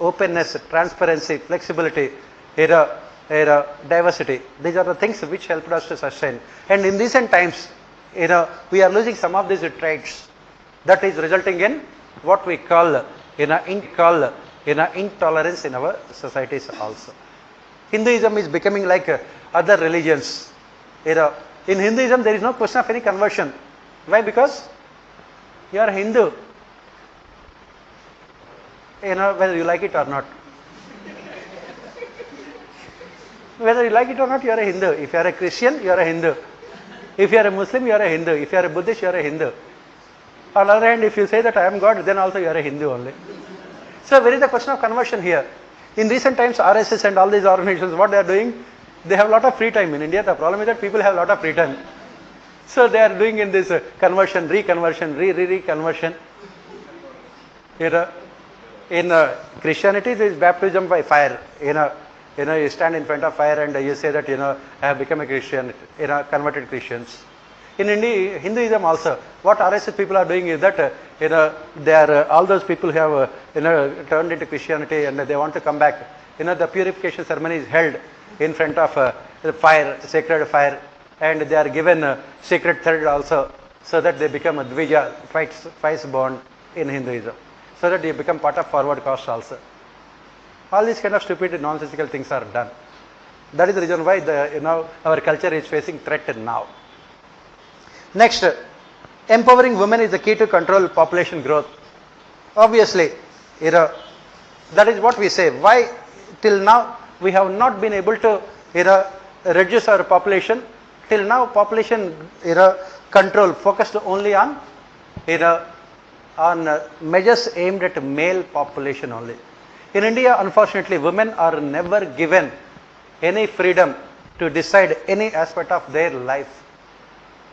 Openness, transparency, flexibility, diversity. These are the things which helped us to sustain. And in recent times, we are losing some of these traits. That is resulting in what we call intolerance in our societies also. Hinduism is becoming like other religions. In Hinduism, there is no question of any conversion. Why? Because you are a Hindu. Whether you like it or not. Whether you like it or not, you are a Hindu. If you are a Christian, you are a Hindu. If you are a Muslim, you are a Hindu. If you are a Buddhist, you are a Hindu. On the other hand, if you say that I am God, then also you are a Hindu only. So where is the question of conversion here? In recent times, RSS and all these organizations, what they are doing, they have a lot of free time. In India, the problem is that people have a lot of free time. So they are doing in this conversion, reconversion, reconversion. In Christianity, there is baptism by fire. You stand in front of fire and you say that, I have become a Christian, converted Christians. In Hinduism also, what RSS people are doing is that, they are all those people who have, turned into Christianity and they want to come back. The purification ceremony is held in front of the fire, sacred fire, and they are given a sacred thread also, so that they become a Dvija, twice born in Hinduism, so that they become part of forward caste also. All these kind of stupid nonsensical things are done. That is the reason why our culture is facing threat now. Next, empowering women is the key to control population growth. Obviously, that is what we say. Why till now we have not been able to reduce our population? Till now, population control focused only on measures aimed at male population only. In India, unfortunately, women are never given any freedom to decide any aspect of their life.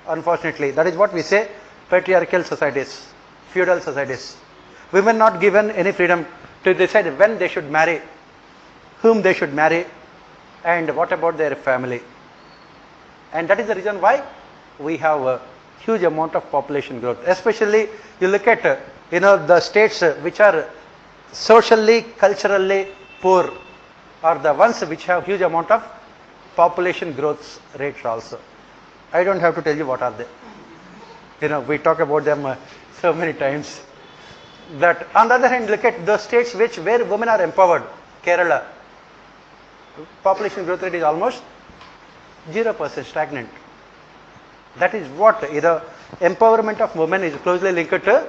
Unfortunately, that is what we say, patriarchal societies, feudal societies. Women not given any freedom to decide when they should marry, whom they should marry, and what about their family. And that is the reason why we have a huge amount of population growth. Especially, you look at the states which are socially, culturally poor are the ones which have huge amount of population growth rates also. I don't have to tell you what are they. We talk about them so many times. That on the other hand, look at the states where women are empowered. Kerala, population growth rate is almost 0%, stagnant. That is what empowerment of women is closely linked to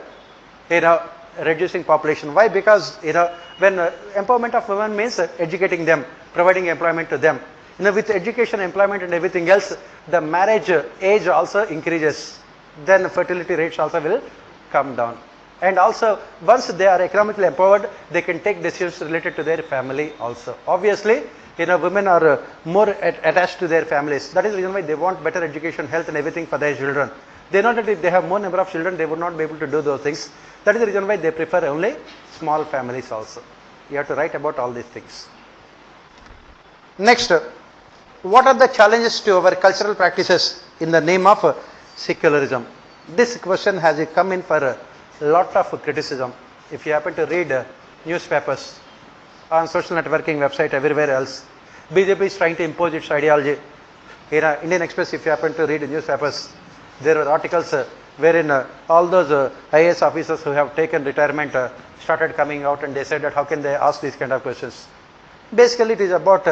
reducing population. Why? Because when empowerment of women means educating them, providing employment to them. With education, employment and everything else, the marriage age also increases. Then fertility rates also will come down. And also, once they are economically empowered, they can take decisions related to their family also. Obviously, women are more attached to their families. That is the reason why they want better education, health and everything for their children. They know that if they have more number of children, they would not be able to do those things. That is the reason why they prefer only small families also. You have to write about all these things. Next, what are the challenges to our cultural practices in the name of secularism? This question has come in for a lot of criticism. If you happen to read newspapers, on social networking website, everywhere else, BJP is trying to impose its ideology. Indian Express, if you happen to read newspapers, there are articles wherein all those IAS officers who have taken retirement started coming out, and they said that how can they ask these kind of questions. Basically, it is about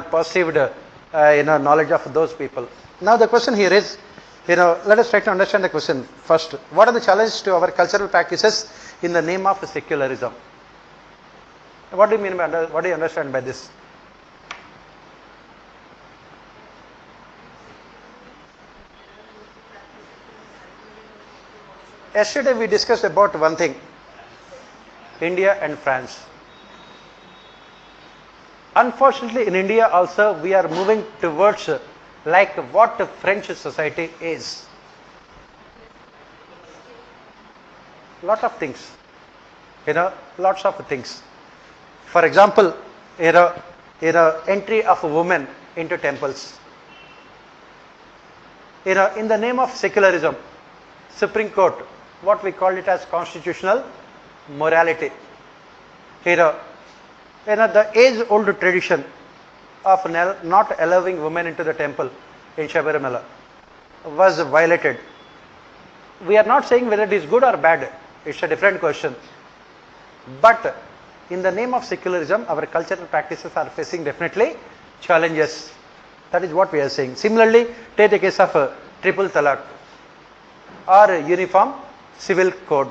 perceived knowledge of those people. Now the question here is, let us try to understand the question first. What are the challenges to our cultural practices in the name of secularism? What do you mean by, what do you understand by this? Yesterday we discussed about one thing, India and France. Unfortunately, in India also we are moving towards like what the French society is. Lot of things, lots of things. For example, entry of women into temples. In the name of secularism, Supreme Court, what we call it as constitutional morality. The age-old tradition of not allowing women into the temple in Shabarimala was violated. We are not saying whether it is good or bad. It's a different question. But in the name of secularism, our cultural practices are facing definitely challenges. That is what we are saying. Similarly, take the case of triple talaq or uniform civil code,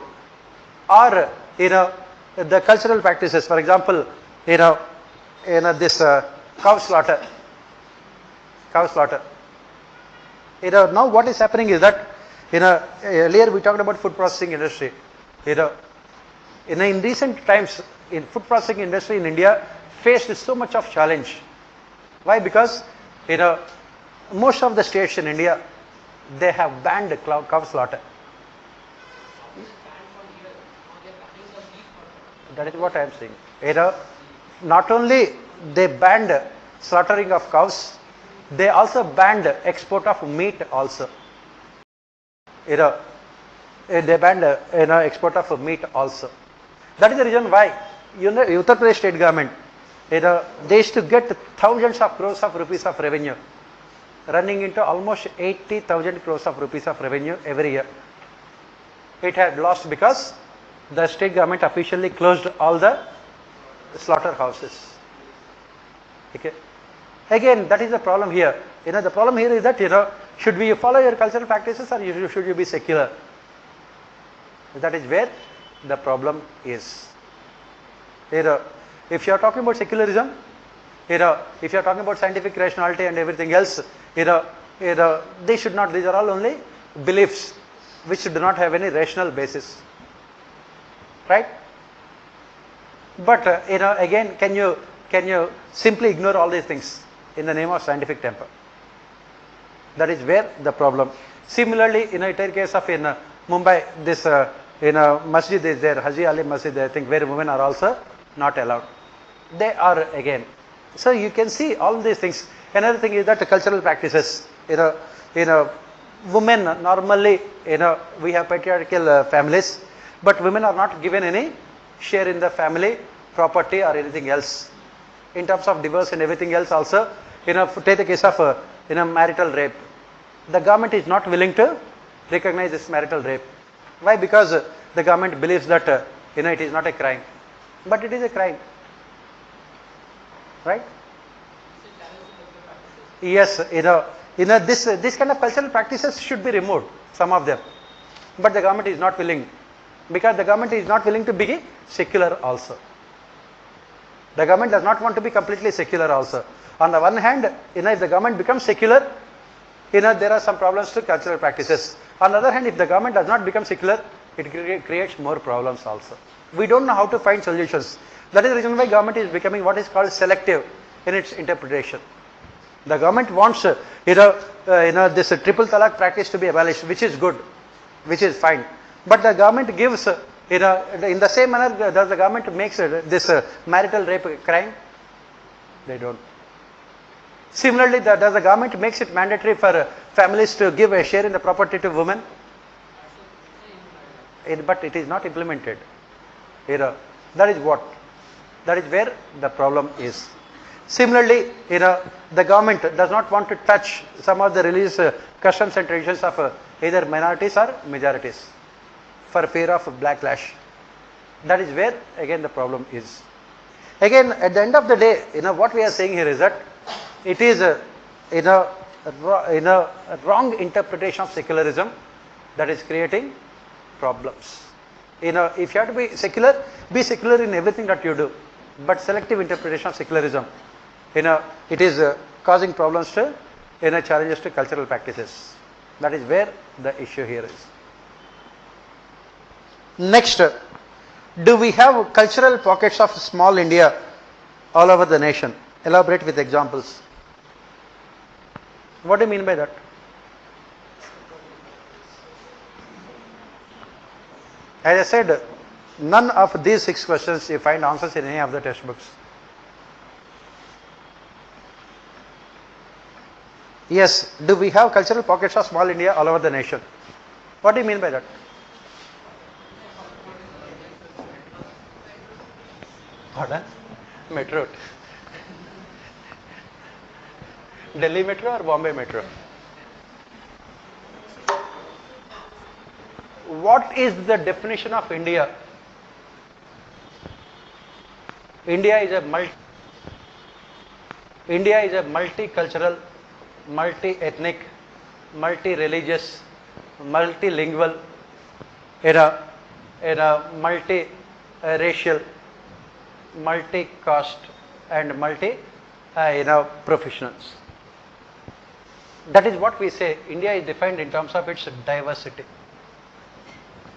or the cultural practices. For example, this cow slaughter. Now what is happening is that earlier we talked about food processing industry. In recent times, in food processing industry in India faced so much of challenge. Why? Because most of the states in India, they have banned cow slaughter. That is what I am saying. Not only they banned slaughtering of cows, they also banned export of meat also. They banned export of meat also. That is the reason why Uttar Pradesh state government, they used to get thousands of crores of rupees of revenue, running into almost 80,000 crores of rupees of revenue every year. It had lost because the state government officially closed all the slaughterhouses. Okay. Again, that is the problem here. The problem here is that should we follow your cultural practices or should you be secular? That is where the problem is. If you are talking about secularism, if you are talking about scientific rationality and everything else, they should not. These are all only beliefs which do not have any rational basis, right? But again, can you simply ignore all these things in the name of scientific temper? That is where the problem. Similarly, in case of Mumbai, this masjid is there, Haji Ali Masjid, I think, where women are also not allowed. They are again. So you can see all these things. Another thing is that the cultural practices. Women normally, we have patriarchal families, but women are not given any share in the family property or anything else. In terms of divorce and everything else also, take the case of marital rape. The government is not willing to recognize this marital rape. Why? Because the government believes that it is not a crime, but it is a crime, right? Yes, this kind of cultural practices should be removed, some of them, but the government is not willing, because the government is not willing to be secular also. The government does not want to be completely secular also. On the one hand, if the government becomes secular, there are some problems to cultural practices. On the other hand, if the government does not become secular, it creates more problems also. We don't know how to find solutions. That is the reason why government is becoming what is called selective in its interpretation. The government wants this triple talaq practice to be abolished, which is good, which is fine. But the government gives in the same manner, does the government makes this marital rape a crime? They don't. Similarly, does the government makes it mandatory for families to give a share in the property to women? But it is not implemented. That is what. That is where the problem is. Similarly, the government does not want to touch some of the religious customs and traditions of either minorities or majorities for fear of backlash. That is where again the problem is. Again, at the end of the day, what we are saying here is that it is a wrong interpretation of secularism that is creating problems. If you have to be secular in everything that you do. But selective interpretation of secularism, it is causing problems to, challenges to cultural practices. That is where the issue here is. Next, do we have cultural pockets of small India all over the nation? Elaborate with examples. What do you mean by that? As I said, none of these 6 questions you find answers in any of the textbooks. Yes, do we have cultural pockets of small India all over the nation? What do you mean by that? Pardon? Metro. Delhi Metro or Bombay Metro? what is the definition of India? India is a multicultural, multi-ethnic, multi-religious, multilingual, multi-racial, multi-caste and professionals. That is what we say. India is defined in terms of its diversity.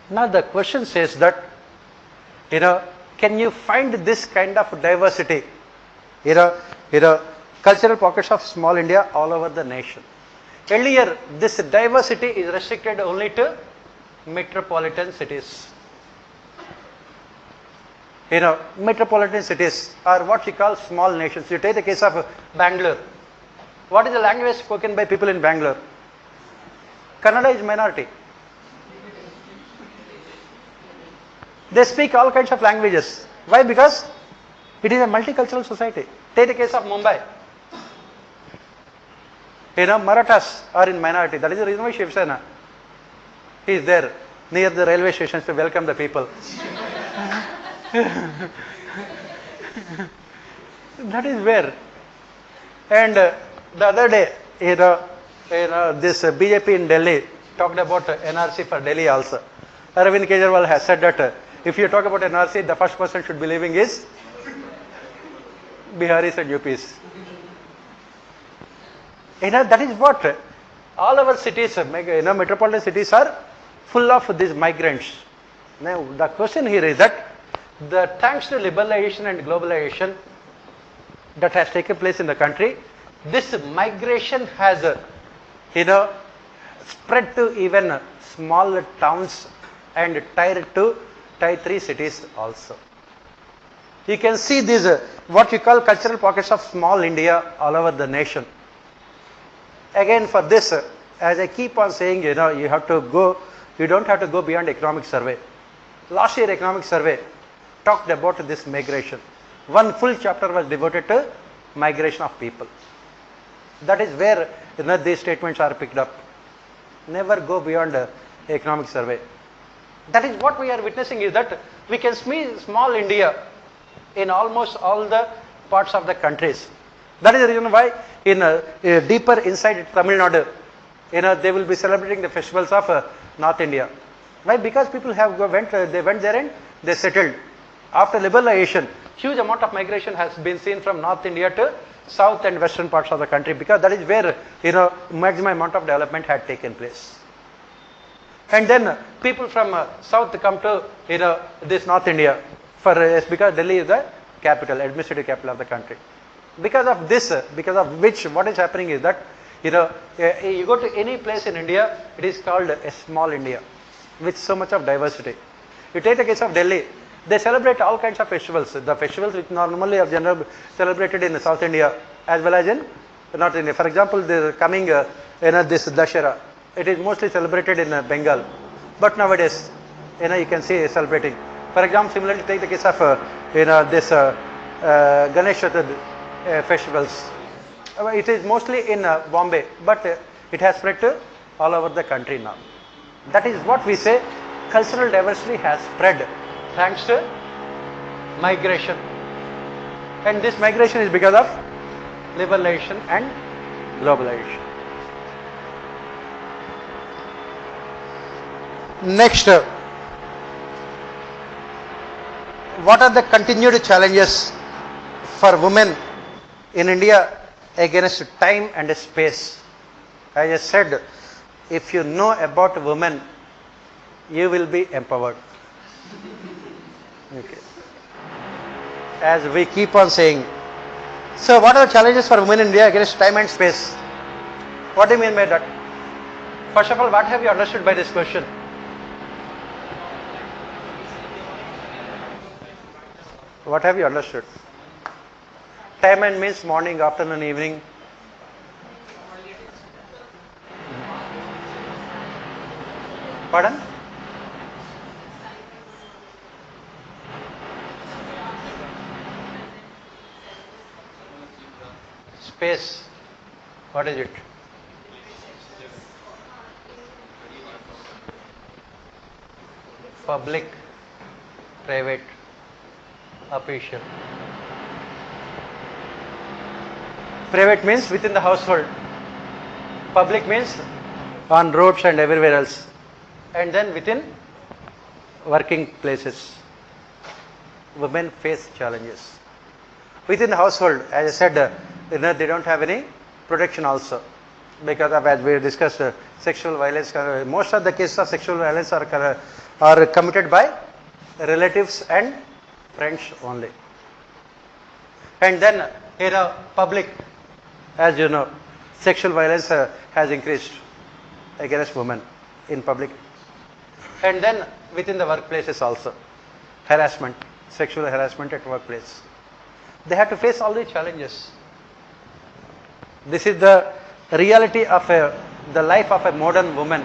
Now the question says that, can you find this kind of diversity, cultural pockets of small India all over the nation? Earlier, this diversity is restricted only to metropolitan cities. Metropolitan cities are what we call small nations. You take the case of Bangalore. What is the language spoken by people in Bangalore? Kannada is minority. They speak all kinds of languages. Why? Because it is a multicultural society. Take the case of Mumbai. Marathas are in minority. That is the reason why Shiv Sena is there near the railway stations to welcome the people. That is where. And the other day, this BJP in Delhi talked about NRC for Delhi also. Arvind Kejriwal has said that if you talk about NRC, the first person should be leaving is Biharis and UPs. That is what all our cities, metropolitan cities are full of these migrants. Now, the question here is that thanks to liberalization and globalization that has taken place in the country, this migration has, spread to even small towns and tier 2, tier 3 cities also. You can see these, what we call cultural pockets of small India all over the nation. Again, for this, as I keep on saying, you don't have to go beyond economic survey. Last year economic survey talked about this migration. One full chapter was devoted to migration of people. That is where these statements are picked up. Never go beyond economic survey. That is what we are witnessing, is that we can see small India in almost all the parts of the countries. That is the reason why deeper inside Tamil Nadu, they will be celebrating the festivals of North India. Why? Because people went there and they settled. After liberalization, huge amount of migration has been seen from North India to south and western parts of the country, because that is where maximum amount of development had taken place. And then people from south come to this North India because Delhi is the capital, administrative capital of the country. Because of this, because of which, what is happening is that you go to any place in India, it is called a small India with so much of diversity. You take the case of Delhi, they celebrate all kinds of festivals. The festivals which normally are generally celebrated in South India as well as in North India. For example, the coming this Dashera, it is mostly celebrated in Bengal, but nowadays you can see celebrating. For example, similarly take the case of this Ganesh Chaturthi festivals. It is mostly in Bombay, but it has spread to all over the country now. That is what we say, cultural diversity has spread thanks to migration. And this migration is because of liberalization and globalization. Next, what are the continued challenges for women in India against time and space? As I said, if you know about women, you will be empowered. Okay. As we keep on saying. So what are the challenges for women in India against time and space? What do you mean by that? First of all, what have you understood by this question? What have you understood? Time and means morning, afternoon, evening. Pardon? Space. What is it? public, private, official. Private means within the household. Public means on roads and everywhere else. And then within working places. Women face challenges. Within the household, as I said, they don't have any protection also. Because of, as we discussed, sexual violence, most of the cases of sexual violence are committed by relatives and friends only. And then public, as you know, sexual violence has increased against women in public. And then within the workplaces also, harassment, sexual harassment at workplace. They have to face all these challenges. This is the reality of the life of a modern woman.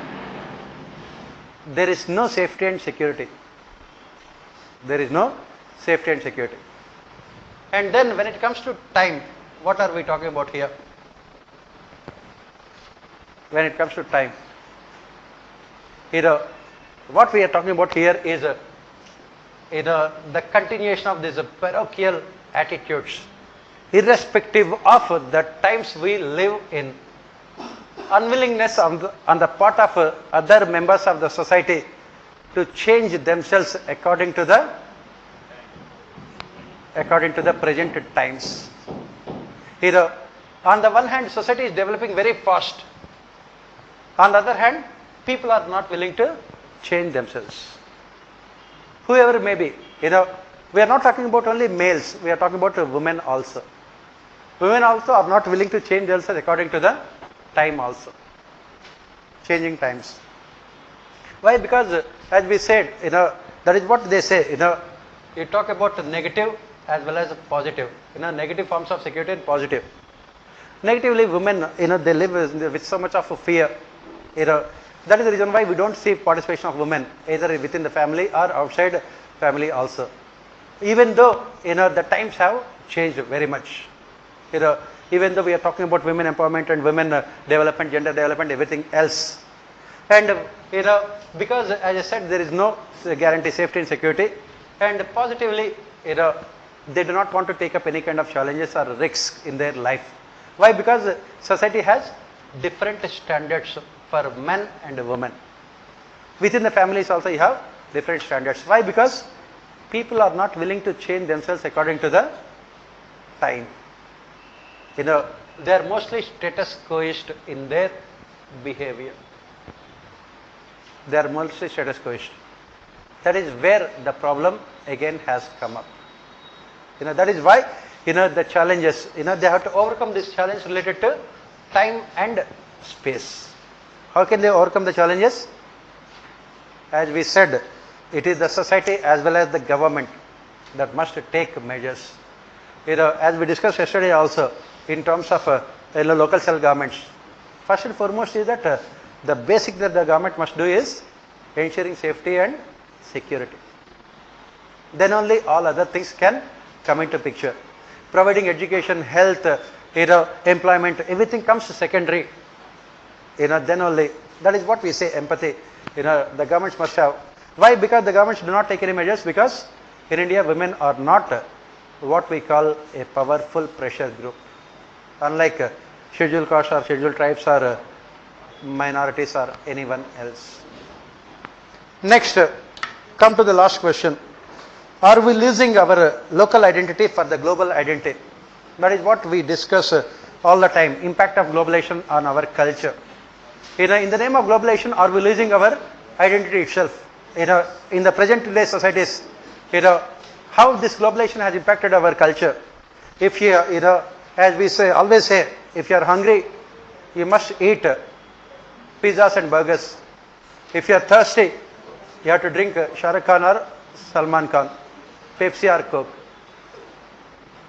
There is no safety and security. There is no safety and security. And then when it comes to time, what are we talking about here? When it comes to time, what we are talking about here is the continuation of these parochial attitudes, irrespective of the times we live in. Unwillingness on the part of other members of the society to change themselves according to the present times. On the one hand, society is developing very fast. On the other hand, people are not willing to change themselves. Whoever may be, we are not talking about only males, we are talking about women also. Women also are not willing to change themselves according to the time also. Changing times. Why? Because as we said, that is what they say, you talk about negative as well as positive, negative forms of security and positive. Negatively, women, they live with so much of fear. That is the reason why we don't see participation of women either within the family or outside family also. Even though, the times have changed very much. Even though we are talking about women empowerment and women development, gender development, everything else. And, because as I said, there is no guarantee safety and security. And positively, they do not want to take up any kind of challenges or risks in their life. Why? Because society has different standards for men and women. Within the families also you have different standards. Why? Because people are not willing to change themselves according to the time. They are mostly status quoist in their behavior. They are mostly status quoist. That is where the problem again has come up. That is why, the challenges, they have to overcome this challenge related to time and space. How can they overcome the challenges? As we said, it is the society as well as the government that must take measures. As we discussed yesterday also, in terms of local self-governments, first and foremost is that the basic that the government must do is ensuring safety and security. Then only all other things can come into picture. Providing education, health, employment, everything comes secondary. Then only, that is what we say empathy. The governments must have. Why? Because the governments do not take any measures, because in India women are not what we call a powerful pressure group. Unlike scheduled castes or scheduled tribes or minorities or anyone else. Next, come to the last question. Are we losing our local identity for the global identity? That is what we discuss all the time. Impact of globalization on our culture. In the name of globalization, are we losing our identity itself? In the present day societies, how this globalization has impacted our culture. If you, as we say, always say, if you are hungry, you must eat pizzas and burgers. If you are thirsty, you have to drink Shah Rukh Khan or Salman Khan, Pepsi or Coke.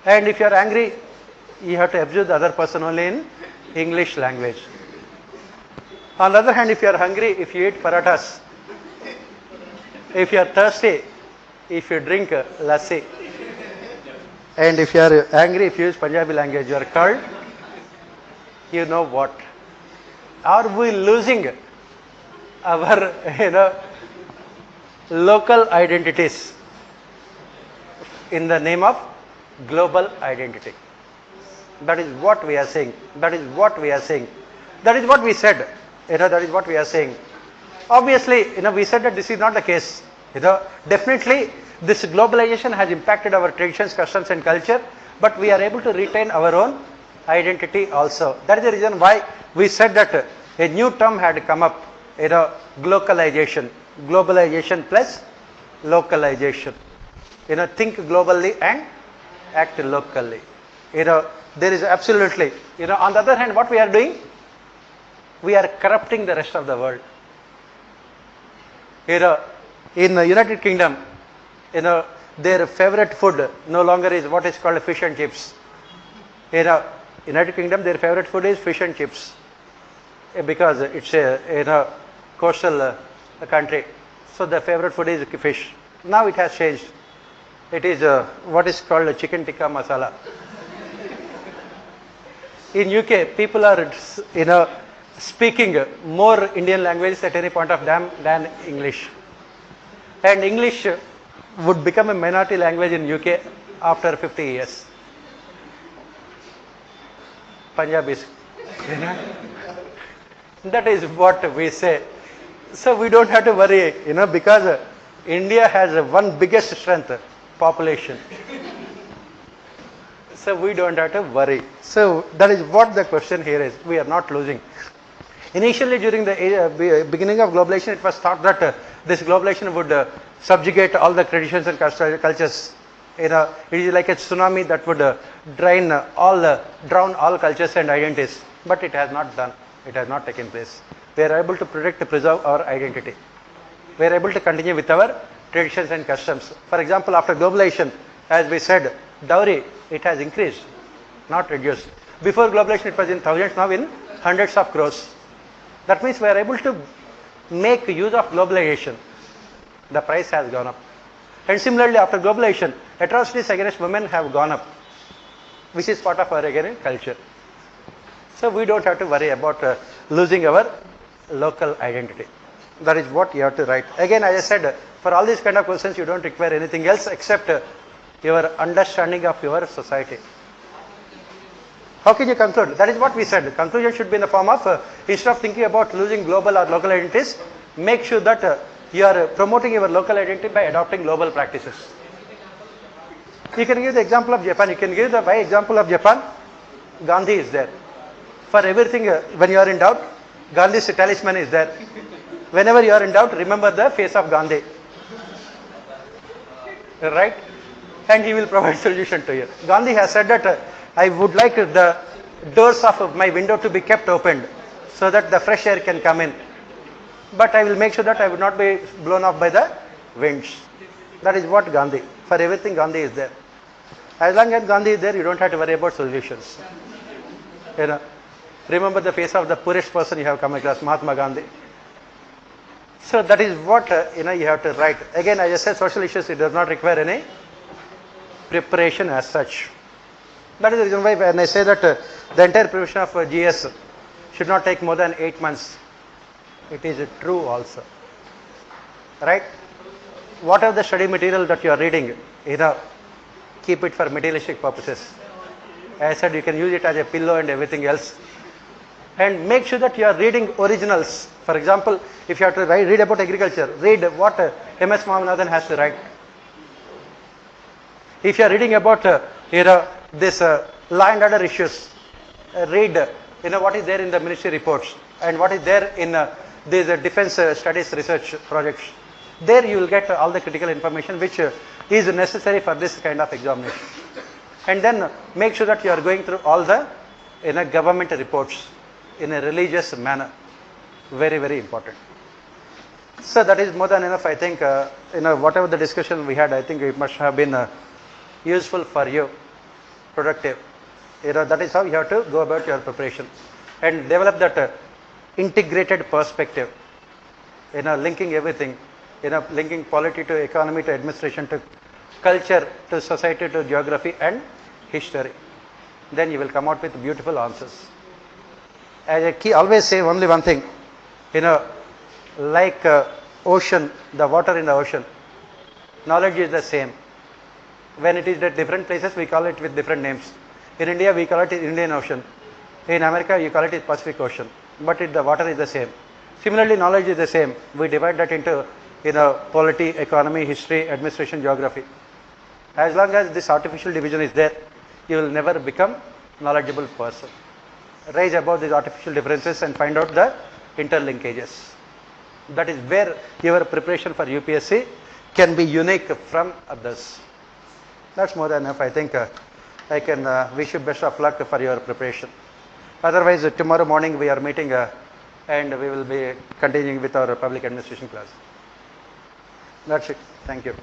And if you are angry, you have to abuse the other person only in English language. On the other hand, if you are hungry, if you eat parathas, if you are thirsty, if you drink lassi, and if you are angry, if you use Punjabi language, you are called, you know what? Are we losing our, local identities in the name of global identity. That is what we are saying. That is what we are saying. That is what we said. That is what we are saying. Obviously, we said that this is not the case. Definitely this globalization has impacted our traditions, customs and culture, but we are able to retain our own identity also. That is the reason why we said that a new term had come up, globalization. Globalization plus localization. Think globally and act locally. There is absolutely, on the other hand, what we are doing? We are corrupting the rest of the world. In the United Kingdom, their favorite food no longer is what is called fish and chips. United Kingdom, their favorite food is fish and chips because it's a coastal country. So the favorite food is fish. Now it has changed. It is what is called chicken tikka masala. In UK, people are speaking more Indian languages at any point of time than English. And English would become a minority language in UK after 50 years. Punjabis. That is what we say. So we don't have to worry, because India has one biggest strength, population. So we don't have to worry. So that is what the question here is. We are not losing. Initially, during the beginning of globalization, it was thought that this globalization would subjugate all the traditions and cultures. It is like a tsunami that would drown all cultures and identities. But it has not done. It has not taken place. We are able to preserve our identity. We are able to continue with our traditions and customs. For example, after globalization, as we said, dowry, it has increased, not reduced. Before globalization, it was in thousands, now in hundreds of crores. That means we are able to make use of globalization. The price has gone up. And similarly, after globalization, atrocities against women have gone up, which is part of our culture. So we don't have to worry about losing our local identity. That is what you have to write. Again, as I said, for all these kind of questions, you don't require anything else except your understanding of your society. How can you conclude? That is what we said. Conclusion should be in the form of, instead of thinking about losing global or local identities, make sure that you are promoting your local identity by adopting global practices. You can give the example of Japan. You can give the example of Japan. Gandhi is there. For everything, when you are in doubt, Gandhi's talisman is there. Whenever you are in doubt, remember the face of Gandhi. Right? And he will provide solution to you. Gandhi has said that I would like the doors of my window to be kept opened so that the fresh air can come in. But I will make sure that I will not be blown off by the winds. That is what Gandhi. For everything, Gandhi is there. As long as Gandhi is there, you don't have to worry about solutions. Remember the face of the poorest person you have come across, Mahatma Gandhi. So that is what you have to write. Again, as I said, social issues, it does not require any preparation as such. That is the reason why when I say that the entire preparation of GS should not take more than 8 months, it is true also. Right? Whatever the study material that you are reading, keep it for materialistic purposes. As I said, you can use it as a pillow and everything else. And make sure that you are reading originals. For example, if you have to read about agriculture, read what M.S. Swaminathan has to write. If you are reading about this law and order issues, read what is there in the ministry reports and what is there in these defense studies research projects. There you will get all the critical information which is necessary for this kind of examination. And then make sure that you are going through all the government reports in a religious manner. Very, very important. So that is more than enough. I think whatever the discussion we had, I think it must have been useful for you, productive. That is how you have to go about your preparation and develop that integrated perspective. Linking everything. Linking polity to economy to administration to culture to society to geography and history. Then you will come out with beautiful answers. As I always say only one thing, like ocean, the water in the ocean, knowledge is the same. When it is at different places, we call it with different names. In India, we call it Indian Ocean. In America, you call it Pacific Ocean. But the water is the same. Similarly, knowledge is the same. We divide that into polity, economy, history, administration, geography. As long as this artificial division is there, you will never become knowledgeable person. Rise above these artificial differences and find out the interlinkages. That is where your preparation for UPSC can be unique from others. That's more than enough. I think I can wish you best of luck for your preparation. Otherwise, tomorrow morning we are meeting and we will be continuing with our public administration class. That's it. Thank you.